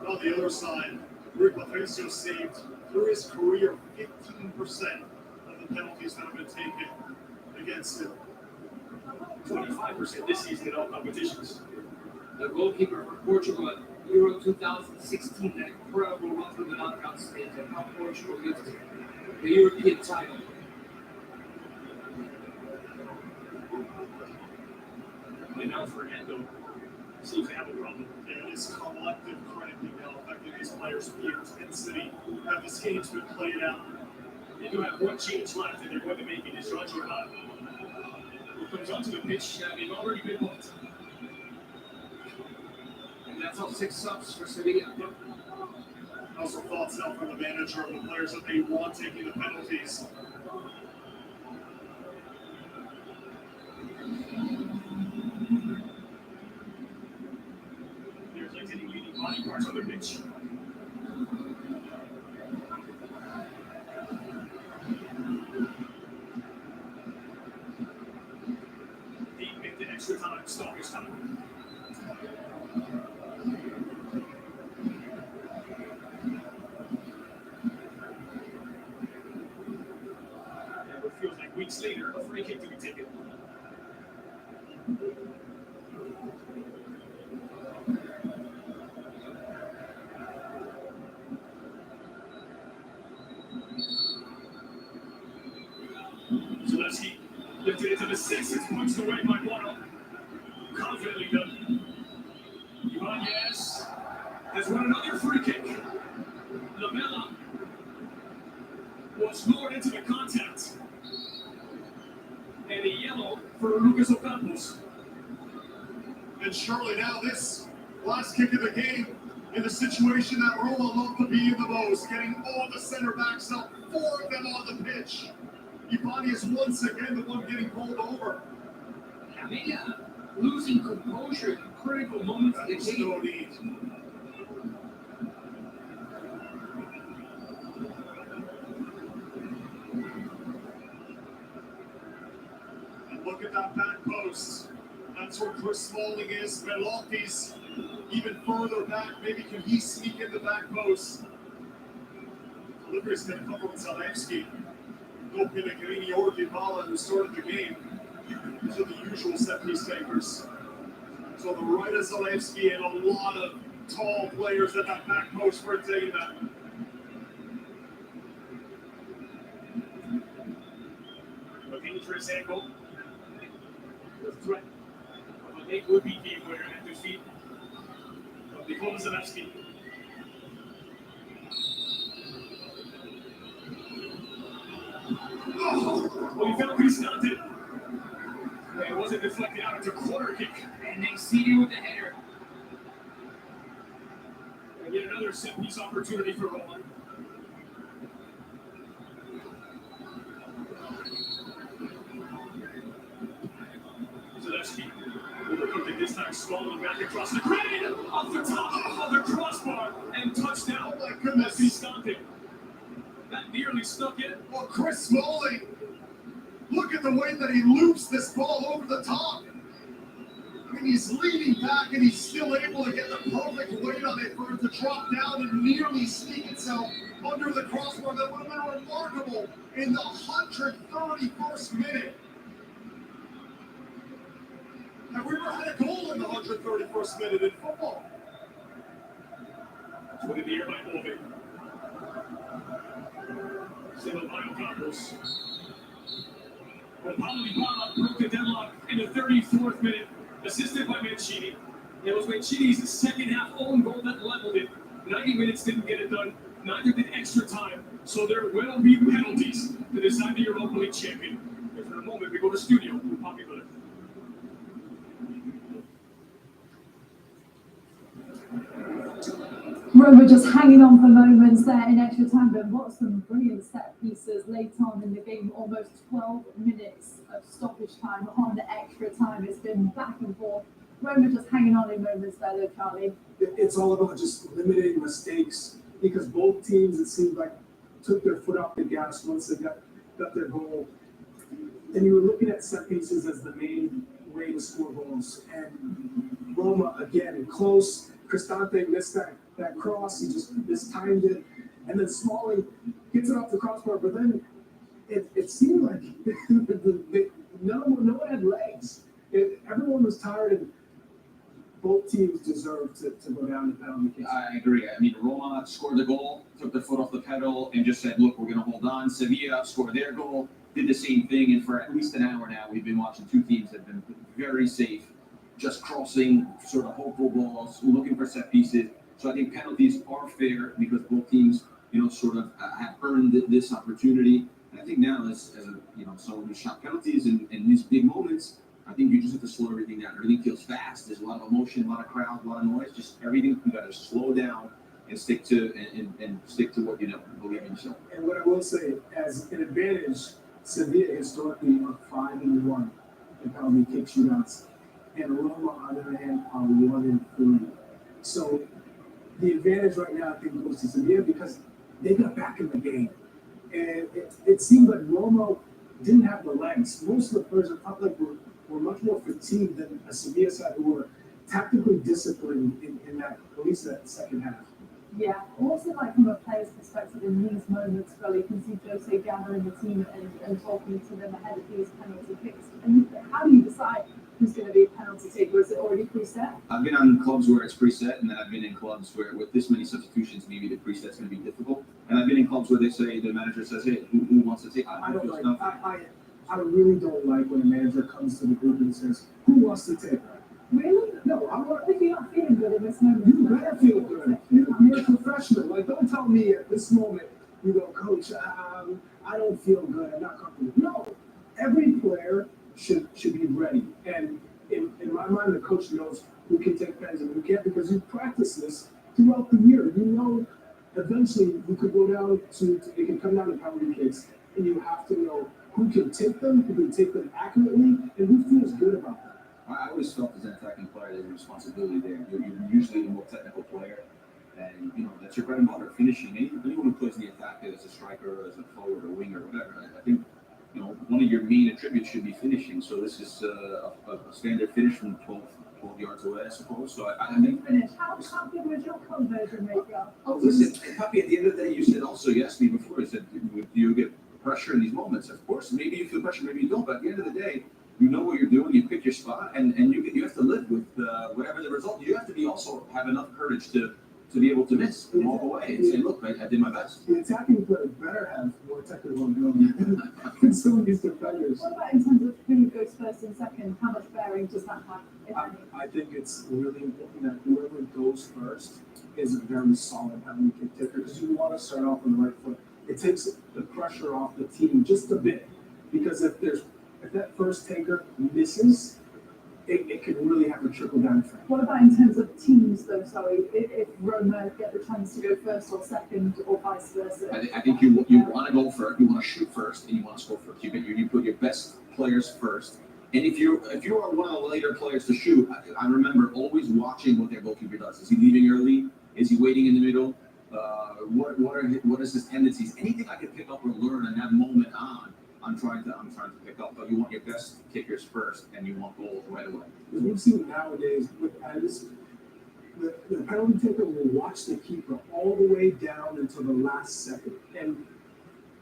On the other side, Rui Patricio saved through his career 15% of the penalties that have been taken against him. 25% this season in all competitions. The goalkeeper for Portugal at Euro 2016, that incredible run through the knockout stage, and how Portugal lifted the European title. And now Fernando seems to have a problem. There is collective cranking now affecting these players' intensity that this game's been played out. They do have one change left, and they're going to make it. Is John Jordan, who comes onto the pitch, having already been booked. And that's all 6 subs for Sevilla. Also thoughts now from the manager of the players that they want taking the penalties. There's like any leading body parts on the pitch. Deep into extra time, stoppage time. And it feels like weeks later, a free kick to be taken. Zalewski lifted it to the 6. It's punched away by Bono. Confidently done. Ibanez has won another free kick. Lamela was lured into the contact. And a yellow for Lucas Ocampos. And surely now this last kick of the game in the situation that Roma love to be in the most, getting all the center backs up, 4 of them on the pitch. Ibani is once again the one getting pulled over. Camilla losing composure in critical moments of the There's game. no need. And look at that back post. That's where Chris Smalling is. Beloti's even further back. Maybe can he sneak in the back post? Delivery's going to come from Zalewski. No Pellegrini or DYBALA, who started the game. These are the usual set-piece takers. So the right of Zalewski and a lot of tall players at that back post for taking that. A dangerous angle. The threat of a late would-be game winner at the feet of Nikola Zalewski. Oh, well, he found Cristante. And it was this opportunity for Roma. Zalewski overcooked it this time, Smalling back across the grid, off the top of the crossbar, and touchdown. Oh my goodness. Cristante. That nearly snuck in. Well, Chris Smalling, look at the way that he loops this ball over the top. I mean, he's leaning back and he's still able to get the perfect weight on it for it to drop down and nearly sneak itself under the crossbar. That would have been remarkable in the 131st minute. Have we ever had a goal in the 131st minute in football? Put in the air by Bove. Still by Campos. Well, DYBALA broke the deadlock in the 34th minute, assisted by Mancini. It was Mancini's second half own goal that leveled it. 90 minutes didn't get it done, neither did extra time. So there will be penalties to decide the Europa League champion. And for a moment, we go to studio with Poppy Miller. Roma just hanging on for moments there in extra time, but what some brilliant set pieces late on in the game. Almost 12 minutes of stoppage time on the extra time. It's been back and forth. Roma just hanging on in moments there, though, Charlie. It's all about just limiting mistakes because both teams, it seemed like, took their foot off the gas once they got their goal. And you were looking at set pieces as the main way to score goals. And Roma, again, close. Cristante missed that cross. He just mistimed it. And then Smalling gets it off the crossbar. But then it seemed like no one had legs. Everyone was tired, and both teams deserved to go down the penalty kick. I agree. I mean, Roma scored the goal, took their foot off the pedal, and just said, look, we're going to hold on. Sevilla scored their goal, did the same thing, and for at least an hour now, we've been watching two teams that have been very safe, just crossing sort of hopeful balls, looking for set pieces. So I think penalties are fair because both teams, sort of have earned this opportunity. And I think now, as someone who shot penalties in these big moments, I think you just have to slow everything down. Everything feels fast. There's a lot of emotion, a lot of crowd, a lot of noise. Just everything, you got to slow down and stick to what you know, believe in yourself. And what I will say, as an advantage, Sevilla historically are 5-1 in penalty kick shootouts, and Roma, on the other hand, are 1-3. So the advantage right now, I think, goes to Sevilla because they got back in the game, and it seemed like Roma didn't have the legs. Most of the players were much more fatigued than a Sevilla side who were tactically disciplined in that, at least that second half. Yeah, also like from a player's perspective in these moments, where you can see Jose gathering the team and talking to them ahead of these penalty kicks. And how do you decide who's going to be a penalty taker? Is it already preset? I've been on clubs where it's preset, and then I've been in clubs where with this many substitutions, maybe the preset's going to be difficult. And I've been in clubs where they say, the manager says, hey, who wants to take it? I really don't like when a manager comes to the group and says, who wants to take it? Really? No, I want If you're not feeling good in this moment, you better feel good. You're a professional. Like, don't tell me at this moment, you go, Coach, I don't feel good. I'm not comfortable. No, every player should be ready. And in my mind, the coach knows who can take pens and who can't because you practice this throughout the year. You know, eventually you could go down it can come down to penalty kicks, and you have to know who can take them, who can take them accurately, and who feels good about them. I always felt as an attacking player, there's a responsibility there. You're usually the more technical player, and that's your bread and butter, finishing. Anyone who plays in the attack, as a striker, as a forward, or winger, whatever, I think one of your main attributes should be finishing. So this is a standard finish from 12 yards away, I suppose. So I think. finish. How good was your conversion rate, Rob? Oh, listen, Happy, at the end of the day, you said also, you asked me before, you said, do you get pressure in these moments? Of course, maybe you feel pressure, maybe you don't, but at the end of the day, you know what you're doing, you pick your spot, and you have to live with whatever the result. You have to also have enough courage to be able to miss all the way and say, look, I did my best. The attacking player better have more technical ability than some of these defenders. What about in terms of who goes first and second? How much bearing does that have, if any? I think it's really important that whoever goes first is a very solid penalty kick taker because you want to start off on the right foot. It takes the pressure off the team just a bit because if that first taker misses, it could really have a trickle-down effect. What about in terms of teams, though? Sorry, if Roma get the chance to go first or second, or vice versa. I think you want to go first. You want to shoot first, and you want to score first. You put your best players first. And if you are one of the later players to shoot, I remember always watching what their goalkeeper does. Is he leaving early? Is he waiting in the middle? What is his tendencies? Anything I could pick up or learn in that moment on, I'm trying to pick up. But you want your best kickers first, and you want goals right away. Because we've seen nowadays with penalties, the penalty taker will watch the keeper all the way down until the last second. And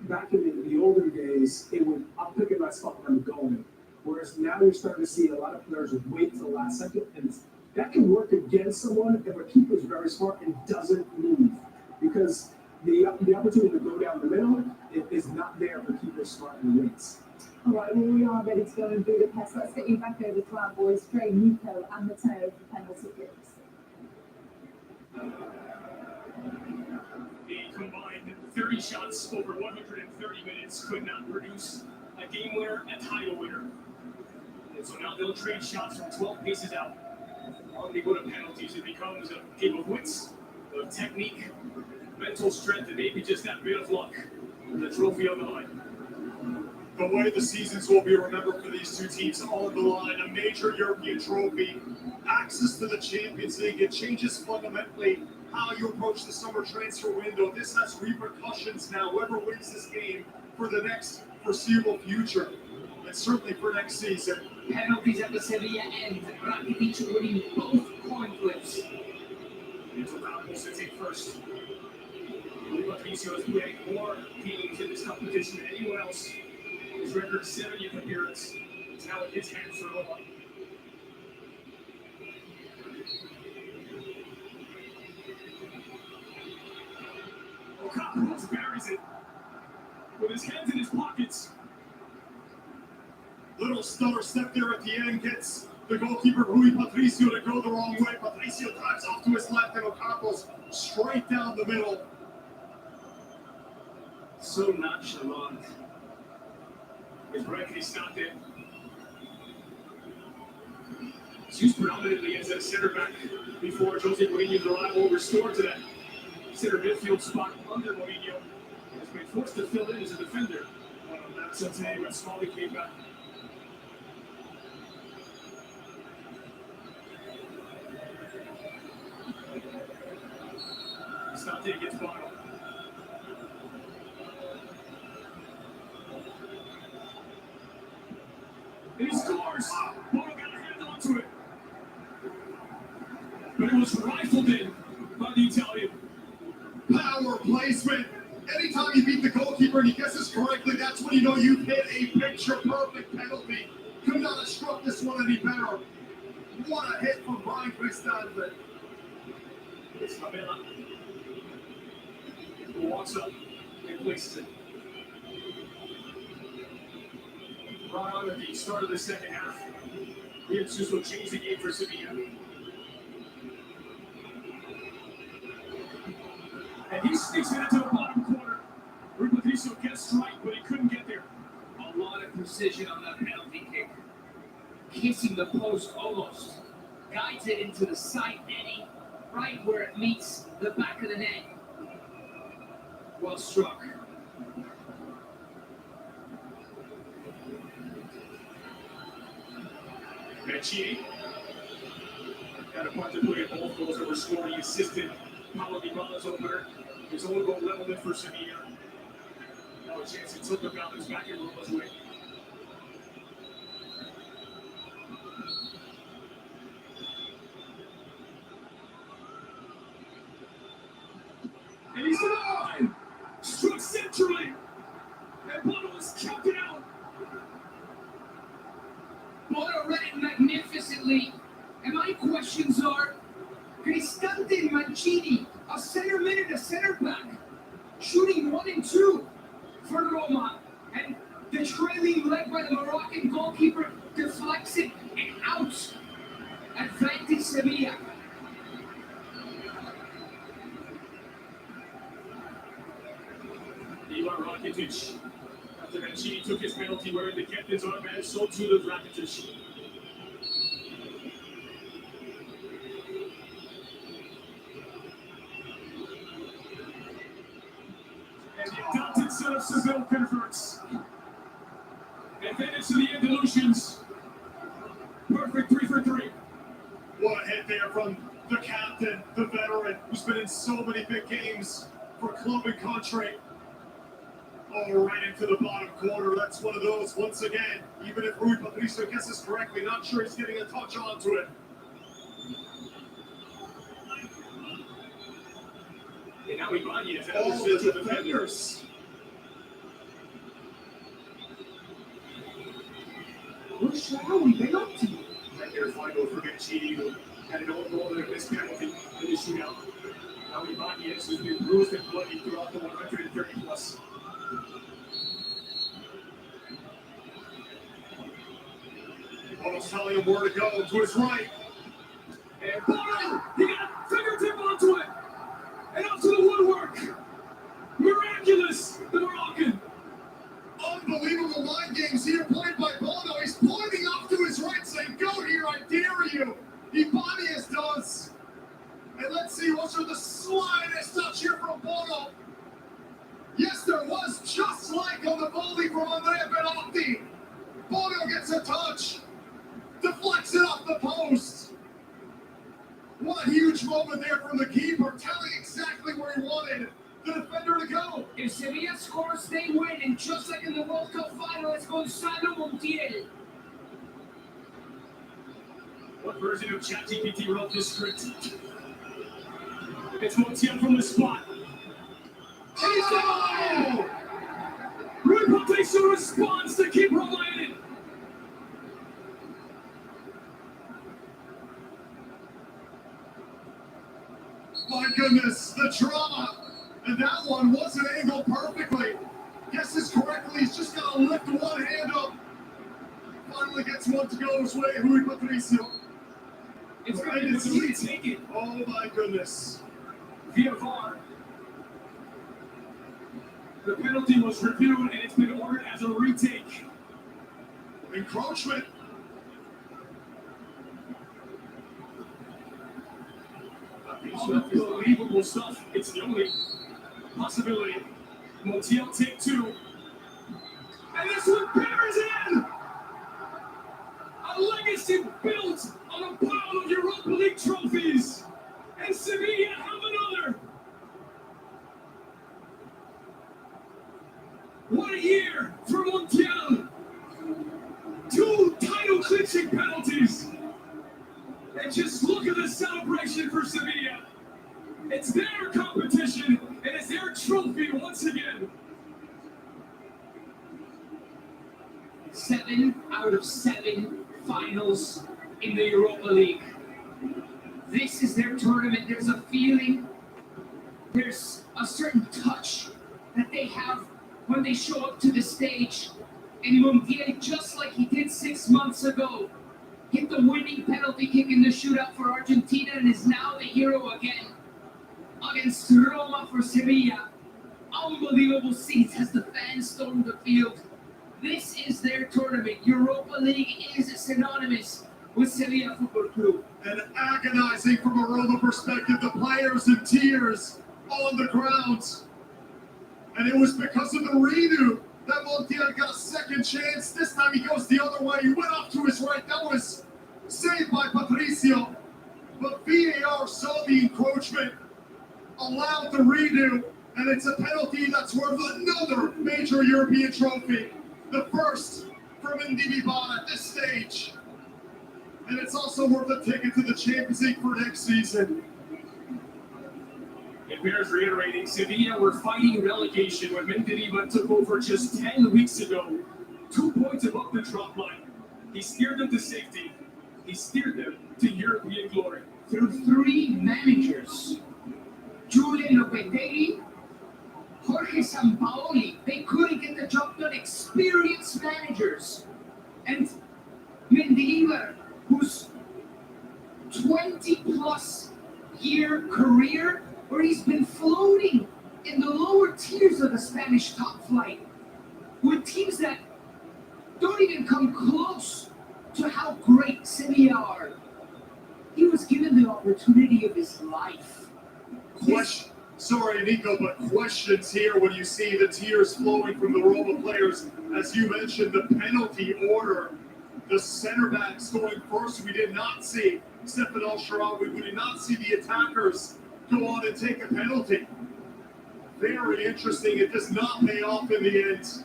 back in the older days, it would, I'll pick it my spot when I'm going. Whereas now you're starting to see a lot of players wait till the last second, and that can work against someone if a keeper is very smart and doesn't move. Because the opportunity to go down the middle is not there for keepers smart and waits. All right, well, we are ready to go in Budapest. Let's get you back over to our boys, Trey, Nico, and Matteo for penalty kicks. The combined 30 shots over 130 minutes could not produce a game winner and title winner. And so now they'll trade shots from 12 paces out. On they go to penalties, it becomes a game of wits, of technique, mental strength, and maybe just that bit of luck. The trophy on the line. The way the seasons will be remembered for these two teams on the line, a major European trophy, access to the Champions League. It changes fundamentally how you approach the summer transfer window. This has repercussions now, whoever wins this game for the next foreseeable future, and certainly for next season. Penalties at the Sevilla end. Rakitic winning both coin flips. It's about to take first. Patricio has played more games in this competition than anyone else. His record 70th appearance. It's now in his hands for Roma. Okapo buries it with his hands in his pockets. Little stutter step there at the end gets the goalkeeper Rui Patricio to go the wrong way. Patricio drives off to his left and Okapo's straight down the middle. So nonchalant. His right Cristante. He's used predominantly as a center back before Jose Mourinho's arrival, restored to that center midfield spot under Mourinho. Has been forced to fill in as a defender. That's today when Smalley came back. Cristante gets bottom. And he scores! Bono got a hand onto it. But it was rifled in by the Italian. Power placement. Anytime you beat the goalkeeper and he guesses correctly, that's when you know you've hit a picture-perfect penalty. Could not have struck this one any better. What a hit from Brian Cristante. It's Favela. Who walks up and places it. Right on at the start of the second half. Ian Suso changed the game for Sevilla. And he sneaks it into the bottom corner. Rui Patricio gets right, but he couldn't get there. A lot of precision on that penalty kick. Kissing the post almost. Guides it into the side netting, right where it meets the back of the net. Well struck. Mancini had a part to play in both goals that were scored. He assisted Paulo Dybala's opener. His own goal leveled it for Sevilla. Now a chance to tilt the balance back in Roma's way. And he's to the line! Struck centrally! And Bono has kept it out! Bono read it magnificently. And my questions are, Cristante and Mancini, a center mid and a center back, shooting 1 and 2 for Roma. And the trailing leg by the Moroccan goalkeeper deflects it and out. Advantage Sevilla. Ivan Rakitic. After Mancini took his penalty wearing the captain's armband, so too does Rakitic. And the adopted son of Seville converts. Advantage to the Andalusians. Perfect 3 for 3. What a hit there from the captain, the veteran, who's been in so many big games for club and country. Oh, right into the bottom corner. That's one of those, once again, even if Rui Patricio guesses correctly, not sure he's getting a touch onto it. And now Ibanez All the defenders. What shall we been up to? Right there, final for Mancini, who had an own goal there, missed penalty in the shootout. Now Ibanez has been bruised and bloody throughout the 130 plus. Bono's telling him where to go, to his right. And Bono, he got a fingertip onto it. And up to the woodwork. Miraculous, the Moroccan. Unbelievable mind games here played by Bono. He's pointing off to his right, saying, "Go here, I dare you." Ibanez does. And let's see, was there the slightest touch here from Bono? Yes, there was, just like on the volley from Andrea Belotti. Bono gets a touch, deflects it off the post. What a huge moment there from the keeper, telling exactly where he wanted the defender to go. If Sevilla scores, they win, and just like in the World Cup final, it's Gonzalo Montiel. What version of ChatGPT wrote this script? It's Montiel from the spot. And he's got Rui Patricio responds to keep rolling it. My goodness, the drama. And that one wasn't angled perfectly. Guesses correctly, he's just got to lift one hand up. Finally gets one to go his way, Rui Patricio. It's going to be retaken. Oh my goodness. Via VAR. The penalty was reviewed and it's been ordered as a retake. Encroachment. Unbelievable stuff. It's the only possibility. Montiel take 2. And this one bears in! A legacy built on a pile of Europa League trophies. And Sevilla have another. What a year for Montiel. 2 title clinching penalties. And just look at the celebration for Sevilla. It's their competition, and it's their trophy once again. 7 out of 7 finals in the Europa League. This is their tournament. There's a feeling, there's a certain touch that they have when they show up to the stage. And Montiel, just like he did 6 months ago, hit the winning penalty kick in the shootout for Argentina and is now the hero again against Roma for Sevilla. Unbelievable scenes as the fans storm the field. This is their tournament. Europa League is synonymous with Sevilla Football Club. And agonizing from a Roma perspective, the players in tears on the ground. And it was because of the redo that Montiel got a second chance. This time he goes the other way. He went off to his right. That was saved by Patricio. But VAR saw the encroachment, allowed the redo, and it's a penalty that's worth another major European trophy. The first from DYBALA at this stage. And it's also worth a ticket to the Champions League for next season. It bears reiterating, Sevilla were fighting relegation when Mendilibar took over just 10 weeks ago. 2 points above the drop line. He steered them to safety. He steered them to European glory. Through 3 managers, Julian Lopetegui, Jorge Sampaoli, they couldn't get the job done. Experienced managers. And Mendilibar, whose 20-plus year career where he's been floating in the lower tiers of the Spanish top flight with teams that don't even come close to how great Sevilla are. He was given the opportunity of his life. Sorry, Nico, but questions here when you see the tears flowing from the Roma players. As you mentioned, the penalty order, the center backs going first. We did not see Stefan El-Shaarawy. We did not see the attackers go on and take a penalty. Very interesting. It does not pay off in the end.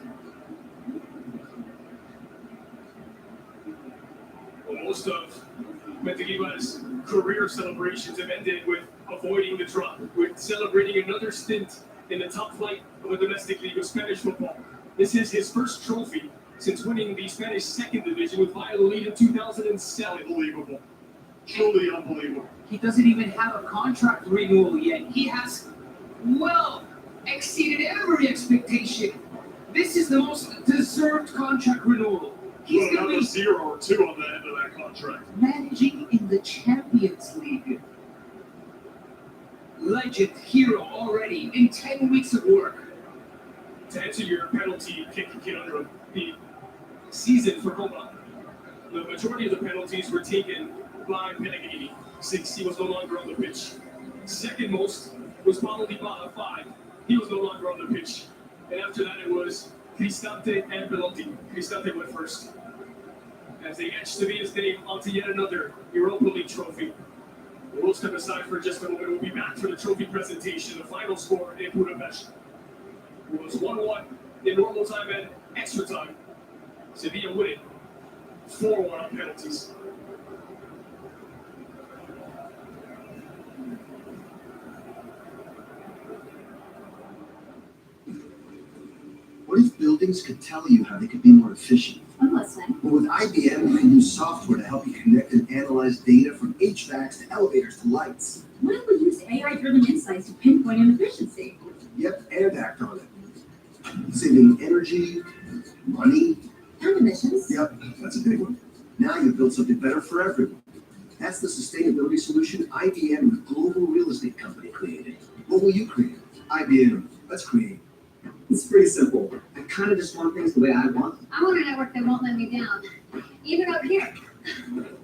Well, most of Metagiba's career celebrations have ended with avoiding the drop, with celebrating another stint in the top flight of a domestic league of Spanish football. This is his first trophy since winning the Spanish second division with Valladolid in 2007. Unbelievable. Truly unbelievable. He doesn't even have a contract renewal yet. He has, well, exceeded every expectation. This is the most deserved contract renewal. He's Well, going number to 0 or 2 on the end of that contract. be managing in the Champions League. Legend, hero already in 10 weeks of work. To answer your penalty kick under the season for Roma, the majority of the penalties were taken by Pellegrini, since he was no longer on the pitch. Second most was Paulo DYBALA, 5. He was no longer on the pitch. And after that, it was Cristante and Belotti. Cristante went first. As they etched Sevilla's name onto yet another Europa League trophy. We'll step aside for just a moment. We'll be back for the trophy presentation. The final score in Budapest was 1-1 in normal time and extra time. Sevilla winning 4-1 on penalties. What if buildings could tell you how they could be more efficient? I'm listening. Well, with IBM, you can use software to help you connect and analyze data from HVACs to elevators to lights. What if we use AI-driven insights to pinpoint inefficiency? Yep, and act on it. Saving energy, money. And emissions. Yep, that's a big one. Now you've built something better for everyone. That's the sustainability solution IBM, the global real estate company, created. What will you create? IBM, let's create. It's pretty simple. I kind of just want things the way I want them. I want a network that won't let me down, even up here.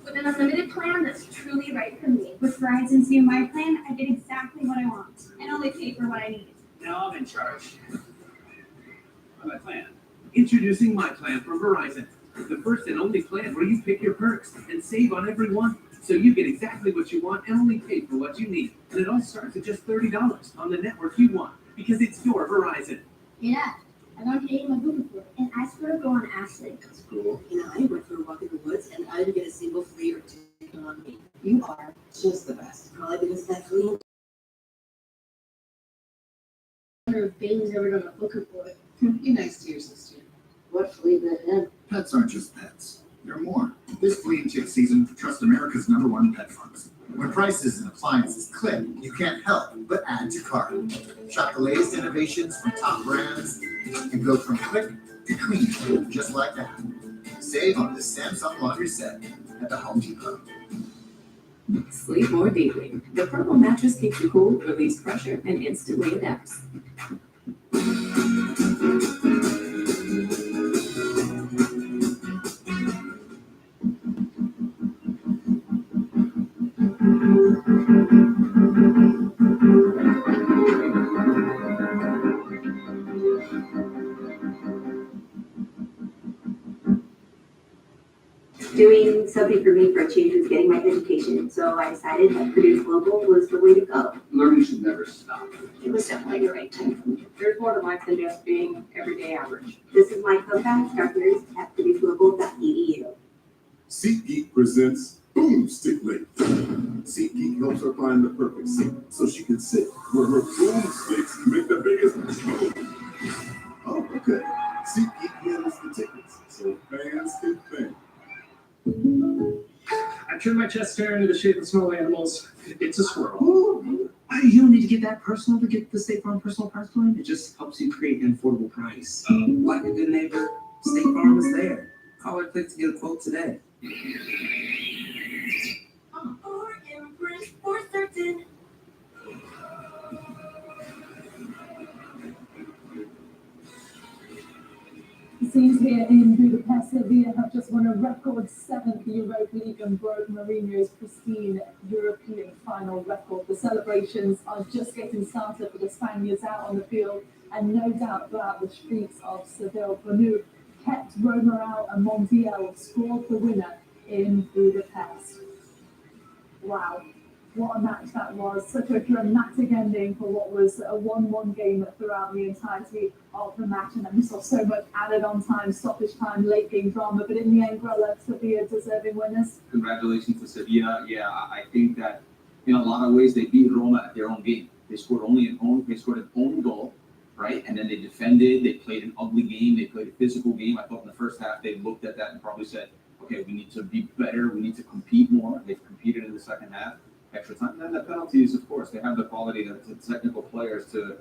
With an unlimited plan that's truly right for me. With Verizon's new My Plan, I get exactly what I want and only pay for what I need. Now I'm in charge. My plan. Introducing My Plan from Verizon. The first and only plan where you pick your perks and save on every one. So you get exactly what you want and only pay for what you need. And it all starts at just $30 on the network you want. Because it's your Verizon. Yeah, I want to eat my Google for it. And I sort of go on acid. That's cool. You know, I went for a walk in the woods and I didn't get a single flea or tick on me. You are just the best. Probably because that flea. I wonder if Bailey's ever done a booker for it. Be nice to your sister. What flea bit him? Pets aren't just pets. They're more. This flea and tick season, trust America's #1 pet pharmacy. When prices and appliances click, you can't help but add to cart. Shop the latest innovations from top brands and go from quick to clean, just like that. Save on this Samsung laundry set at the Home Depot. Sleep more deeply. The purple mattress keeps you cool, relieves pressure, and instantly adapts. Doing something for me for a change was getting my education, so I decided that Purdue Global was the way to go. Learning should never stop. It was definitely the right time for me. There's more to life than just being everyday average. This is my comeback. Start yours at purdueglobal.edu. SeatGeek presents Boomstick Lake. SeatGeek helps her find the perfect seat so she can sit where her boomsticks make the biggest boom. Oh, okay. SeatGeek handles the tickets so fans can think. I turned my chest hair into the shape of small animals. It's a squirrel. You don't need to get that personal to get the State Farm personal price plan. It just helps you create an affordable price. Like a good neighbor, State Farm is there. Call or click to get a quote today. Or Empress for certain. Is scenes here in Budapest. Sevilla have just won a record 7th Europa League and broke Mourinho's pristine European final record. The celebrations are just getting started for the Spaniards out on the field, and no doubt throughout the streets of Seville. Bonu kept Roma out, and Montiel scored the winner in Budapest. Wow. What a match that was. Such a dramatic ending for what was a 1-1 game throughout the entirety of the match. And then we saw so much added on time, stoppage time, late game drama. But in the end, Grella, Sevilla deserving winners. Congratulations to Sevilla. Yeah, I think that in a lot of ways they beat Roma at their own game. They scored an own goal, right? And then they defended. They played an ugly game. They played a physical game. I thought in the first half they looked at that and probably said, okay, we need to be better. We need to compete more. They've competed in the second half. Extra time. And then the penalties, of course, they have the quality, the technical players to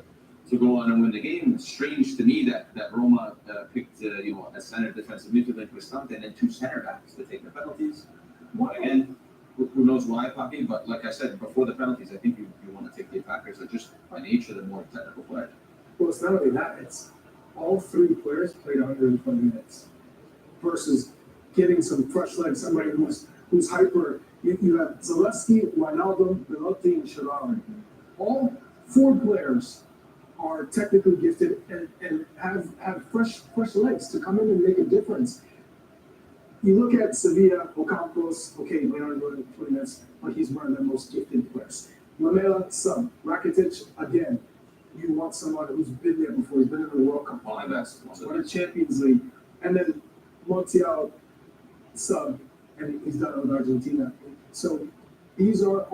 go on and win the game. It's strange to me that Roma picked a center defensive midfielder Cristante and then 2 center backs to take the penalties. But again, who knows why, Papi? But like I said, before the penalties, I think you want to take the attackers. They're just by nature the more technical players. Well, it's not only that, it's all 3 players played 120 minutes versus getting some fresh legs, somebody who's hyper. You have Zalewski, Wijnaldum, Belotti, and Sherrard. All 4 players are technically gifted and have fresh legs to come in and make a difference. You look at Sevilla, Ocampos, okay, Leonardo 20 minutes, but he's one of the most gifted players. Lamela, sub. Rakitic, again, you want someone who's been there before. He's been in the World Cup. One of the best. Won the Champions League. And then Montiel, sub, and he's done it with Argentina. So these are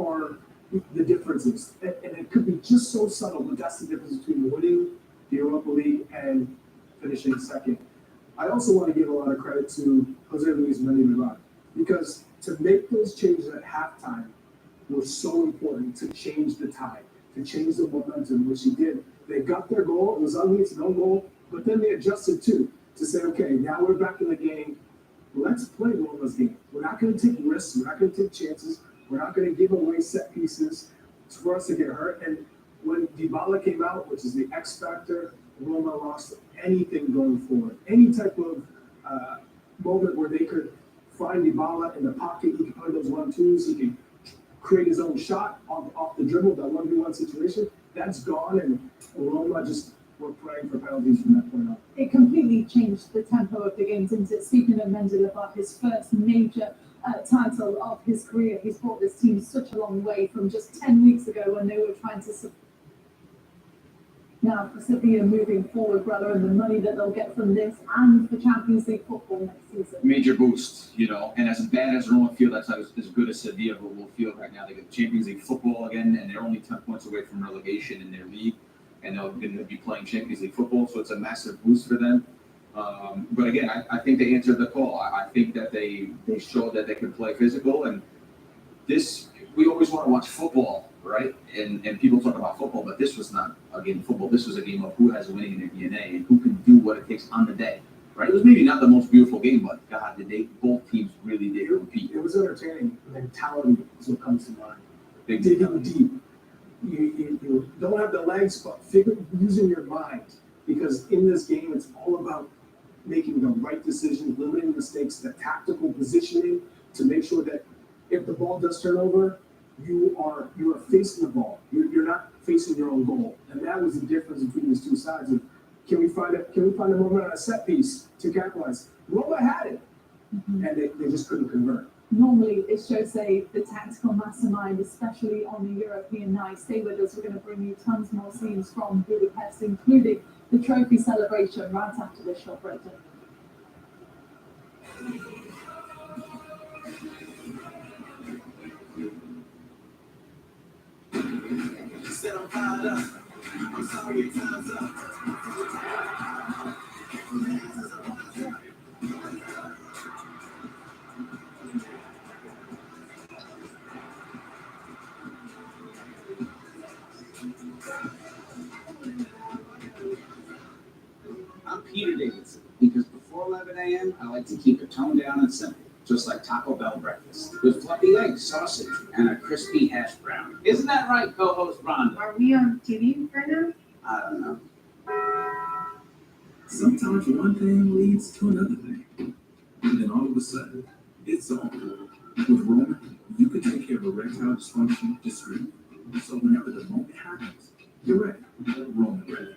the differences. And it could be just so subtle, but that's the difference between winning the Europa League and finishing second. I also want to give a lot of credit to Jose Luis Mendy, because to make those changes at halftime was so important to change the tide, to change the momentum, which he did. They got their goal. It was ugly, it's no goal, but then they adjusted too to say, okay, now we're back in the game. Let's play Roma's game. We're not going to take risks. We're not going to take chances. We're not going to give away set pieces for us to get hurt. And when DYBALA came out, which is the X factor, Roma lost anything going forward. Any type of moment where they could find DYBALA in the pocket, he could play those 1-2s, he could create his own shot off the dribble, that 1v1 situation, that's gone. And Roma just were praying for penalties from that point on. It completely changed the tempo of the game, didn't it? Speaking of Mendeleev, his first major title of his career, he's brought this team such a long way from just 10 weeks ago when they were trying to. Now, for Sevilla moving forward, brother, and the money that they'll get from this and for Champions League football next season. Major boost, and as bad as Roma feel, that's not as good as Sevilla will feel right now. They get Champions League football again, and they're only 10 points away from relegation in their league. And they're going to be playing Champions League football, so it's a massive boost for them. But again, I think they answered the call. I think that they showed that they can play physical, and we always want to watch football, right? And people talk about football, but this was not a game of football. This was a game of who has winning in their DNA and who can do what it takes on the day, right? It was maybe not the most beautiful game, but God, both teams really did compete. It was entertaining. Mentality is what comes to mind. Digging deep. You don't have the legs, but using your mind, because in this game it's all about making the right decisions, limiting mistakes, the tactical positioning to make sure that if the ball does turn over, you are facing the ball. You're not facing your own goal, and that was the difference between these two sides. Of can we find a moment on a set piece to capitalize? Roma had it, and they just couldn't convert. Normally, it's Jose, the tactical mastermind, especially on the European night. Stay with us. We're going to bring you tons more scenes from Budapest, including the trophy celebration right after this short break. Said I'm fired up. I'm sorry, your time's up. I'm Peter Davidson, because before 11 a.m., I like to keep it toned down and simple, just like Taco Bell breakfast, with fluffy eggs, sausage, and a crispy hash brown. Isn't that right, co-host Rhonda? Are we on TV right now? I don't know. Sometimes one thing leads to another thing, and then all of a sudden, it's on. With Roman, you can take care of erectile dysfunction discreetly. So whenever the moment happens, you're ready. Roman ready.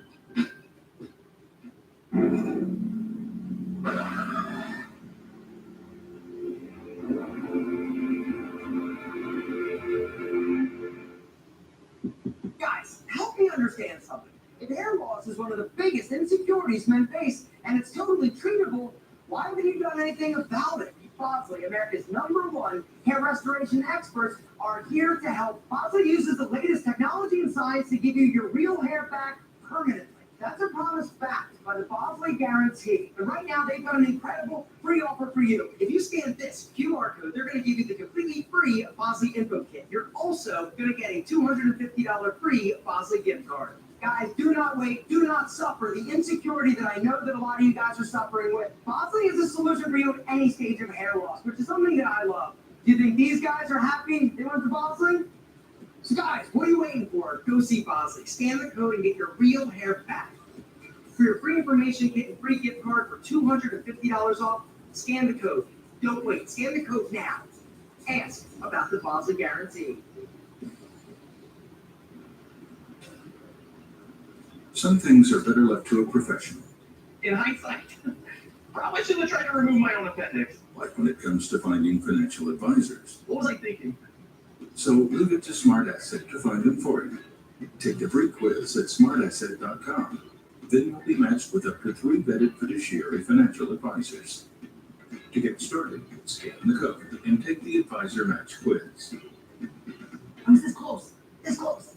Guys, help me understand something. If hair loss is one of the biggest insecurities men face, and it's totally treatable, why haven't you done anything about it? Bosley, America's #1 hair restoration experts, are here to help. Bosley uses the latest technology and science to give you your real hair back permanently. That's a promise backed by the Bosley Guarantee. And right now, they've got an incredible free offer for you. If you scan this QR code, they're going to give you the completely free Bosley Info Kit. You're also going to get a $250 free Bosley gift card. Guys, do not wait. Do not suffer the insecurity that I know that a lot of you guys are suffering with. Bosley is a solution for you at any stage of hair loss, which is something that I love. Do you think these guys are happy they went to Bosley? So guys, what are you waiting for? Go see Bosley. Scan the code and get your real hair back. For your free information kit and free gift card for $250 off, scan the code. Don't wait. Scan the code now. Ask about the Bosley Guarantee. Some things are better left to a professional, In hindsight, probably should have tried to remove my own appendix. like when it comes to finding financial advisors. What was I thinking? So leave it to Smart Asset to find them for you. Take the free quiz at smartasset.com. Then you'll be matched with up to 3 vetted fiduciary financial advisors. To get started, scan the code and take the advisor match quiz. I was this close. This close.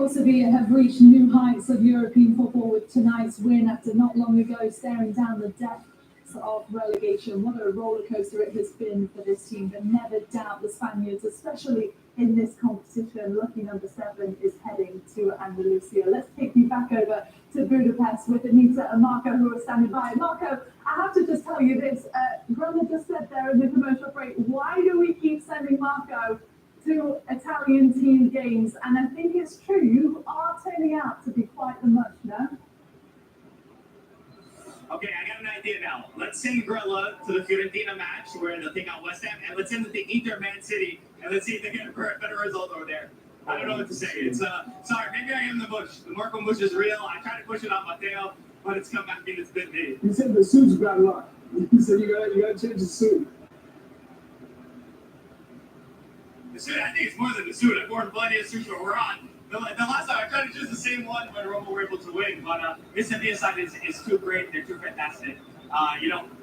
Sevilla have reached new heights of European football with tonight's win after not long ago staring down the depths of relegation. What a roller coaster it has been for this team, but never doubt the Spaniards, especially in this competition. Lucky number 7 is heading to Andalusia. Let's take you back over to Budapest with Anita and Marco, who are standing by. Marco, I have to just tell you this. Grandma just said there in the commercial break, why do we keep sending Marco to Italian team games? And I think it's true, you are turning out to be quite the much, no? Okay, I got an idea now. Let's send Grella to the Fiorentina match where they'll take out West Ham, and let's send them to Inter Man City, and let's see if they get a better result over there. I don't know what to say. It's sorry, maybe I am the Bush. The Marco Bush is real. I try to push it on Matteo, but it's come back and it's been me. You said the suit's bad luck. You said you gotta change the suit. The suit, I think it's more than the suit. I've worn plenty of suits where we're on. The last time I tried to choose the same one when Roma were able to win, but this Sevilla side is too great. They're too fantastic.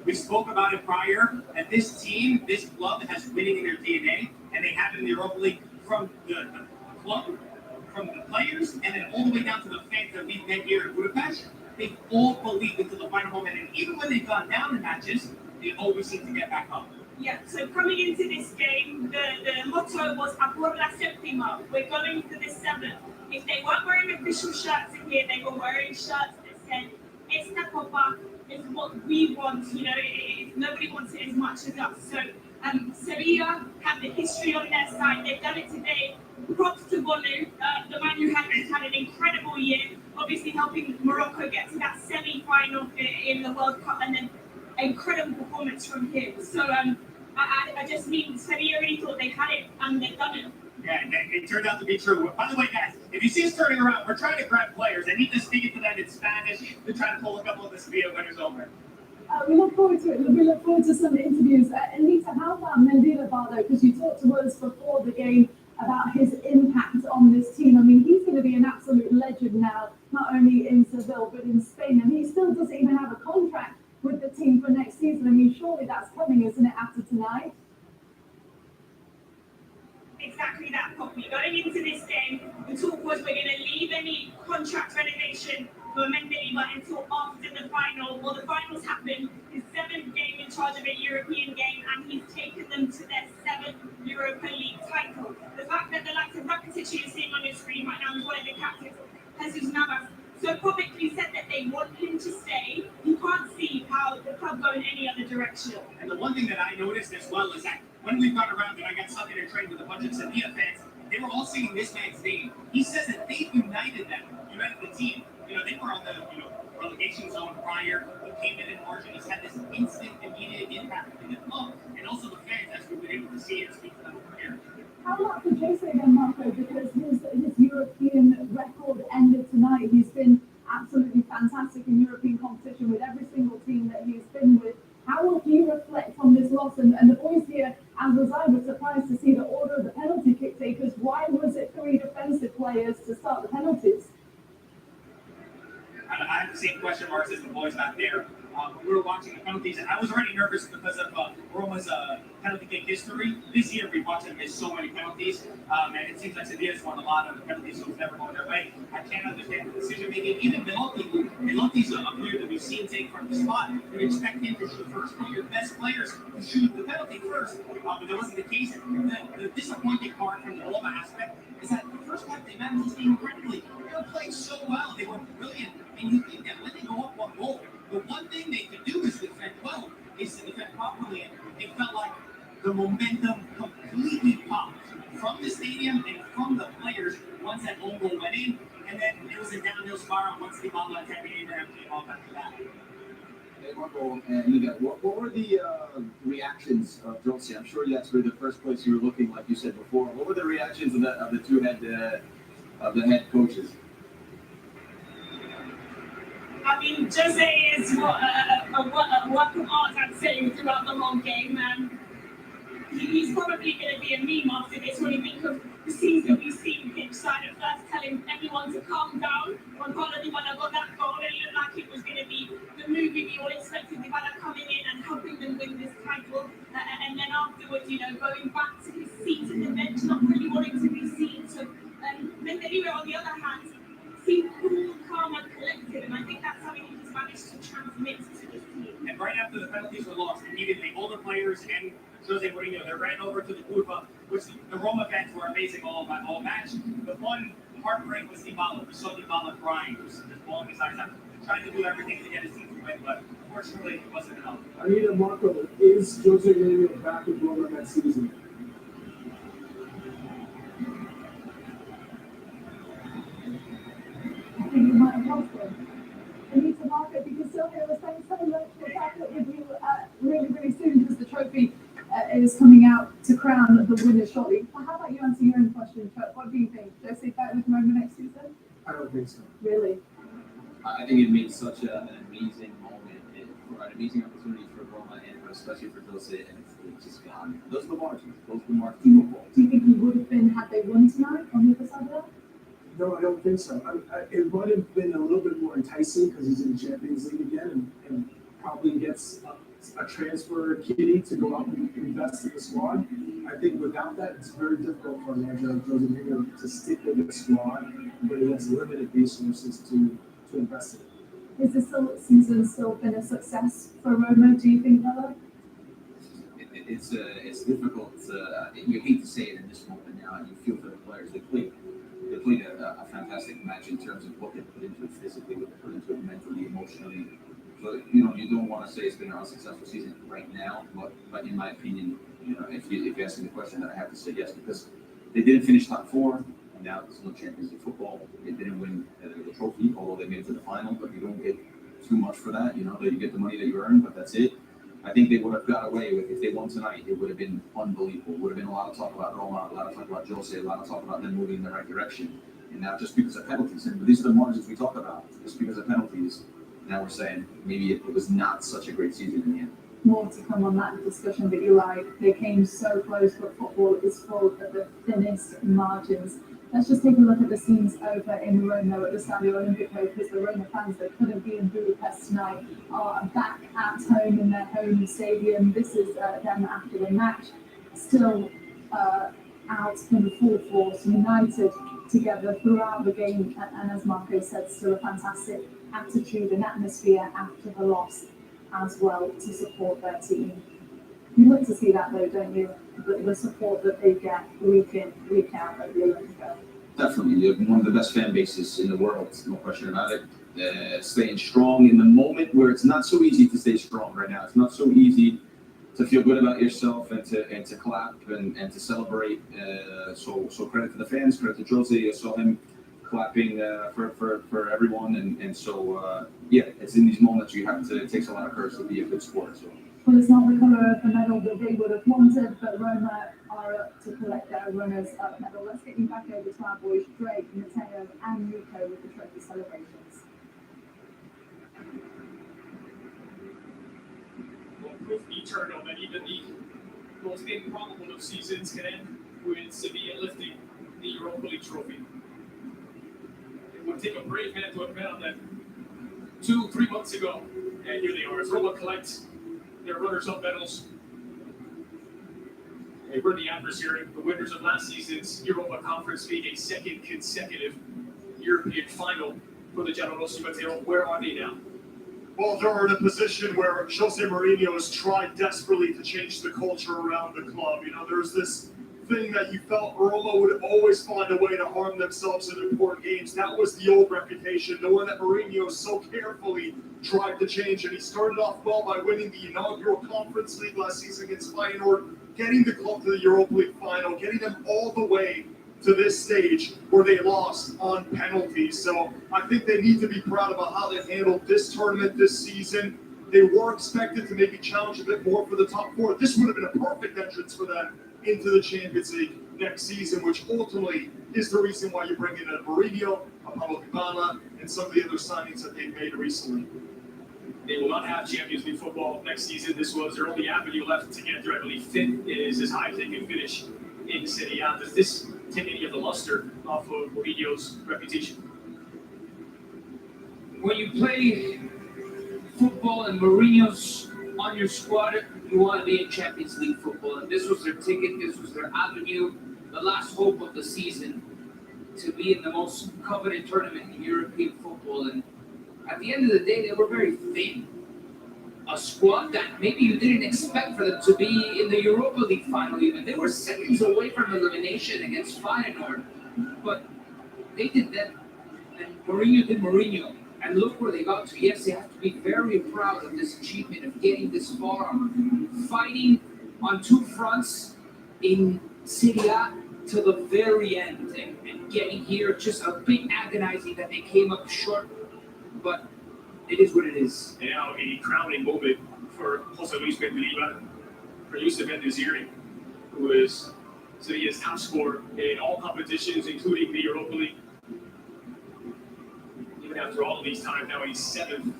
We spoke about it prior, that this team, this club has winning in their DNA, and they have it in the Europa League from the club, from the players, and then all the way down to the fans that we've been here in Budapest. They've all believed until the final moment, and even when they've gone down in matches, they always seem to get back up. Yeah, so coming into this game, the motto was "A por la séptima." We're going for the 7th. If they weren't wearing official shirts in here, they were wearing shirts that said "Esta Copa is what we want." Nobody wants it as much as us. So Sevilla have the history on their side. They've done it today. Props to Bonu, the man who had an incredible year, obviously helping Morocco get to that semi-final in the World Cup, and then incredible performance from him. So I just mean Sevilla really thought they had it, and they've done it. Yeah, and it turned out to be true. By the way, guys, if you see us turning around, we're trying to grab players. I need to speak it to them in Spanish to try to pull a couple of the Sevilla winners over. We look forward to it. We look forward to some interviews. Anita, how about DYBALA? Because you talked to us before the game about his impact on this team. I mean, he's going to be an absolute legend now, not only in Seville, but in Spain. And he still doesn't even have a contract with the team for next season. I mean, surely that's coming, isn't it, after tonight? Exactly that, Poppy. Going into this game, the talk was we're going to leave any contract renovation for Mendy, but until after the final. Well, the finals happened, his 7th game in charge of a European game, and he's taken them to their 7th Europa League title. The fact that the likes of Rakitic you're seeing on your screen right now is one of the captains, Jesus Navas, so publicly said that they want him to stay. You can't see how the club go in any other direction. And the one thing that I noticed as well is that when we've gone around and I got stuck in a train with a bunch of Sevilla fans, they were all singing this man's name. He says that they united them, united the team. You know, they were on the relegation zone prior. He came in March and he's had this instant, immediate impact in the club and also the fans, as we've been able to see and speak to them over here. How about for Jose then, Marco? Because his European record ended tonight. He's been absolutely fantastic in European competition with every single team that he's been with. How will he reflect on this loss? And the boys here, as was I, were surprised to see the order of the penalty kick takers. Why was it 3 defensive players to start the penalties? I have the same question marks as the boys back there. We were watching the penalties, and I was already nervous because of Roma's penalty kick history. This year, we've watched them miss so many penalties, and it seems like Sevilla's won a lot of the penalties, so it's never going their way. I can't understand the decision making. Even Belotti's a player that we've seen take from the spot. You expect him to shoot first, one of your best players to shoot the penalty first, but that wasn't the case. The disappointing part from the Roma aspect is that the first half they managed to stay incredibly. They were playing so well, they were brilliant, and you think that when they go up 1 goal, the one thing they could do is defend well, is to defend properly, and it felt like the momentum completely popped from the stadium and from the players once that own goal went in, and then it was a downhill spiral once DYBALA and Tammy Abraham came off after that. Hey, Marco and Liga, what were the reactions of Jose? I'm sure that's where the first place you were looking, like you said before. What were the reactions of the two head coaches? I mean, Jose is a work of art, I'd say, throughout the whole game, and he's probably going to be a meme after this when you think of the scenes that we've seen pitch side at first, telling everyone to calm down. When I got that goal, it looked like it was going to be the movie we all expected, DYBALA coming in and helping them win this title, and then afterwards, going back to his seat in the bench, not really wanting to be seen. So, Mendelivo, on the other hand, seemed cool, calm, and collected, and I think that's something he's managed to transmit to this team. And right after the penalties were lost, immediately all the players and Jose Mourinho, they ran over to the curva, which the Roma fans were amazing all match. The one heartbreak was DYBALA. We saw DYBALA crying. He was just bawling his eyes out, trying to do everything to get his team to win, but unfortunately it wasn't enough. Anita, Marco, is Jose Mourinho back with Roma next season? I think you might have lost them. Anita, Marco, if you can still hear us, thanks so much. We'll catch up with you really, really soon because the trophy is coming out to crown the winner shortly. How about you answer your own question, Chuck? What do you think? Jose back with Roma next season? I don't think so. Really? I think it made such an amazing moment, an amazing opportunity for Roma and especially for Jose, and it's just gone. Those are the margins. Those are the margins. Do you think he would have been had they won tonight on the other side of that? No, I don't think so. It might have been a little bit more enticing because he's in the Champions League again and probably gets a transfer kitty to go out and invest in the squad. I think without that, it's very difficult for Jose Mourinho to stick with the squad, but he has limited resources to invest in. Is this season still been a success for Roma, do you think, Bella? It's difficult. You hate to say it in this moment now, and you feel for the players. They played a fantastic match in terms of what they put into it physically, what they put into it mentally, emotionally. So, you don't want to say it's been an unsuccessful season right now, but in my opinion, if you ask me the question, then I have to say yes, because they didn't finish top 4, and now there's no Champions League football. They didn't win the trophy, although they made it to the final, but you don't get too much for that. You get the money that you earn, but that's it. I think they would have got away with, if they won tonight, it would have been unbelievable. It would have been a lot of talk about Roma, a lot of talk about Jose, a lot of talk about them moving in the right direction. And now just because of penalties, and these are the margins we talk about, just because of penalties, now we're saying maybe it was not such a great season in the end. More to come on that discussion, but you're right, they came so close, but football is full of the thinnest margins. Let's just take a look at the scenes over in Roma at the Stadio Olimpico, because the Roma fans that couldn't be in Budapest tonight are back at home in their home stadium. This is them after the match, still out in full force, united together throughout the game, and as Marco said, still a fantastic attitude and atmosphere after the loss as well to support their team. You like to see that though, don't you? The support that they get week in, week out at the Olimpico. Definitely, they're one of the best fan bases in the world, no question about it. Staying strong in the moment where it's not so easy to stay strong right now. It's not so easy to feel good about yourself and to clap and to celebrate. So credit to the fans, credit to Jose. I saw him clapping for everyone, and so yeah, it's in these moments you have to. It takes a lot of courage to be a good sport. So. Well, it's not the colour of the medal that they would have wanted, but Roma are up to collect their runners-up medal. Let's get you back over to our boys, Drake, Matteo, and Nico with the trophy celebrations. Well, proof eternal that even the most improbable of seasons can end with Sevilla lifting the Europa League trophy. It would take a brave man to have bet on that 2-3 months ago, and here they are. As Roma collect their runners-up medals. They were the adversary, the winners of last season's Europa Conference League, a second consecutive European final for the Giallorossi. Matteo, where are they now? Well, they're in a position where Jose Mourinho has tried desperately to change the culture around the club. You know, there's this thing that you felt Roma would always find a way to harm themselves in important games. That was the old reputation, the one that Mourinho so carefully tried to change. And he started off well by winning the inaugural Conference League last season against Feyenoord, getting the club to the Europa League final, getting them all the way to this stage where they lost on penalties. So I think they need to be proud about how they handled this tournament this season. They were expected to maybe challenge a bit more for the top four. This would have been a perfect entrance for them into the Champions League next season, which ultimately is the reason why you bring in a Mourinho, a DYBALA, and some of the other signings that they've made recently. They will not have Champions League football next season. This was their only avenue left to get there. I believe fifth is as high as they can finish in Serie A. Does this take any of the luster off of Mourinho's reputation? When you play football and Mourinho's on your squad, you want to be in Champions League football. And this was their ticket, this was their avenue, the last hope of the season to be in the most coveted tournament in European football. And at the end of the day, they were very thin. A squad that maybe you didn't expect for them to be in the Europa League final even. They were seconds away from elimination against Feyenoord. But they did that, and Mourinho did Mourinho. And look where they got to. Yes, they have to be very proud of this achievement of getting this far, fighting on two fronts in Serie A to the very end, and getting here. Just a bit agonizing that they came up short, but it is what it is. And now a crowning moment for Jose Luis Mendilibar, for Youssef Endiziri, who is Sevilla's top scorer in all competitions, including the Europa League. Even after all of these times, now he's seventh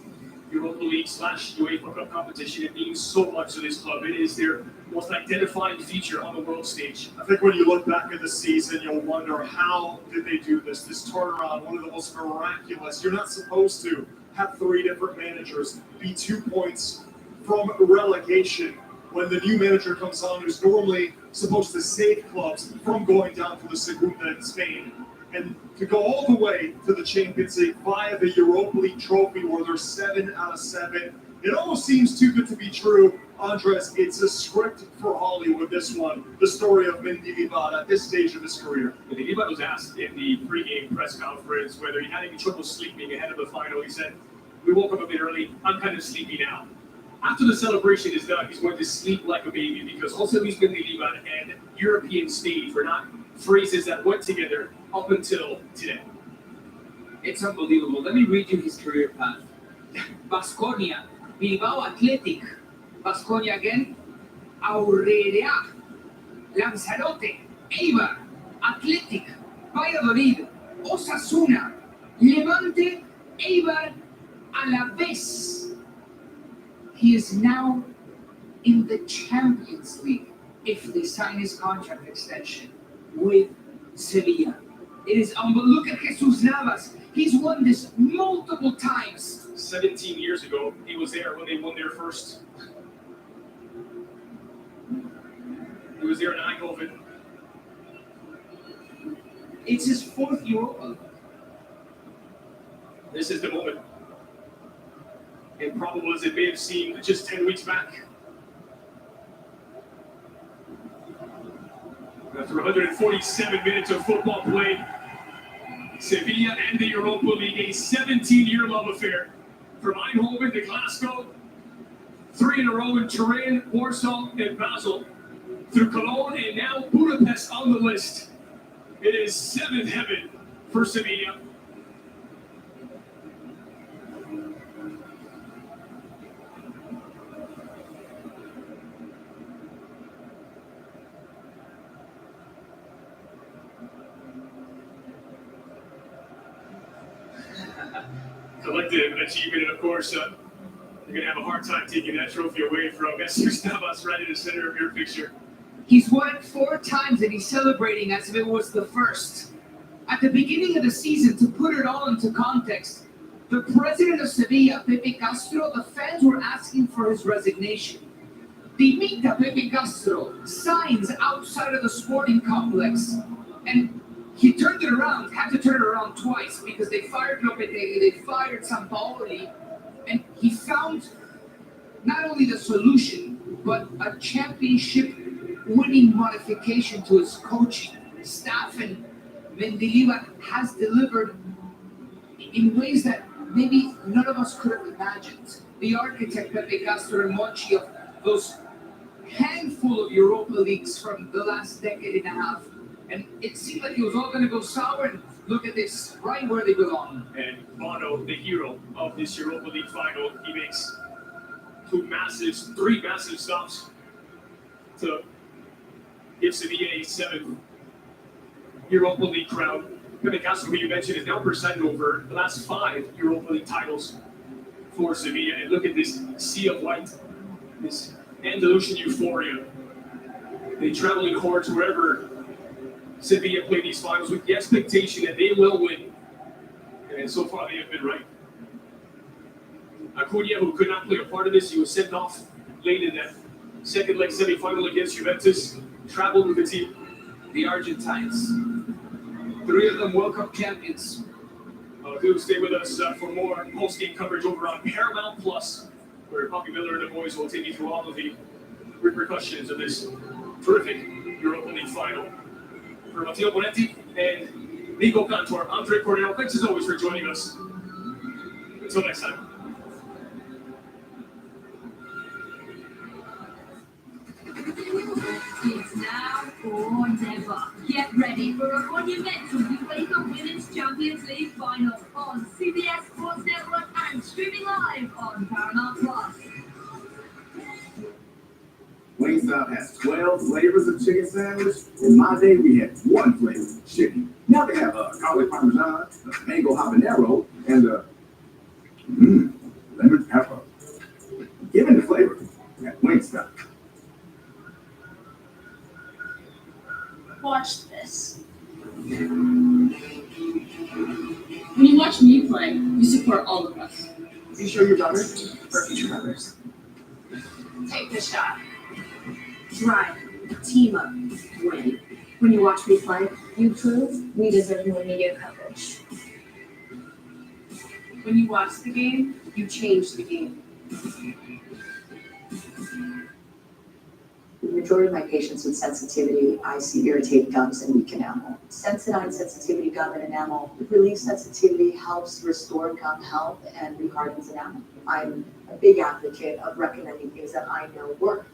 Europa League / UEFA Cup competition. It means so much to this club. It is their most identifying feature on the world stage. I think when you look back at the season, you'll wonder, how did they do this? This turnaround, one of the most miraculous. You're not supposed to have 3 different managers, be 2 points from relegation when the new manager comes on, who's normally supposed to save clubs from going down to the Segunda in Spain. And to go all the way to the Champions League via the Europa League trophy, where they're 7 out of 7. It almost seems too good to be true, Andres. It's a script for Hollywood, this one, the story of Mendilibar at this stage of his career. Mendilibar was asked in the pregame press conference whether he had any trouble sleeping ahead of the final. He said, "We woke up a bit early. I'm kind of sleepy now." After the celebration is done, he's going to sleep like a baby, because Jose Luis Mendilibar and European stage were not phrases that went together up until today. It's unbelievable. Let me read you his career path. Baskonia, Bilbao Athletic, Baskonia again, Aurelea, Lanzarote, Eibar, Athletic, Valladolid, Osasuna, Levante, Eibar, Alavés. He is now in the Champions League if they sign his contract extension with Sevilla. It is unbelievable. Look at Jesus Navas. He's won this multiple times. 17 years ago, he was there when they won their first. He was there in Eindhoven. It's his 4th Europa League. This is the moment. Improbable as it may have seemed just 10 weeks back. After 147 minutes of football played, Sevilla and the Europa League, a 17-year love affair. From Eindhoven to Glasgow, 3 in a row in Turin, Warsaw, and Basel. Through Cologne and now Budapest on the list. It is 7th heaven for Sevilla. Collective achievement, and of course, you're going to have a hard time taking that trophy away from Jesus Navas right in the center of your picture. He's won it 4 times and he's celebrating as if it was the first. At the beginning of the season, to put it all into context, the president of Sevilla, Pepe Castro, the fans were asking for his resignation. Dimita Pepe Castro signs outside of the sporting complex, and he turned it around, had to turn it around twice because they fired Lopetegui, they fired Sampaoli, and he found not only the solution, but a championship winning modification to his coaching staff, and Mendilibar has delivered in ways that maybe none of us could have imagined. The architect Pepe Castro and Monchi of those handful of Europa Leagues from the last decade and a half, and it seemed like it was all going to go sour, and look at this, right where they belong. And Bono, the hero of this Europa League final, he makes 3 massive stops to give Sevilla a 7th Europa League crown. Pepe Castro, who you mentioned, is now presided over the last 5 Europa League titles for Sevilla. And look at this sea of white, this Andalusian euphoria. They travel in hordes wherever Sevilla play these finals with the expectation that they will win. And so far they have been right. Acuna, who could not play a part of this, he was sent off late in that second leg semi-final against Juventus, traveled with the team. The Argentines, 3 of them World Cup champions. Do stay with us for more post-game coverage over on Paramount Plus, where Poppy Miller and the boys will take you through all of the repercussions of this terrific Europa League final. For Matteo Bonetti and Nico Cantor, I'm Drake Cordero. Thanks as always for joining us. Until next time. It's now or never. Get ready for a monumental UEFA Women's Champions League final on CBS Sports Network and streaming live on Paramount Plus. Wingstop has 12 flavors of chicken sandwich. In my day, we had 1 flavor, chicken. Now they have garlic parmesan, mango habanero, and lemon pepper. Give it the flavor at Wingstop. Watch this. When you watch me play, you support all of us. Are you sure your daughter for future members? Take the shot. Drive, team up, win. When you watch me play, you prove we deserve more media coverage. When you watch the game, You change the game. The majority of my patients with sensitivity, I see irritated gums and weak enamel. Sensodyne sensitivity gum and enamel relieves sensitivity, helps restore gum health, and rehardens enamel. I'm a big advocate of recommending things that I know work.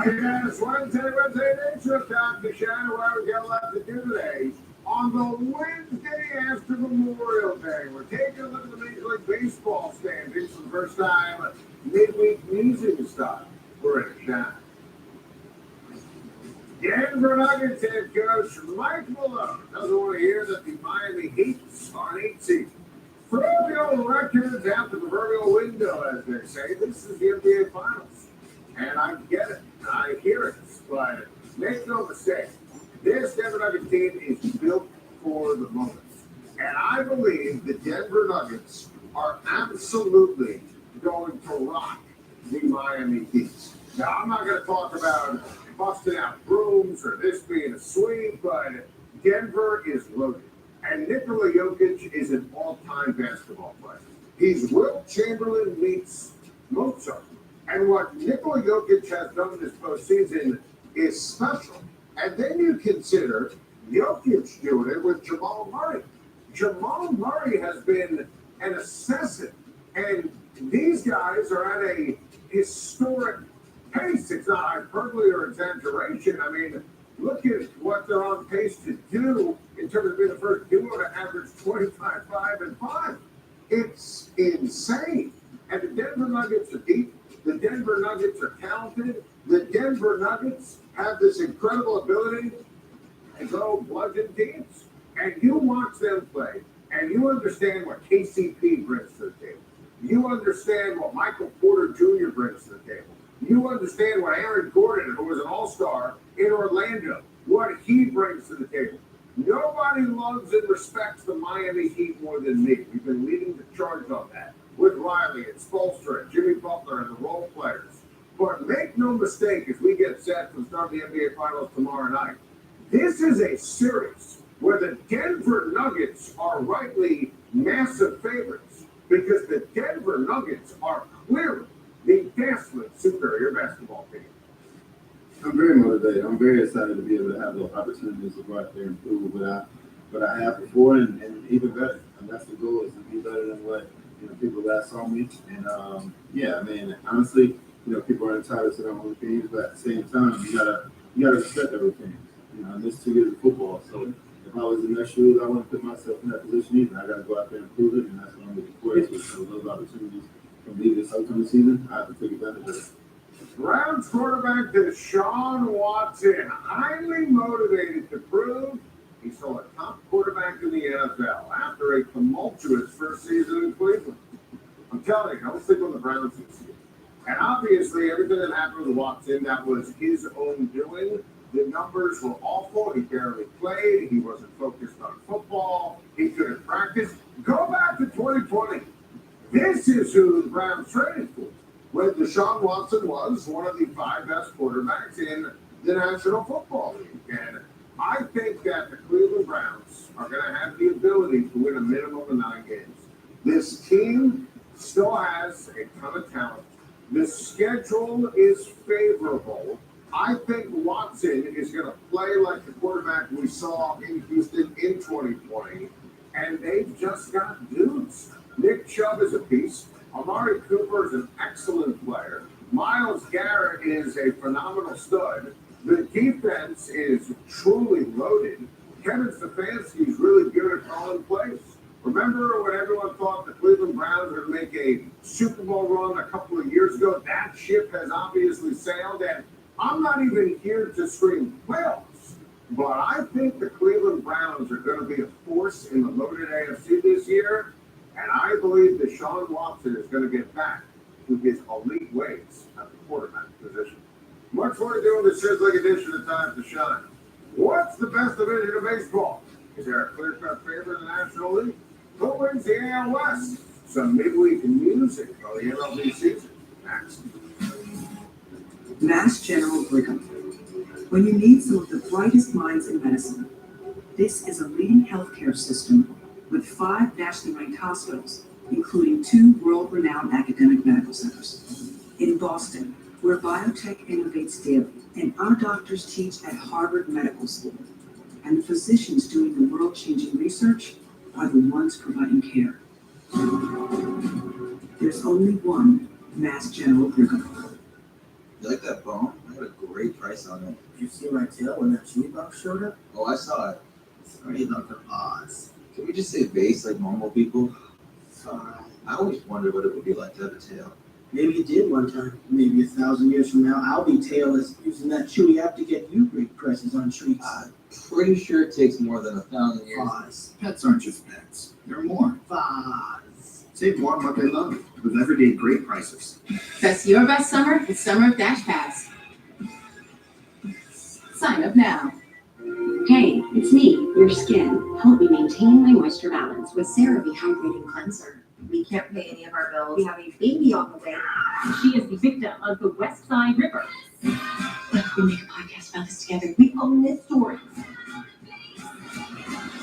Yes, Wednesday Nature Attack, the shadow where we got a lot to do today. On the Wednesday after Memorial Day, we're taking a look at the baseball standings for the first time. Midweek musing style. We're in it now. Denver Nuggets head coach Mike Malone doesn't want to hear that the Miami Heat are 18. Proverbial records out the proverbial window, as they say. This is the NBA Finals. And I get it. I hear it. But make no mistake, this Denver Nuggets team is built for the moment. And I believe the Denver Nuggets are absolutely going to rock the Miami Heat. Now, I'm not going to talk about busting out brooms or this being a sweep, but Denver is loaded. And Nikola Jokic is an all-time basketball player. He's Wilt Chamberlain meets Mozart. And what Nikola Jokic has done this postseason is special. And then you consider Jokic doing it with Jamal Murray. Jamal Murray has been an assassin. And these guys are at a historic pace. It's not hyperbole or exaggeration. I mean, look at what they're on pace to do in terms of being the first duo to average 25, 5, and 5. It's insane. And the Denver Nuggets are deep. The Denver Nuggets are talented. The Denver Nuggets have this incredible ability to go bludgeon teams. And you watch them play, and you understand what KCP brings to the table. You understand what Michael Porter Jr. brings to the table. You understand what Aaron Gordon, who was an all-star in Orlando, what he brings to the table. Nobody loves and respects the Miami Heat more than me. We've been leading the charge on that with Riley and Spoelstra and Jimmy Butler and the role players. But make no mistake, as we get set to start the NBA Finals tomorrow night, this is a series where the Denver Nuggets are rightly massive favorites because the Denver Nuggets are clearly the vastly superior basketball team. I'm very motivated. I'm very excited to be able to have those opportunities to go out there and prove what I have before and even better. And that's the goal, is to be better than what people last saw me. And yeah, I mean, honestly, people are entitled to their own opinions, but at the same time, you gotta respect their opinions. And this 2 years of football. So if I was in their shoes, I wouldn't put myself in that position either. I gotta go out there and prove it, and that's what I'm looking forward to. So those opportunities from me this upcoming season, I have to take advantage of it. Browns quarterback Deshaun Watson, highly motivated to prove he's still a top quarterback in the NFL after a tumultuous first season in Cleveland. I'm telling you, don't sleep on the Browns this year. And obviously, everything that happened with Watson, that was his own doing. The numbers were awful. He barely played. He wasn't focused on football. He couldn't practice. Go back to 2020. This is who the Browns traded for, when Deshaun Watson was one of the 5 best quarterbacks in the National Football League. And I think that the Cleveland Browns are going to have the ability to win a minimum of 9 games. This team still has a ton of talent. The schedule is favorable. I think Watson is going to play like the quarterback we saw in Houston in 2020. And they've just got dudes. Nick Chubb is a piece. Amari Cooper is an excellent player. Myles Garrett is a phenomenal stud. The defense is truly loaded. Kevin Stefanski is really good at calling plays. Remember when everyone thought the Cleveland Browns would make a Super Bowl run a couple of years ago? That ship has obviously sailed, and I'm not even here to scream playoffs, but I think the Cleveland Browns are going to be a force in the loaded AFC this year. And I believe Deshaun Watson is going to get back to his elite ways at the quarterback position. Much more to do in the Sizzling edition of Time to Shine. What's the best division of baseball? Is there a clear-cut favorite in the National League? Who wins the AL West? Some midweek music on the MLB season. Next. Mass General Brigham. When you need some of the brightest minds in medicine, this is a leading healthcare system with 5 nationally ranked hospitals, including 2 world-renowned academic medical centers. In Boston, where biotech innovates daily, and our doctors teach at Harvard Medical School, and the physicians doing the world-changing research are the ones providing care. There's only one Mass General Brigham. You like that bone? I got a great price on it. Did you see my tail when that tree box showed up? Oh, I saw it. Sorry about the pause. Can we just say base like normal people? Sorry. I always wondered what it would be like to have a tail. Maybe it did one time. Maybe 1,000 years from now, I'll be tailless using that chewy app to get you great prices on treats. I'm pretty sure it takes more than 1,000 years. Foz. Pets aren't just pets. They're more. Foz. Save more on what they love with everyday great prices. Best your best summer is Summer of Dash Pass. Sign up now. Hey, it's me, your skin. Help me maintain my moisture balance with CeraVe Hydrating Cleanser. We can't pay any of our bills. We have a baby on the way. She is the victim of the West Side Ripper. Look, we make a podcast about this together. We own this story.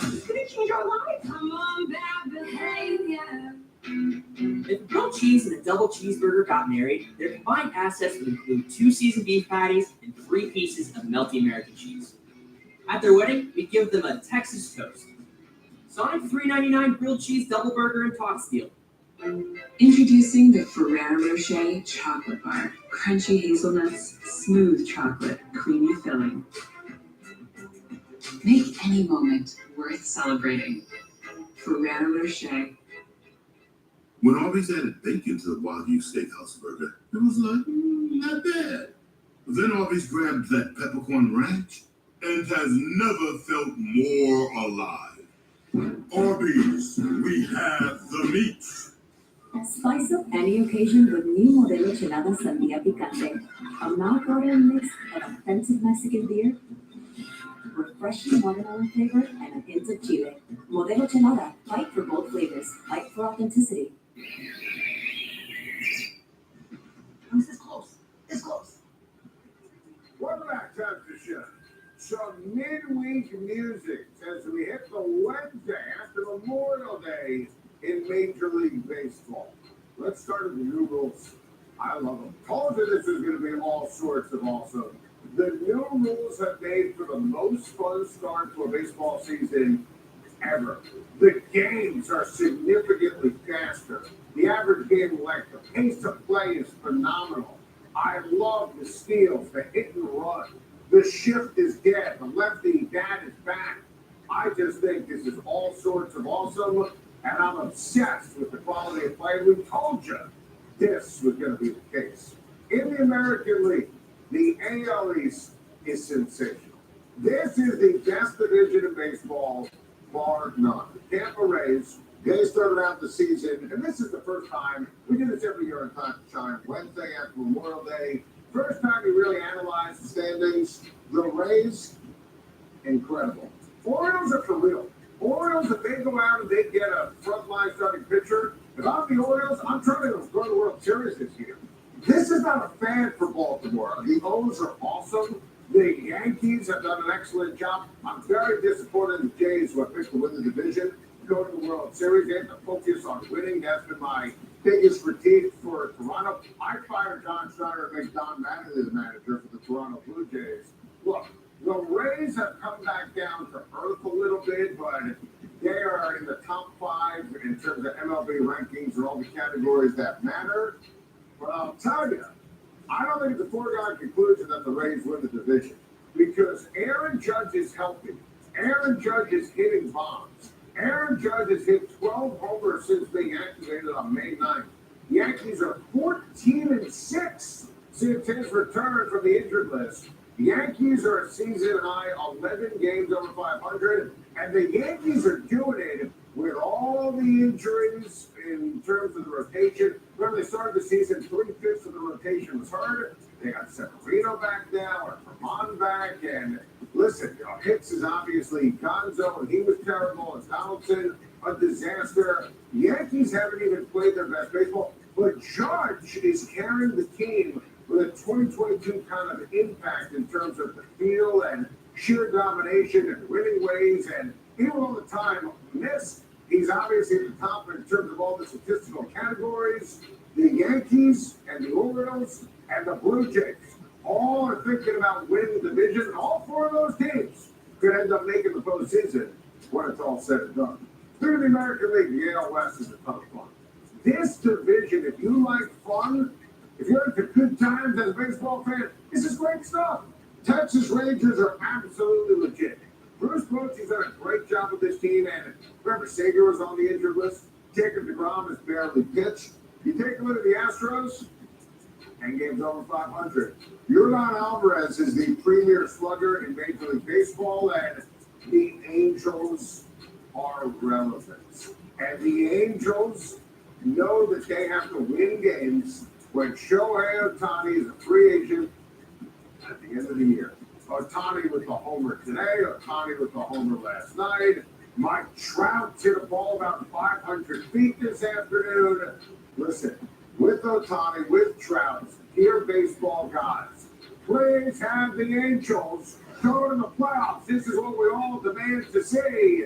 It's gonna change our lives. Come on, bad behavior. If grilled cheese and a double cheeseburger got married, their combined assets would include 2 seasoned beef patties and 3 pieces of melty American cheese. At their wedding, we give them a Texas toast. Sonic $3.99 grilled cheese double burger and tot steel. Introducing the Ferrero Rocher Chocolate Bar. Crunchy hazelnuts, smooth chocolate, creamy filling. Make any moment worth celebrating. Ferrero Rocher. When Arby's added bacon to the Wagyu Steakhouse burger, it was like, not bad. But then Arby's grabbed that peppercorn ranch and has never felt more alive. Arby's, we have the meat. Spice up any occasion with new Modelo Chelada Sandía Picante, a mouth-watering mix of authentic Mexican beer, refreshing watermelon flavor, and a hint of chile. Modelo Chelada, fight for both flavors, fight for authenticity. This is close. It's close. Welcome back, time to show. Some midweek music as we hit the Wednesday after Memorial Day in Major League Baseball. Let's start with the new rules. I love them. Told you this is going to be all sorts of awesome. The new rules have made for the most fun start to a baseball season ever. The games are significantly faster. The average game length, the pace of play is phenomenal. I love the steals, the hit and run. The shift is dead. The lefty bat is back. I just think this is all sorts of awesome, and I'm obsessed with the quality of play. We told you this was going to be the case. In the American League, the AL East is sensational. This is the best division in baseball, bar none. The Tampa Rays, they started out the season, and this is the first time, we do this every year on Time to Shine, Wednesday after Memorial Day. First time we really analyzed the standings. The Rays, incredible. Orioles are for real. Orioles, if they go out and they get a frontline starting pitcher, if I'm the Orioles, I'm trying to go to the World Series this year. This is not a fan for Baltimore. The O's are awesome. The Yankees have done an excellent job. I'm very disappointed in the Jays, who have picked to win the division, go to the World Series. They have to focus on winning. That's been my biggest critique for Toronto. I fired John Schneider and make Don Mattingly the manager for the Toronto Blue Jays. Look, the Rays have come back down to earth a little bit, but they are in the top 5 in terms of MLB rankings and all the categories that matter. But I'll tell you, I don't think it's a foregone conclusion that the Rays win the division because Aaron Judge is healthy. Aaron Judge is hitting bombs. Aaron Judge has hit 12 homers since being activated on May 9th. The Yankees are 14-6 since his return from the injured list. The Yankees are a season-high 11 games over 500, and the Yankees are doing it with all the injuries in terms of the rotation. Remember, they started the season, 3/5 of the rotation was hurt. They got Severino back now, and Vermont back, and listen, Hicks is obviously Gonzo, and he was terrible, and Donaldson, a disaster. The Yankees haven't even played their best baseball, but Judge is carrying the team with a 2022 kind of impact in terms of the feel and sheer domination and winning ways, and even all the time missed. He's obviously at the top in terms of all the statistical categories. The Yankees and the Orioles and the Blue Jays all are thinking about winning the division, and all 4 of those teams could end up making the postseason when it's all said and done. Through the American League, the AL West is a ton of fun. This division, if you like fun, if you're into good times as a baseball fan, this is great stuff. Texas Rangers are absolutely legit. Bruce Bochy's done a great job with this team, and remember, Sager was on the injured list. Jacob deGrom has barely pitched. You take a look at the Astros, 10 games over 500. Yordan Alvarez is the premier slugger in Major League Baseball, and the Angels are relevant. And the Angels know that they have to win games when Shohei Ohtani is a free agent at the end of the year. Ohtani with the homer today, Ohtani with the homer last night. Mike Trout hit a ball about 500 feet this afternoon. Listen, with Ohtani, with Trout, dear baseball guys, please have the Angels go to the playoffs. This is what we all demand to see.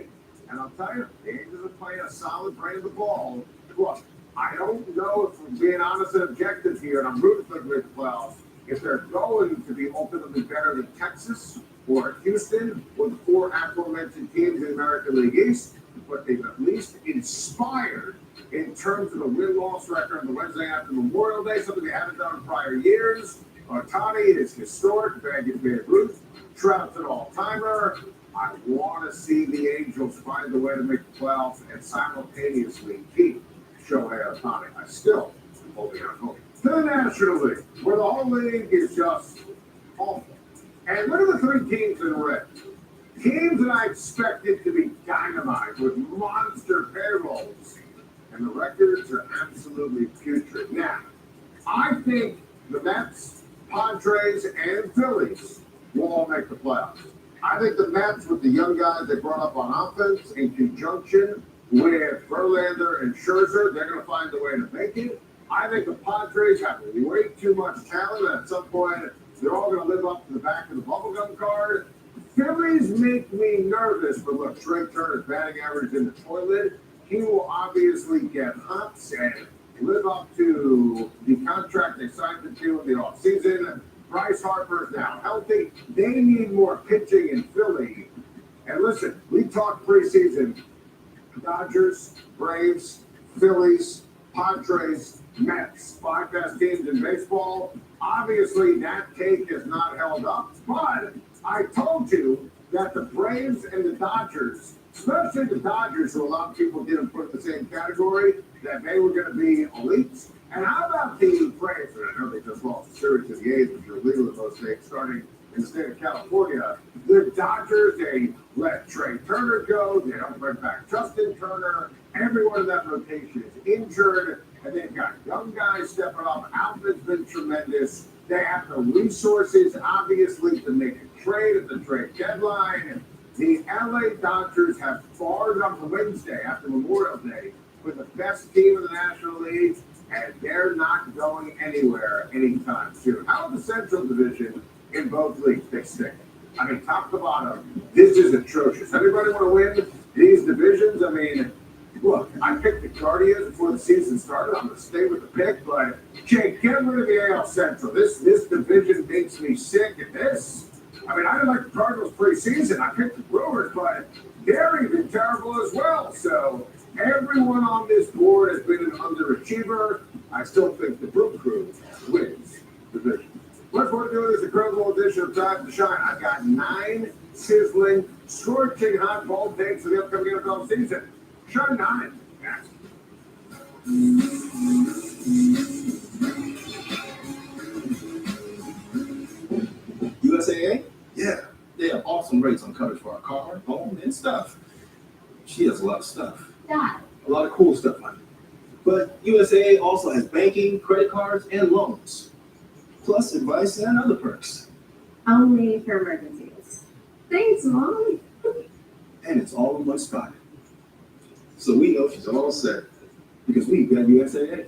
And I'll tell you, the Angels are playing a solid brand of the ball. Look, I don't know if we're being honest and objective here, and I'm rooting for them to make the playoffs, if they're going to be ultimately better than Texas or Houston or the four aforementioned teams in the American League East, but they've at least inspired in terms of the win-loss record on the Wednesday after Memorial Day, something they haven't done in prior years. Ohtani is historic, Babe Ruth. Trout's an all-timer. I want to see the Angels find a way to make the playoffs and simultaneously keep Shohei Ohtani. I still am holding out hope. To the National League, where the whole league is just awful. And look at the three teams in red. Teams that I expected to be dynamite with monster payrolls. And the records are absolutely putrid. Now, I think the Mets, Padres, and Phillies will all make the playoffs. I think the Mets, with the young guys they brought up on offense, in conjunction with Verlander and Scherzer, they're going to find a way to make it. I think the Padres have way too much talent, and at some point, they're all going to live up to the back of the bubblegum card. Phillies make me nervous, but look, Trey Turner's batting average in the toilet. He will obviously get hot and live up to the contract they signed him to in the offseason. Bryce Harper is now healthy. They need more pitching in Philly. And listen, we talked preseason. Dodgers, Braves, Phillies, Padres, Mets, 5 best teams in baseball. Obviously, that take has not held up. But I told you that the Braves and the Dodgers, especially the Dodgers, who a lot of people didn't put in the same category, that they were going to be elite. And how about the Braves? And I know they just lost the series to the A's, which are legal in those states, starting in the state of California. The Dodgers, they let Trey Turner go. They don't bring back Justin Turner. Everyone in that rotation is injured. And they've got young guys stepping up. Alvin's been tremendous. They have the resources, obviously, to make a trade at the trade deadline. The LA Dodgers have far enough Wednesday after Memorial Day with the best team in the National League, and they're not going anywhere anytime soon. How about the Central Division in both leagues? They stink. I mean, top to bottom, this is atrocious. Everybody want to win these divisions? I mean, look, I picked the Guardians before the season started. I'm going to stay with the pick, but Jake, get rid of the AL Central. This division makes me sick. And this, I mean, I didn't like the Cardinals preseason. I picked the Brewers, but they're even terrible as well. So everyone on this board has been an underachiever. I still think the Brook Crew wins the division. What we're doing is a incredible edition of Time to Shine. I've got 9 sizzling, scorching hot ball takes for the upcoming NFL season. Shine 9. Yes. USAA? Yeah. They have awesome rates on coverage for our car, home, and stuff. She has a lot of stuff. Dad. A lot of cool stuff, honey. But USAA also has banking, credit cards, and loans. Plus advice and other perks. Only for emergencies. Thanks, Mom. And it's all in one spot. So we know she's all set because we've got USAA.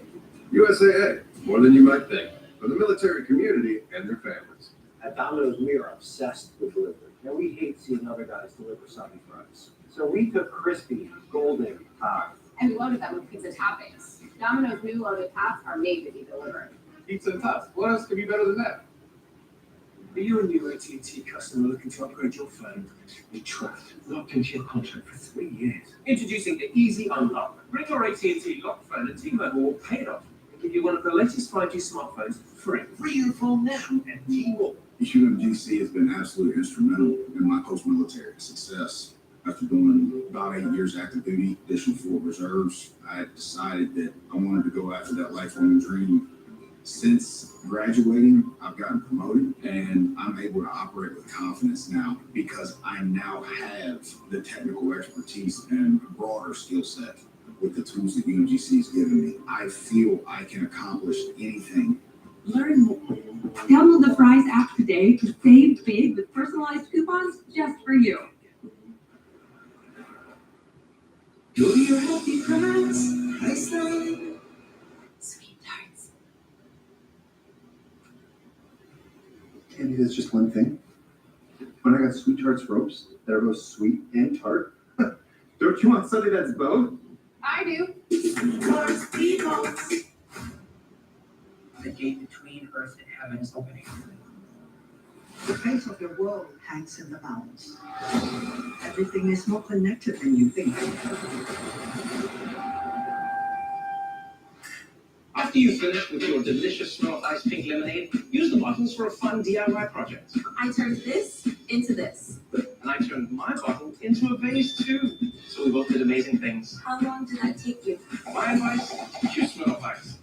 USAA, more than you might think, for the military community and their families. At Domino's, we are obsessed with delivery. And we hate seeing other guys deliver soggy fries. So we took crispy, golden, hot. And we loaded them with pizza toppings. Domino's new loaded tots are made to be delivered. Pizza and tots. What else could be better than that? Are you a new AT&T customer looking to upgrade your phone? We trust. Locked into your contract for 3 years. Introducing the Easy Unlock. Bring your AT&T locked phone and T-Mobile will pay it off and give you one of the latest 5G smartphones free. Free and full now at T-Mobile. UMGC has been absolutely instrumental in my post-military success. after doing about 8 years active duty, additional 4 reserves, I decided that I wanted to go after that lifelong dream. Since graduating, I've gotten promoted and I'm able to operate with confidence now because I now have the technical expertise and broader skill set with the tools that UMGC has given me. I feel I can accomplish anything. Learn more. Download the Fry's app today to save big with personalized coupons just for you. Go to your happy price, Priceline. Sweet tarts. Candy is just one thing. When I got Sweet Tarts ropes that are both sweet and tart, don't you want something that's both? I do. Cars, people. The gate between earth and heaven is opening. The fate of your world hangs in the balance. Everything is more connected than you think. After you finish with your delicious Snow Ice Pink Lemonade, use the bottles for a fun DIY project. I turned this into this. And I turned my bottle into a vase too. So we both did amazing things. How long did that take you? My advice, choose Snow Ice.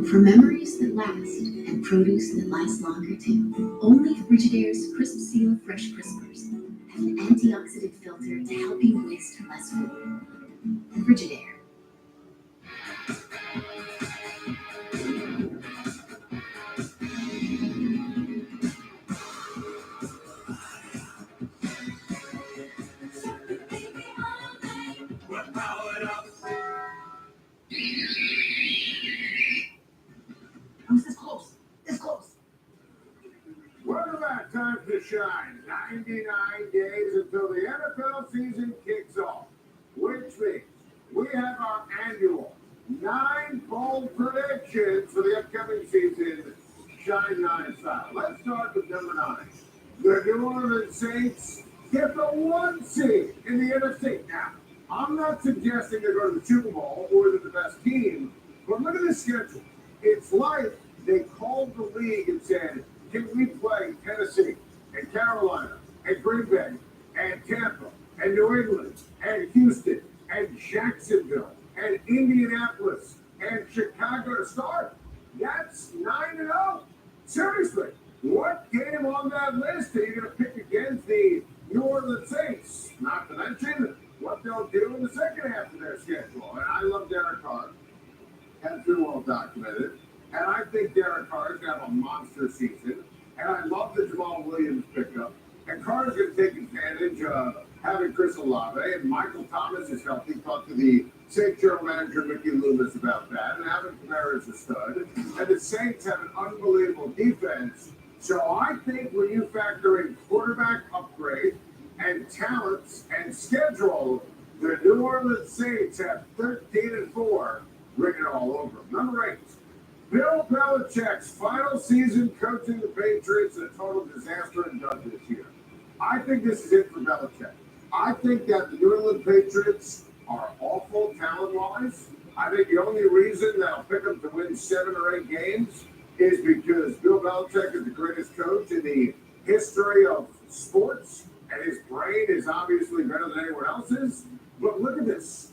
For memories that last and produce that lasts longer too, only Frigidaire's Crisp Seal Fresh Crispers have an antioxidant filter to help you waste less food. Frigidaire. I was this close. This close. What about time to shine? 99 days until the NFL season kicks off, which means we have our annual 9 bold predictions for the upcoming season, Shine 9 style. Let's start with number 9. The New Orleans Saints get the 1 seed in the NFC. Now, I'm not suggesting they go to the Super Bowl or they're the best team, but look at this schedule. It's like they called the league and said, can we play Tennessee and Carolina and Green Bay and Tampa and New England and Houston and Jacksonville and Indianapolis and Chicago to start? That's 9-0. Seriously, what game on that list are you going to pick against the New Orleans Saints? Not to mention what they'll do in the second half of their schedule. And I love Derek Carr. Has been well documented. And I think Derek Carr is going to have a monster season. And I love the Jamal Williams pickup. And Carr is going to take advantage of having Chris Olave. And Michael Thomas is healthy. Talked to the Saints general manager, Mickey Loomis, about that. And having Kamara as a stud. And the Saints have an unbelievable defense. So I think when you factor in quarterback upgrade and talents and schedule, the New Orleans Saints have 13-4 written all over them. Number 8. Bill Belichick's final season coaching the Patriots, a total disaster and done this year. I think this is it for Belichick. I think that the New England Patriots are awful talent-wise. I think the only reason they'll pick them to win 7 or 8 games is because Bill Belichick is the greatest coach in the history of sports, and his brain is obviously better than anyone else's. But look at this.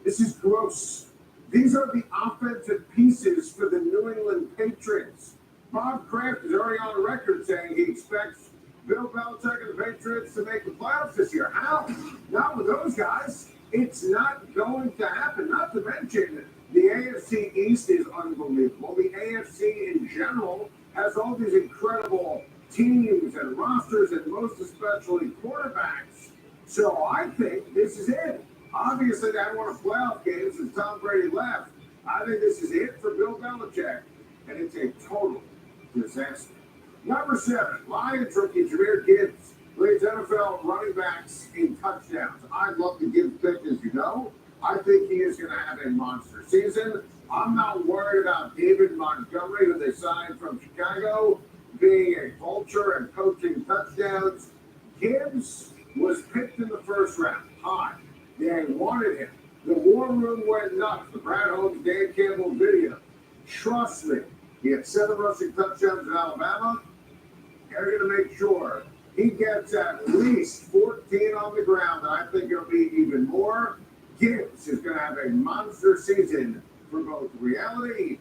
This is gross. These are the offensive pieces for the New England Patriots. Bob Kraft is already on the record saying he expects Bill Belichick and the Patriots to make the playoffs this year. How? Not with those guys. It's not going to happen. Not to mention, the AFC East is unbelievable. The AFC in general has all these incredible teams and rosters, and most especially quarterbacks. So I think this is it. Obviously, they haven't won a playoff game since Tom Brady left. I think this is it for Bill Belichick, and it's a total disaster. Number 7, Lions rookie Jahmyr Gibbs leads NFL running backs in touchdowns. I love the Gibbs pick, as you know. I think he is going to have a monster season. I'm not worried about David Montgomery, who they signed from Chicago, being a vulture and coaching touchdowns. Gibbs was picked in the first round, high. They wanted him. The war room went nuts. The Brad Holmes, Dan Campbell video. Trust me, he had 7 rushing touchdowns in Alabama. They're going to make sure he gets at least 14 on the ground, and I think it'll be even more. Gibbs is going to have a monster season for both reality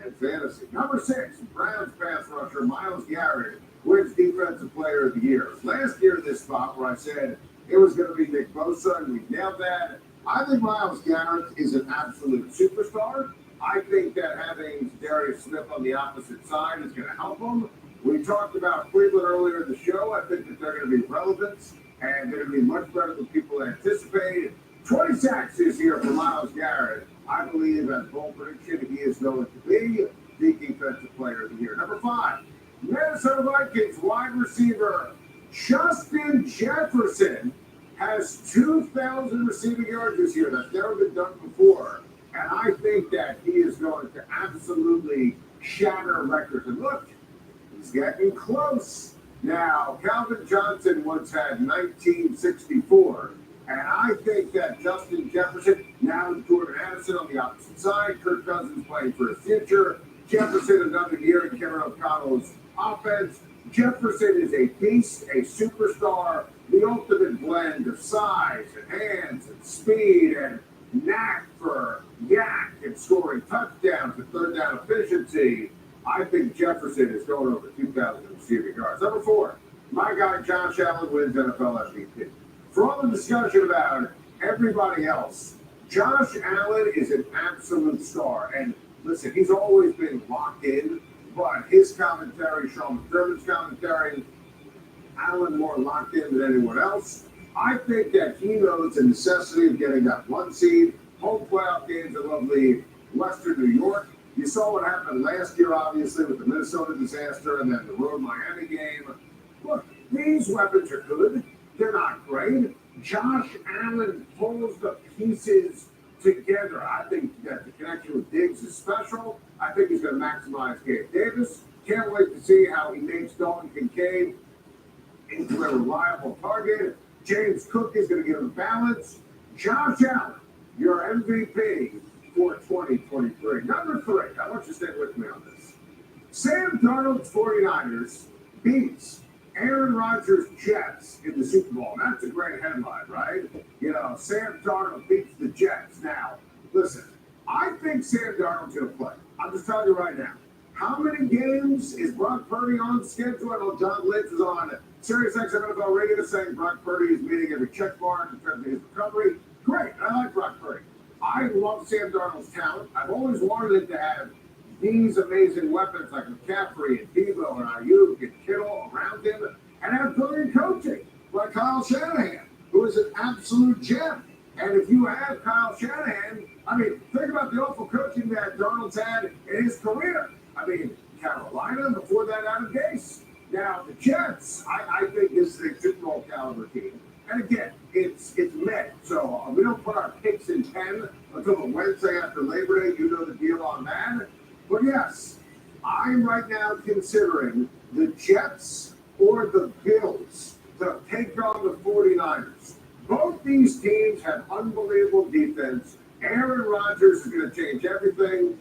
and fantasy. Number 6, Browns pass rusher Myles Garrett wins Defensive Player of the Year. Last year in this spot where I said it was going to be Nick Bosa, and we nailed that. I think Myles Garrett is an absolute superstar. I think that having Darius Smith on the opposite side is going to help him. We talked about Cleveland earlier in the show. I think that they're going to be relevant and they're going to be much better than people anticipated. 20 sacks this year for Myles Garrett. I believe, as bold prediction, he is going to be the Defensive Player of the Year. Number 5, Minnesota Vikings wide receiver Justin Jefferson has 2,000 receiving yards this year. That's never been done before. And I think that he is going to absolutely shatter records. And look, he's getting close. Now, Calvin Johnson once had 1964. And I think that Justin Jefferson, now Jordan Addison on the opposite side, Kirk Cousins playing for his future, Jefferson another year in Kevin O'Connell's offense. Jefferson is a beast, a superstar, the ultimate blend of size and hands and speed and knack for yak and scoring touchdowns and third down efficiency. I think Jefferson is going over 2,000 receiving yards. Number 4, my guy Josh Allen wins NFL MVP. For all the discussion about everybody else, Josh Allen is an absolute star. And listen, he's always been locked in, but his commentary, Sean McDermott's commentary, Allen more locked in than anyone else. I think that he knows the necessity of getting that 1 seed, home playoff games in lovely Western New York. You saw what happened last year, obviously, with the Minnesota disaster and then the road Miami game. Look, these weapons are good. They're not great. Josh Allen pulls the pieces together. I think that the connection with Diggs is special. I think he's going to maximize Gabe Davis. Can't wait to see how he makes Dalton Kincaid into a reliable target. James Cook is going to give him balance. Josh Allen, your MVP for 2023. Number 3, I want you to stay with me on this. Sam Darnold's 49ers beats Aaron Rodgers' Jets in the Super Bowl. That's a great headline, right? You know, Sam Darnold beats the Jets. Now, listen, I think Sam Darnold's going to play. I'm just telling you right now. How many games is Brock Purdy on schedule? I know John Lynch is on Sirius XM NFL Radio saying Brock Purdy is meeting every check mark in terms of his recovery. Great. I like Brock Purdy. I love Sam Darnold's talent. I've always wanted him to have these amazing weapons like McCaffrey and Debo and Ayuk and Kittle around him, and have brilliant coaching like Kyle Shanahan, who is an absolute gem. And if you have Kyle Shanahan, I mean, think about the awful coaching that Darnold's had in his career. I mean, Carolina, before that, Adam Gase. Now, the Jets, I think this is a Super Bowl caliber team. And again, it's May, so we don't put our picks in pen until the Wednesday after Labor Day. You know the deal on that. But yes, I'm right now considering the Jets or the Bills to take on the 49ers. Both these teams have unbelievable defense. Aaron Rodgers is going to change everything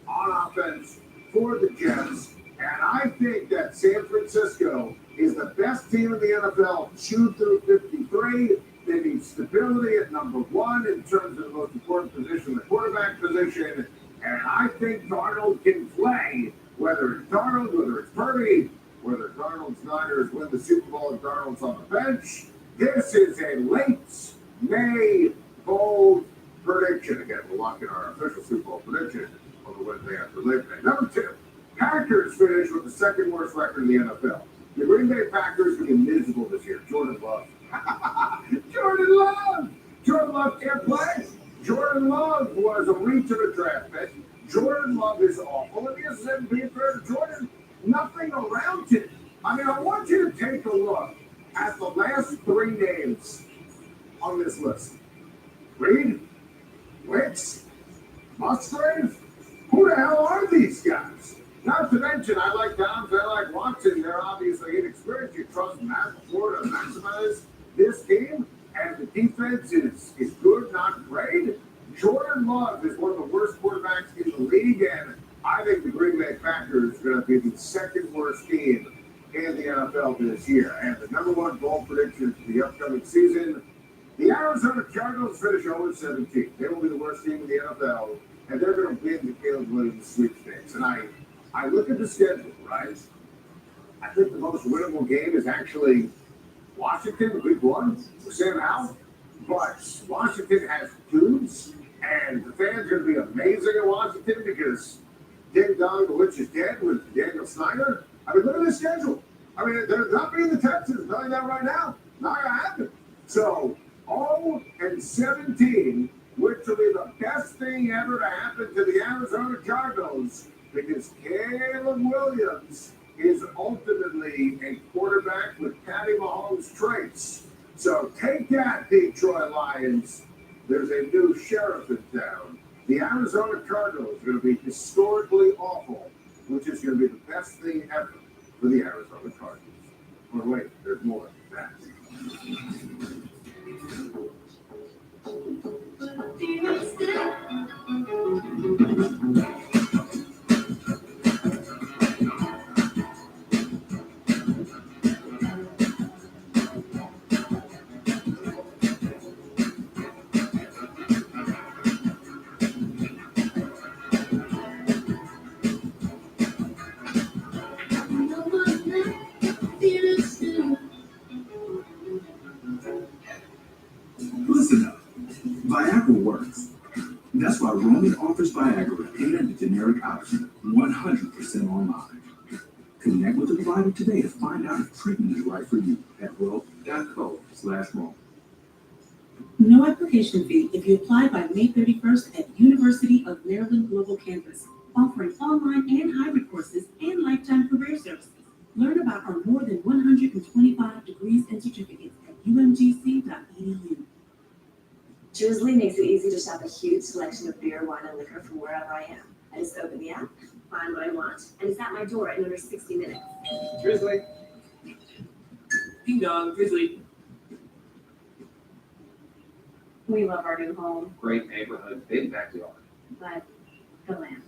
on offense for the Jets. And I think that San Francisco is the best team in the NFL 2 through 53. They need stability at number 1 in terms of the most important position, the quarterback position. And I think Darnold can play, whether it's Darnold, whether it's Purdy, whether Darnold's Niners win the Super Bowl and Darnold's on the bench. This is a late May bold prediction. Again, we'll lock in our official Super Bowl prediction on the Wednesday after Labor Day. Number 2, Packers finished with the 2nd worst record in the NFL. The Green Bay Packers will be miserable this year. Jordan Love. Jordan Love! Jordan Love can't play. Jordan Love was a reach of a draft pick. Jordan Love is awful. And this isn't being fair to Jordan. Nothing around him. I mean, I want you to take a look at the last 3 names on this list. Reed, Wicks, Musgrave. Who the hell are these guys? Not to mention, I like Downs, I like Watson. They're obviously inexperienced. You trust Matt LaFleur to maximize this team, and the defense is good, not great. Jordan Love is one of the worst quarterbacks in the league, and I think the Green Bay Packers are going to be the 2nd worst team in the NFL this year. And the number one bowl prediction for the upcoming season, the Arizona Cardinals finish 0-17. They will be the worst team in the NFL, and they're going to win the Caleb Williams sweepstakes. And I look at the schedule, right? I think the most winnable game is actually Washington, week 1, with Sam Howell. But Washington has dudes, and the fans are going to be amazing in Washington because Ding Dong, the witch is dead with Daniel Snyder. I mean, look at this schedule. I mean, they're not beating the Texans, telling that right now. Not going to happen. So, 0-17, which will be the best thing ever to happen to the Arizona Cardinals because Caleb Williams is ultimately a quarterback with Patty Mahomes' traits. So take that, Detroit Lions. There's a new sheriff in town. The Arizona Cardinals are going to be historically awful, which is going to be the best thing ever for the Arizona Cardinals. Or wait, there's more than that. Listen up. Viagra works. That's why Roman offers Viagra and the generic option 100% online. Connect with a provider today to find out if treatment is right for you at rope.co/Roman. No application fee if you apply by May 31st at University of Maryland Global Campus, offering online and hybrid courses and lifetime career services. Learn about our more than 125 degrees and certificates at umgc.edu. Drizzly makes it easy to shop a huge selection of beer, wine, and liquor from wherever I am. I just open the app, find what I want, and it's at my door in under 60 minutes. Drizzly. Ding dong, Drizzly. We love our new home, Great neighborhood, big backyard. but the land.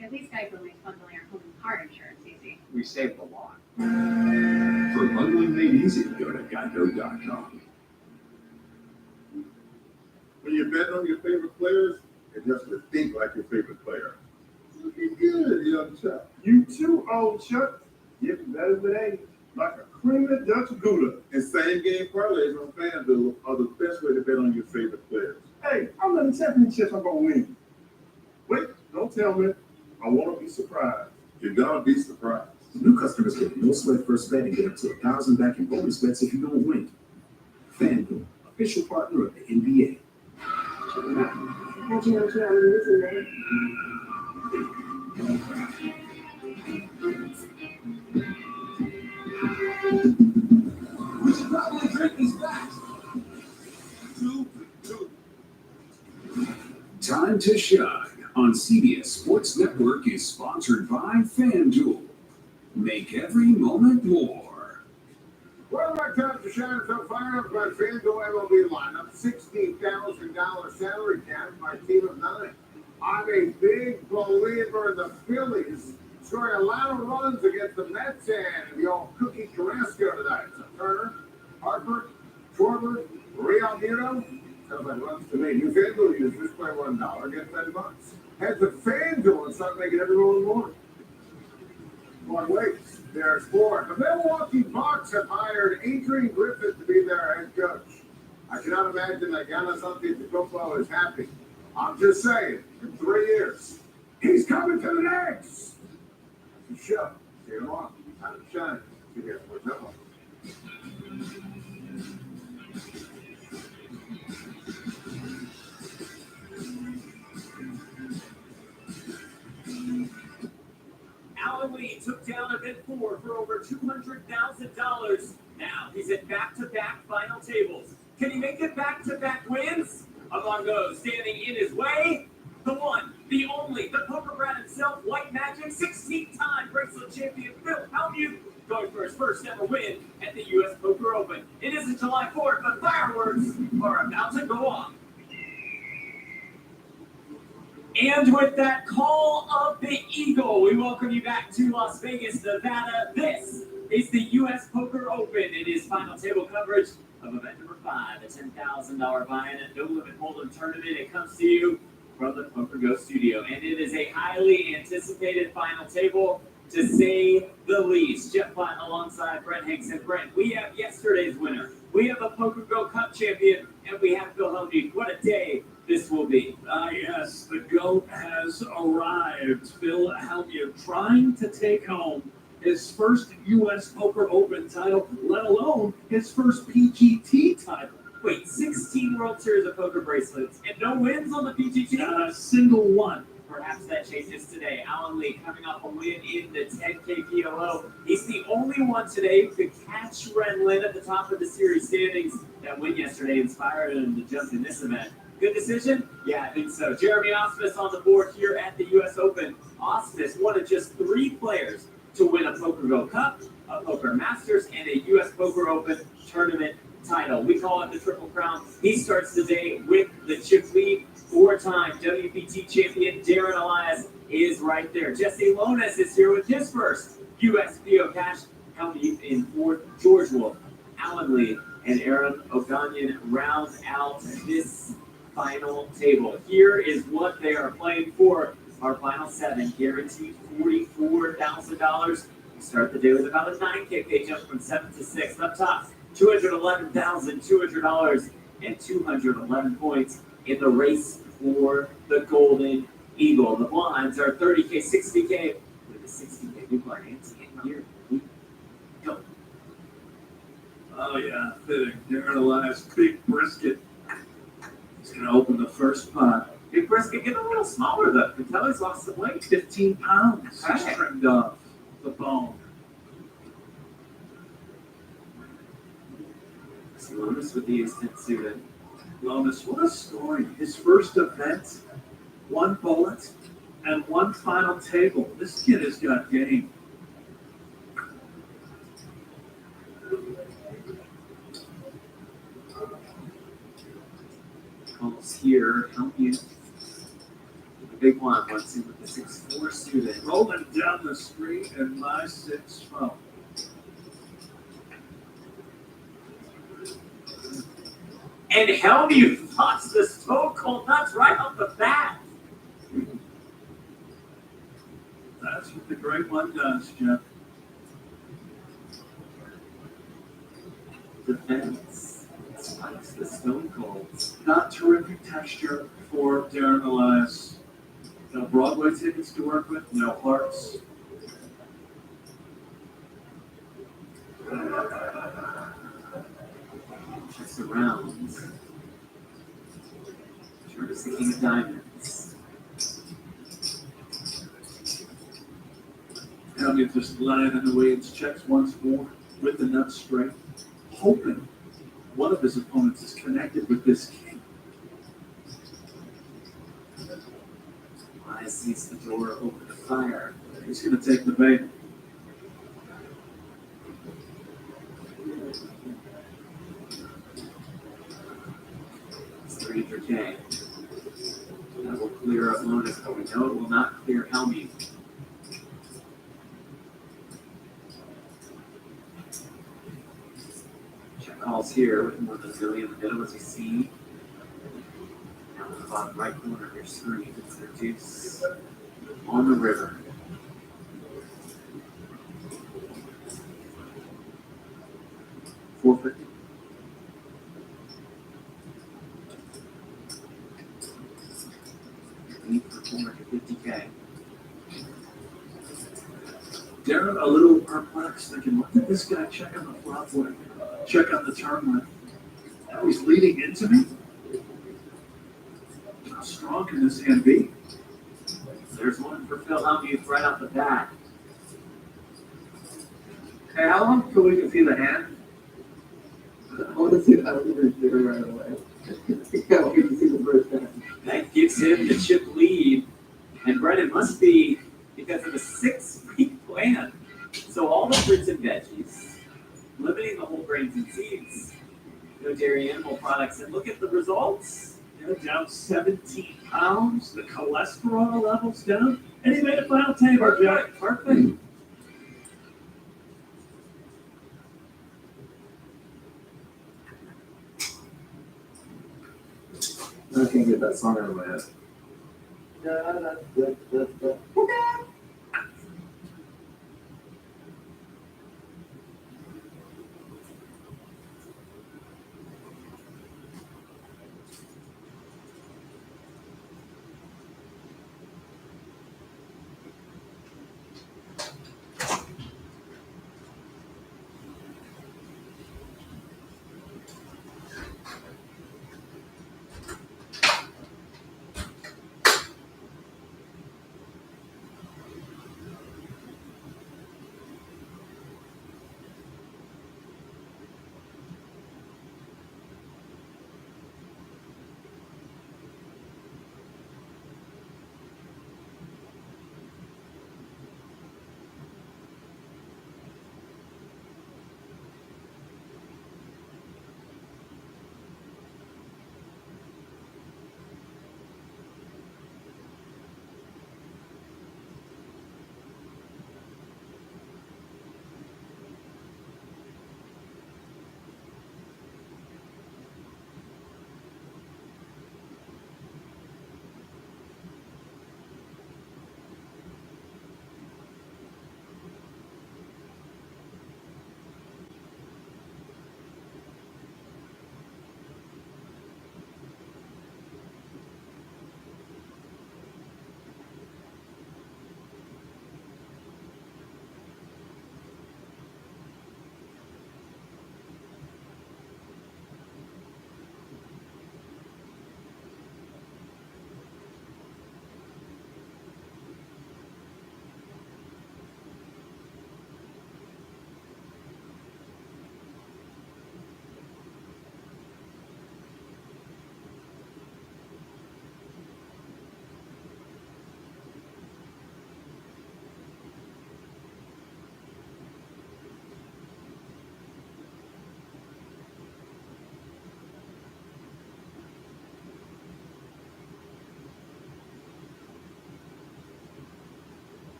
At least Geico makes bundling our home and car insurance easy. We saved a lot. For bundling made easy, go to geico.com. When you're betting on your favorite players, it just to think like your favorite player. Looking good, young Chuck. You too, old Chuck. Getting better with age. Like a creamy Dutch Gouda. And same game parlays on FanDuel are the best way to bet on your favorite players. Hey, I'm in the championships I'm going to win. Wait, don't tell me. I want to be surprised. You're going to be surprised. New customers get no sweat first bet and get up to $1,000 back in bonus bets if you don't win. FanDuel, official partner of the NBA. How'd you know what I'm losing there? Time to Shine on CBS Sports Network is sponsored by FanDuel. Make every moment more. Well, my time to shine so fire up my FanDuel MLB lineup. $16,000 salary cap, my team of 9. I'm a big believer in the Phillies scoring a lot of runs against the Mets and the old Cookie Carrasco tonight. So Turner, Harper, Schwarber, Realmuto. Sounds like runs to me. New FanDuel users play $1, get $10. Head to FanDuel and start making every moment more. One wait, there's more. The Milwaukee Bucks have hired Adrian Griffin to be their head coach. I cannot imagine that Giannis Antetokounmpo is happy. I'm just saying, in 3 years, he's coming to the Knicks. That's the show. See you tomorrow. Time to shine. CBS Sports Network. Alan Lee took down event 4 for over $200,000. Now he's at back-to-back final tables. Can he make it back-to-back wins? Among those standing in his way, the one, the only, the poker brat himself, White Magic, 16-time bracelet champion Phil Hellmuth, going for his first ever win at the U.S. Poker Open. It isn't July 4th, but fireworks are about to go off. And with that call of the Eagle, we welcome you back to Las Vegas, Nevada. This is the U.S. Poker Open. It is final table coverage of event number 5, a $10,000 buy-in and no limit hold'em tournament. It comes to you from the Poker Go studio, and it is a highly anticipated final table, to say the least. Jeff Platt alongside Brent Hanks. And Brent, we have yesterday's winner, we have the Poker Go Cup champion, and we have Phil Hellmuth. What a day this will be. Yes, the GOAT has arrived. Phil Hellmuth trying to take home his first U.S. Poker Open title, let alone his first PGT title. Wait, 16 World Series of Poker bracelets and no wins on the PGT? Not a single one. Perhaps that changes today. Alan Lee coming off a win in the 10K PLO. He's the only one today to catch Ren Lin at the top of the series standings. That win yesterday inspired him to jump in this event. Good decision? Yeah, I think so. Jeremy Ausmus on the board here at the U.S. Open. Ausmus, one of just 3 players to win a Poker Go Cup, a Poker Masters, and a U.S. Poker Open tournament title. We call it the Triple Crown. He starts the day with the chip lead. 4-time WPT champion Darren Elias is right there. Jesse Lones is here with his first U.S. PO Cash. Hellmuth in 4th. George Wolf, Alan Lee, and Aaron O'Gonion round out this final table. Here is what they are playing for. Our final 7, guaranteed $44,000. We start the day with about a 9K pay jump from 7 to 6. Up top, $211,200 and 211 points in the race for the Golden Eagle. The blinds are 30K, 60K, with a 60K new player. Here we go. Oh yeah, fitting. Darren Elias, big brisket. He's gonna open the first pot. Big brisket getting a little smaller though. You can tell he's lost some weight. 15 pounds. He's Hey. trimmed off the bone. Lotus with the ace-10 suited. Lomas, what a story. His first event, 1 bullet, and 1 final table. This kid has got game. Calls here. Hellmuth. The big one wants in with the 6-4 suited. Rolling down the street in my 6-12. And Hellmuth thoughts the Stone Cold Nuts right off the bat. That's what the great one does, Jeff. Defense. Spikes the Stone Colds. Not terrific texture for Darren Elias. No Broadway tickets to work with, no hearts. Checks around. Turns the King of Diamonds. Hellmuth just lying in the weeds, checks once more with the nut straight, hoping one of his opponents is connected with this king. Elias sees the door open to fire. He's going to take the bait. It's 300K. That will clear up Lotus, but we know it will not clear Hellmuth. Check calls here with more than $1 million in the middle as you see. Down in the bottom right corner of your screen, it's their deuce on the river. $450. For 450K. Darren, a little perplexed, thinking, look at this guy check on the flop board, check on the turn line. Now he's leading into me. How strong can this hand be? There's one for Phil Hellmuth right off the bat. Hey, how long till we can see the hand? I want to see the right away. Yeah, we can see the first hand. That gives him the chip lead. And Brennan must be because of a 6-week plan. So So all the fruits and veggies, limiting the whole grains and seeds, no dairy animal products, and look at the results. Down 17 pounds, the cholesterol levels down, and he made a final table, Jack. Perfect. I can't get that song out of my head. Da, da, da, da, da.